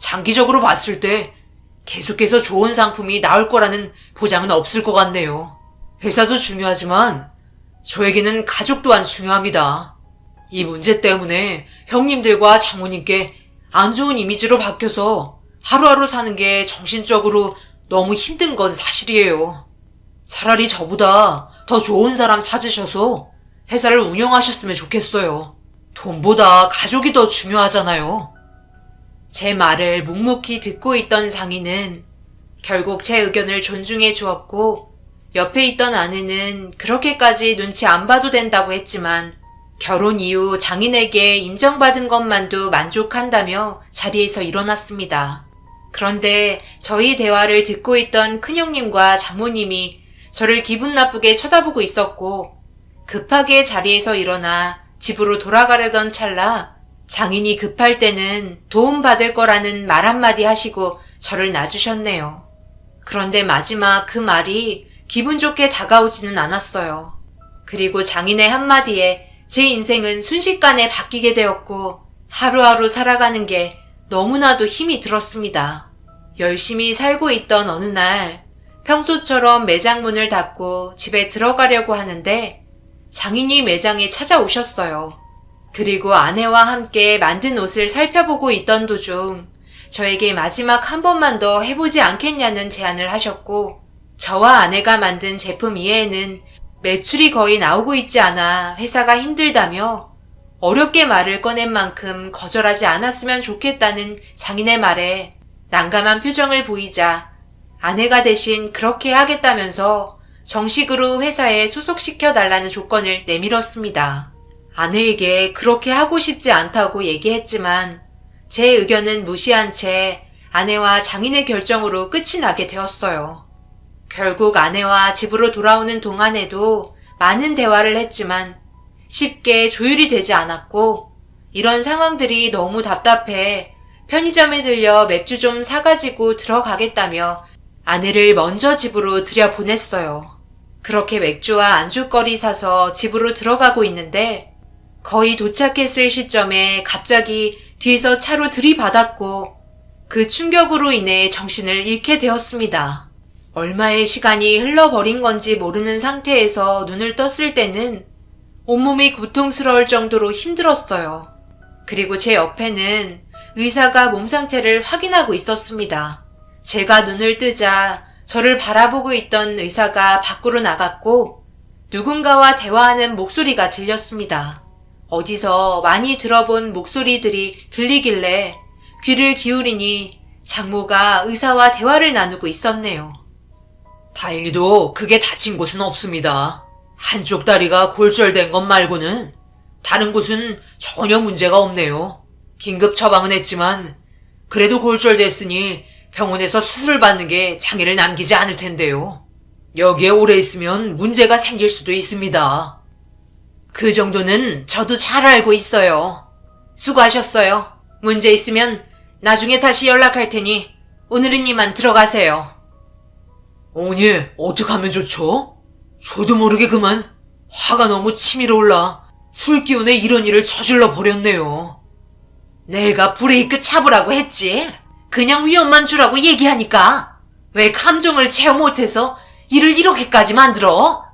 장기적으로 봤을 때 계속해서 좋은 상품이 나올 거라는 보장은 없을 것 같네요. 회사도 중요하지만 저에게는 가족 또한 중요합니다. 이 문제 때문에 형님들과 장모님께 안 좋은 이미지로 바뀌어서 하루하루 사는 게 정신적으로 너무 힘든 건 사실이에요. 차라리 저보다 더 좋은 사람 찾으셔서 회사를 운영하셨으면 좋겠어요. 돈보다 가족이 더 중요하잖아요. 제 말을 묵묵히 듣고 있던 장인은 결국 제 의견을 존중해 주었고 옆에 있던 아내는 그렇게까지 눈치 안 봐도 된다고 했지만 결혼 이후 장인에게 인정받은 것만도 만족한다며 자리에서 일어났습니다. 그런데 저희 대화를 듣고 있던 큰형님과 장모님이 저를 기분 나쁘게 쳐다보고 있었고 급하게 자리에서 일어나 집으로 돌아가려던 찰나 장인이 급할 때는 도움받을 거라는 말 한마디 하시고 저를 놔주셨네요. 그런데 마지막 그 말이 기분 좋게 다가오지는 않았어요. 그리고 장인의 한마디에 제 인생은 순식간에 바뀌게 되었고 하루하루 살아가는 게 너무나도 힘이 들었습니다. 열심히 살고 있던 어느 날 평소처럼 매장 문을 닫고 집에 들어가려고 하는데 장인이 매장에 찾아오셨어요. 그리고 아내와 함께 만든 옷을 살펴보고 있던 도중 저에게 마지막 한 번만 더 해보지 않겠냐는 제안을 하셨고, 저와 아내가 만든 제품 이외에는 매출이 거의 나오고 있지 않아 회사가 힘들다며 어렵게 말을 꺼낸 만큼 거절하지 않았으면 좋겠다는 장인의 말에 난감한 표정을 보이자 아내가 대신 그렇게 하겠다면서 정식으로 회사에 소속시켜달라는 조건을 내밀었습니다. 아내에게 그렇게 하고 싶지 않다고 얘기했지만 제 의견은 무시한 채 아내와 장인의 결정으로 끝이 나게 되었어요. 결국 아내와 집으로 돌아오는 동안에도 많은 대화를 했지만 쉽게 조율이 되지 않았고, 이런 상황들이 너무 답답해 편의점에 들려 맥주 좀 사가지고 들어가겠다며 아내를 먼저 집으로 들여보냈어요. 그렇게 맥주와 안주거리 사서 집으로 들어가고 있는데 거의 도착했을 시점에 갑자기 뒤에서 차로 들이받았고 그 충격으로 인해 정신을 잃게 되었습니다. 얼마의 시간이 흘러버린 건지 모르는 상태에서 눈을 떴을 때는 온몸이 고통스러울 정도로 힘들었어요. 그리고 제 옆에는 의사가 몸 상태를 확인하고 있었습니다. 제가 눈을 뜨자 저를 바라보고 있던 의사가 밖으로 나갔고 누군가와 대화하는 목소리가 들렸습니다. 어디서 많이 들어본 목소리들이 들리길래 귀를 기울이니 장모가 의사와 대화를 나누고 있었네요. 다행히도 크게 다친 곳은 없습니다. 한쪽 다리가 골절된 것 말고는 다른 곳은 전혀 문제가 없네요. 긴급 처방은 했지만 그래도 골절됐으니 병원에서 수술받는 게 장애를 남기지 않을 텐데요. 여기에 오래 있으면 문제가 생길 수도 있습니다. 그 정도는 저도 잘 알고 있어요. 수고하셨어요. 문제 있으면 나중에 다시 연락할 테니 오늘은 이만 들어가세요. 어머니, 어떡하면 좋죠? 저도 모르게 그만 화가 너무 치밀어 올라 술 기운에 이런 일을 저질러 버렸네요. 내가 브레이크 잡으라고 했지. 그냥 위험만 주라고 얘기하니까 왜 감정을 제어 못해서 일을 이렇게까지 만들어?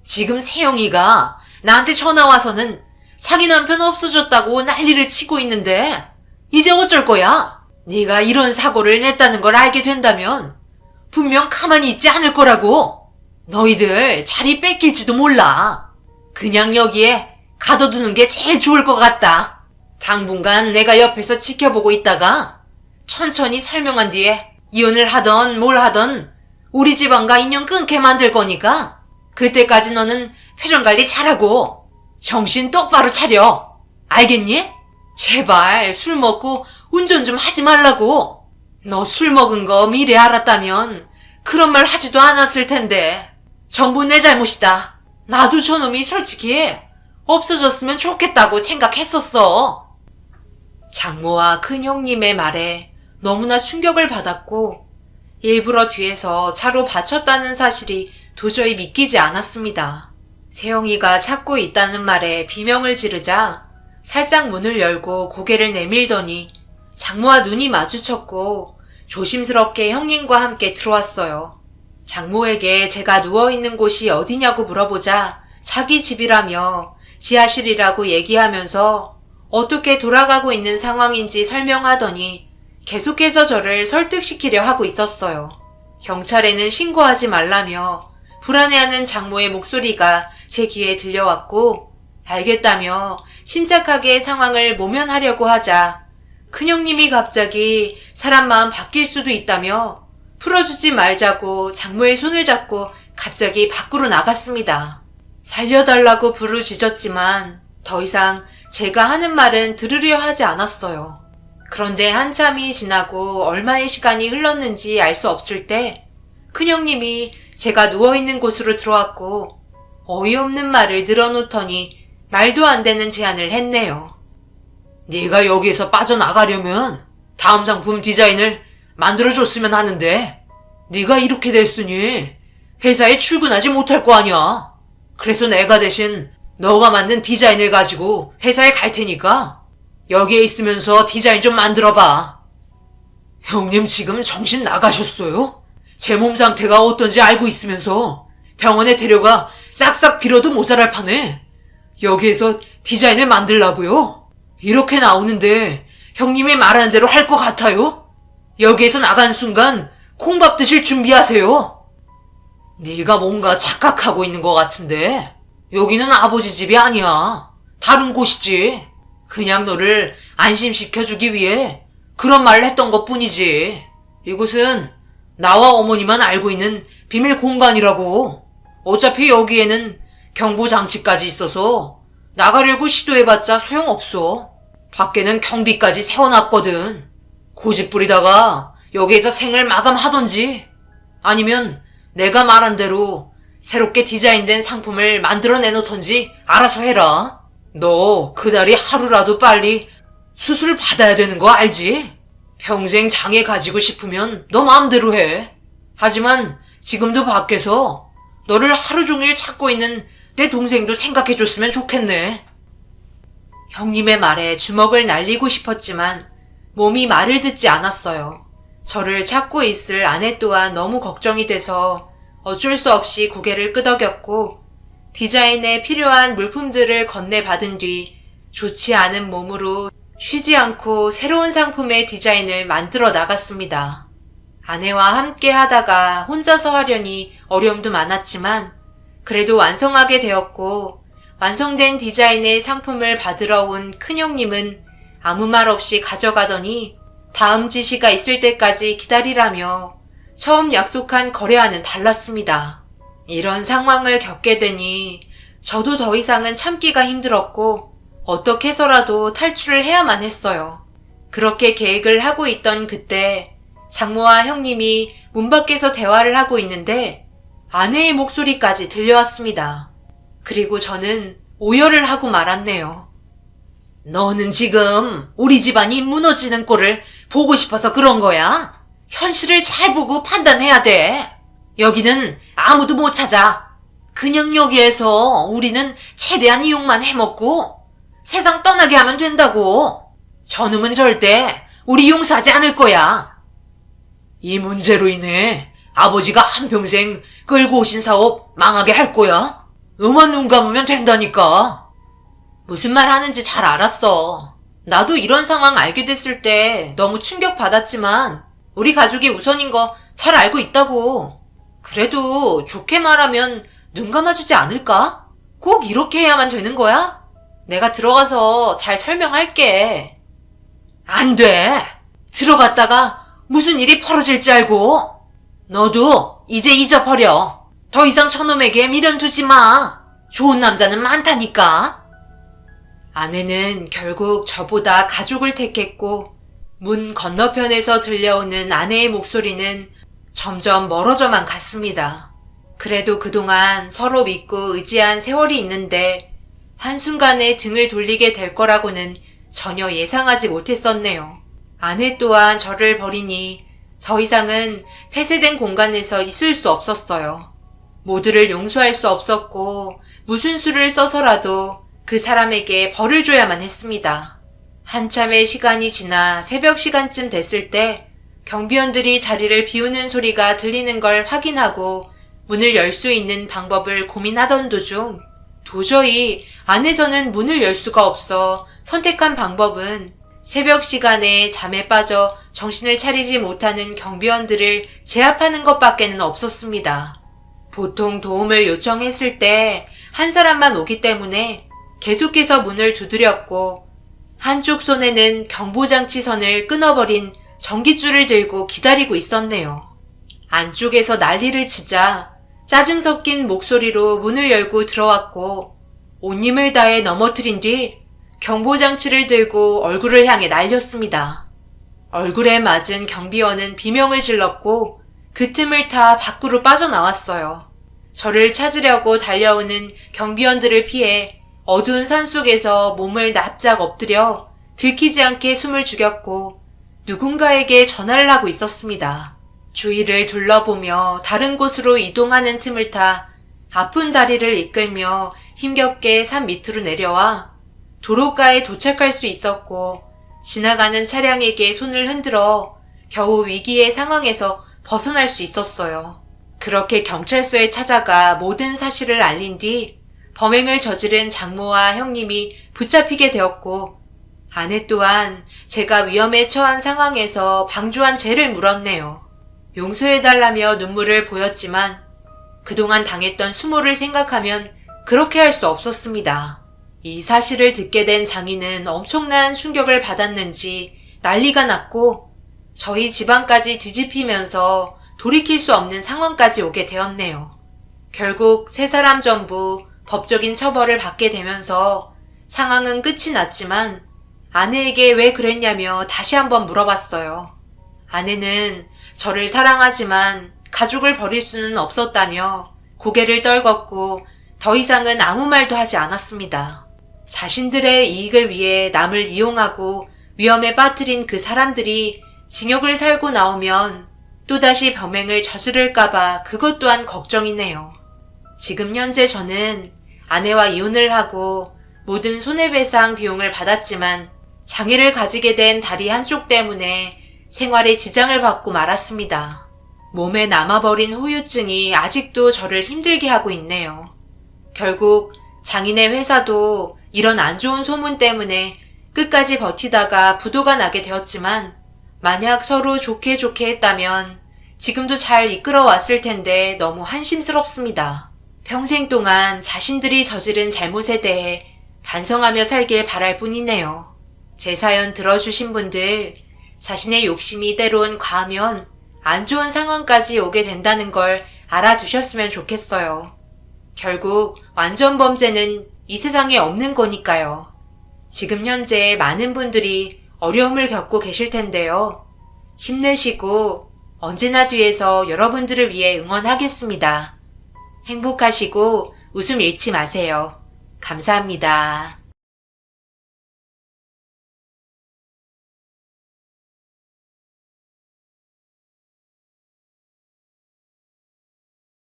지금 세영이가 나한테 전화 와서는 자기 남편 없어졌다고 난리를 치고 있는데 이제 어쩔 거야? 네가 이런 사고를 냈다는 걸 알게 된다면 분명 가만히 있지 않을 거라고. 너희들 자리 뺏길지도 몰라. 그냥 여기에 가둬두는 게 제일 좋을 것 같다. 당분간 내가 옆에서 지켜보고 있다가 천천히 설명한 뒤에 이혼을 하던 뭘 하던 우리 집안과 인연 끊게 만들 거니까 그때까지 너는 표정 관리 잘하고 정신 똑바로 차려. 알겠니? 제발 술 먹고 운전 좀 하지 말라고. 너 술 먹은 거 미리 알았다면 그런 말 하지도 않았을 텐데. 전부 내 잘못이다. 나도 저놈이 솔직히 없어졌으면 좋겠다고 생각했었어. 장모와 큰형님의 말에 너무나 충격을 받았고 일부러 뒤에서 차로 받쳤다는 사실이 도저히 믿기지 않았습니다. 세영이가 찾고 있다는 말에 비명을 지르자 살짝 문을 열고 고개를 내밀더니 장모와 눈이 마주쳤고 조심스럽게 형님과 함께 들어왔어요. 장모에게 제가 누워있는 곳이 어디냐고 물어보자 자기 집이라며 지하실이라고 얘기하면서 어떻게 돌아가고 있는 상황인지 설명하더니 계속해서 저를 설득시키려 하고 있었어요. 경찰에는 신고하지 말라며 불안해하는 장모의 목소리가 제 귀에 들려왔고 알겠다며 침착하게 상황을 모면하려고 하자 큰형님이 갑자기 사람 마음 바뀔 수도 있다며 풀어주지 말자고 장모의 손을 잡고 갑자기 밖으로 나갔습니다. 살려달라고 부르짖었지만 더 이상 제가 하는 말은 들으려 하지 않았어요. 그런데 한참이 지나고 얼마의 시간이 흘렀는지 알 수 없을 때 큰형님이 제가 누워있는 곳으로 들어왔고 어이없는 말을 늘어놓더니 말도 안 되는 제안을 했네요. 네가 여기에서 빠져나가려면 다음 상품 디자인을 만들어줬으면 하는데 네가 이렇게 됐으니 회사에 출근하지 못할 거 아니야. 그래서 내가 대신 너가 만든 디자인을 가지고 회사에 갈 테니까 여기에 있으면서 디자인 좀 만들어봐. 형님 지금 정신 나가셨어요? 제 몸 상태가 어떤지 알고 있으면서 병원에 데려가 싹싹 빌어도 모자랄 판에 여기에서 디자인을 만들라고요? 이렇게 나오는데 형님이 말하는 대로 할 것 같아요? 여기에서 나간 순간 콩밥 드실 준비하세요. 네가 뭔가 착각하고 있는 것 같은데 여기는 아버지 집이 아니야. 다른 곳이지. 그냥 너를 안심시켜주기 위해 그런 말을 했던 것뿐이지. 이곳은 나와 어머니만 알고 있는 비밀 공간이라고. 어차피 여기에는 경보장치까지 있어서 나가려고 시도해봤자 소용없어. 밖에는 경비까지 세워놨거든. 고집 부리다가 여기에서 생을 마감하던지 아니면 내가 말한 대로 새롭게 디자인된 상품을 만들어내놓던지 알아서 해라. 너 그날이 하루라도 빨리 수술 받아야 되는 거 알지? 평생 장애 가지고 싶으면 너 마음대로 해. 하지만 지금도 밖에서 너를 하루 종일 찾고 있는 내 동생도 생각해줬으면 좋겠네. 형님의 말에 주먹을 날리고 싶었지만 몸이 말을 듣지 않았어요. 저를 찾고 있을 아내 또한 너무 걱정이 돼서 어쩔 수 없이 고개를 끄덕였고 디자인에 필요한 물품들을 건네받은 뒤 좋지 않은 몸으로 쉬지 않고 새로운 상품의 디자인을 만들어 나갔습니다. 아내와 함께 하다가 혼자서 하려니 어려움도 많았지만 그래도 완성하게 되었고 완성된 디자인의 상품을 받으러 온 큰형님은 아무 말 없이 가져가더니 다음 지시가 있을 때까지 기다리라며 처음 약속한 거래와는 달랐습니다. 이런 상황을 겪게 되니 저도 더 이상은 참기가 힘들었고 어떻게 해서라도 탈출을 해야만 했어요. 그렇게 계획을 하고 있던 그때 장모와 형님이 문 밖에서 대화를 하고 있는데 아내의 목소리까지 들려왔습니다. 그리고 저는 오열을 하고 말았네요. 너는 지금 우리 집안이 무너지는 꼴을 보고 싶어서 그런 거야? 현실을 잘 보고 판단해야 돼. 여기는 아무도 못 찾아. 그냥 여기에서 우리는 최대한 이용만 해먹고 세상 떠나게 하면 된다고. 저놈은 절대 우리 용서하지 않을 거야. 이 문제로 인해 아버지가 한평생 끌고 오신 사업 망하게 할 거야. 너만 눈 감으면 된다니까. 무슨 말 하는지 잘 알았어. 나도 이런 상황 알게 됐을 때 너무 충격받았지만 우리 가족이 우선인 거 잘 알고 있다고. 그래도 좋게 말하면 눈 감아주지 않을까? 꼭 이렇게 해야만 되는 거야? 내가 들어가서 잘 설명할게. 안 돼. 들어갔다가 무슨 일이 벌어질지 알고. 너도 이제 잊어버려. 더 이상 저놈에게 미련 두지 마. 좋은 남자는 많다니까. 아내는 결국 저보다 가족을 택했고 문 건너편에서 들려오는 아내의 목소리는 점점 멀어져만 갔습니다. 그래도 그동안 서로 믿고 의지한 세월이 있는데 한순간에 등을 돌리게 될 거라고는 전혀 예상하지 못했었네요. 아내 또한 저를 버리니 더 이상은 폐쇄된 공간에서 있을 수 없었어요. 모두를 용서할 수 없었고 무슨 수를 써서라도 그 사람에게 벌을 줘야만 했습니다. 한참의 시간이 지나 새벽 시간쯤 됐을 때 경비원들이 자리를 비우는 소리가 들리는 걸 확인하고 문을 열 수 있는 방법을 고민하던 도중 도저히 안에서는 문을 열 수가 없어 선택한 방법은 새벽 시간에 잠에 빠져 정신을 차리지 못하는 경비원들을 제압하는 것밖에는 없었습니다. 보통 도움을 요청했을 때 한 사람만 오기 때문에 계속해서 문을 두드렸고 한쪽 손에는 경보장치 선을 끊어버린 전깃줄을 들고 기다리고 있었네요. 안쪽에서 난리를 치자 짜증 섞인 목소리로 문을 열고 들어왔고 온 힘을 다해 넘어뜨린 뒤 경보장치를 들고 얼굴을 향해 날렸습니다. 얼굴에 맞은 경비원은 비명을 질렀고 그 틈을 타 밖으로 빠져나왔어요. 저를 찾으려고 달려오는 경비원들을 피해 어두운 산속에서 몸을 납작 엎드려 들키지 않게 숨을 죽였고 누군가에게 전화를 하고 있었습니다. 주위를 둘러보며 다른 곳으로 이동하는 틈을 타 아픈 다리를 이끌며 힘겹게 산 밑으로 내려와 도로가에 도착할 수 있었고 지나가는 차량에게 손을 흔들어 겨우 위기의 상황에서 벗어날 수 있었어요. 그렇게 경찰서에 찾아가 모든 사실을 알린 뒤 범행을 저지른 장모와 형님이 붙잡히게 되었고, 아내 또한 제가 위험에 처한 상황에서 방조한 죄를 물었네요. 용서해달라며 눈물을 보였지만 그동안 당했던 수모를 생각하면 그렇게 할 수 없었습니다. 이 사실을 듣게 된 장인은 엄청난 충격을 받았는지 난리가 났고 저희 집안까지 뒤집히면서 돌이킬 수 없는 상황까지 오게 되었네요. 결국 세 사람 전부 법적인 처벌을 받게 되면서 상황은 끝이 났지만 아내에게 왜 그랬냐며 다시 한번 물어봤어요. 아내는 저를 사랑하지만 가족을 버릴 수는 없었다며 고개를 떨궜고 더 이상은 아무 말도 하지 않았습니다. 자신들의 이익을 위해 남을 이용하고 위험에 빠뜨린 그 사람들이 징역을 살고 나오면 또다시 범행을 저지를까봐 그것 또한 걱정이네요. 지금 현재 저는 아내와 이혼을 하고 모든 손해배상 비용을 받았지만 장애를 가지게 된 다리 한쪽 때문에 생활에 지장을 받고 말았습니다. 몸에 남아버린 후유증이 아직도 저를 힘들게 하고 있네요. 결국 장인의 회사도 이런 안 좋은 소문 때문에 끝까지 버티다가 부도가 나게 되었지만 만약 서로 좋게 했다면 지금도 잘 이끌어왔을 텐데 너무 한심스럽습니다. 평생 동안 자신들이 저지른 잘못에 대해 반성하며 살길 바랄 뿐이네요. 제 사연 들어주신 분들, 자신의 욕심이 때론 과하면 안 좋은 상황까지 오게 된다는 걸 알아두셨으면 좋겠어요. 결국 완전 범죄는 이 세상에 없는 거니까요. 지금 현재 많은 분들이 어려움을 겪고 계실 텐데요. 힘내시고 언제나 뒤에서 여러분들을 위해 응원하겠습니다. 행복하시고 웃음 잃지 마세요. 감사합니다.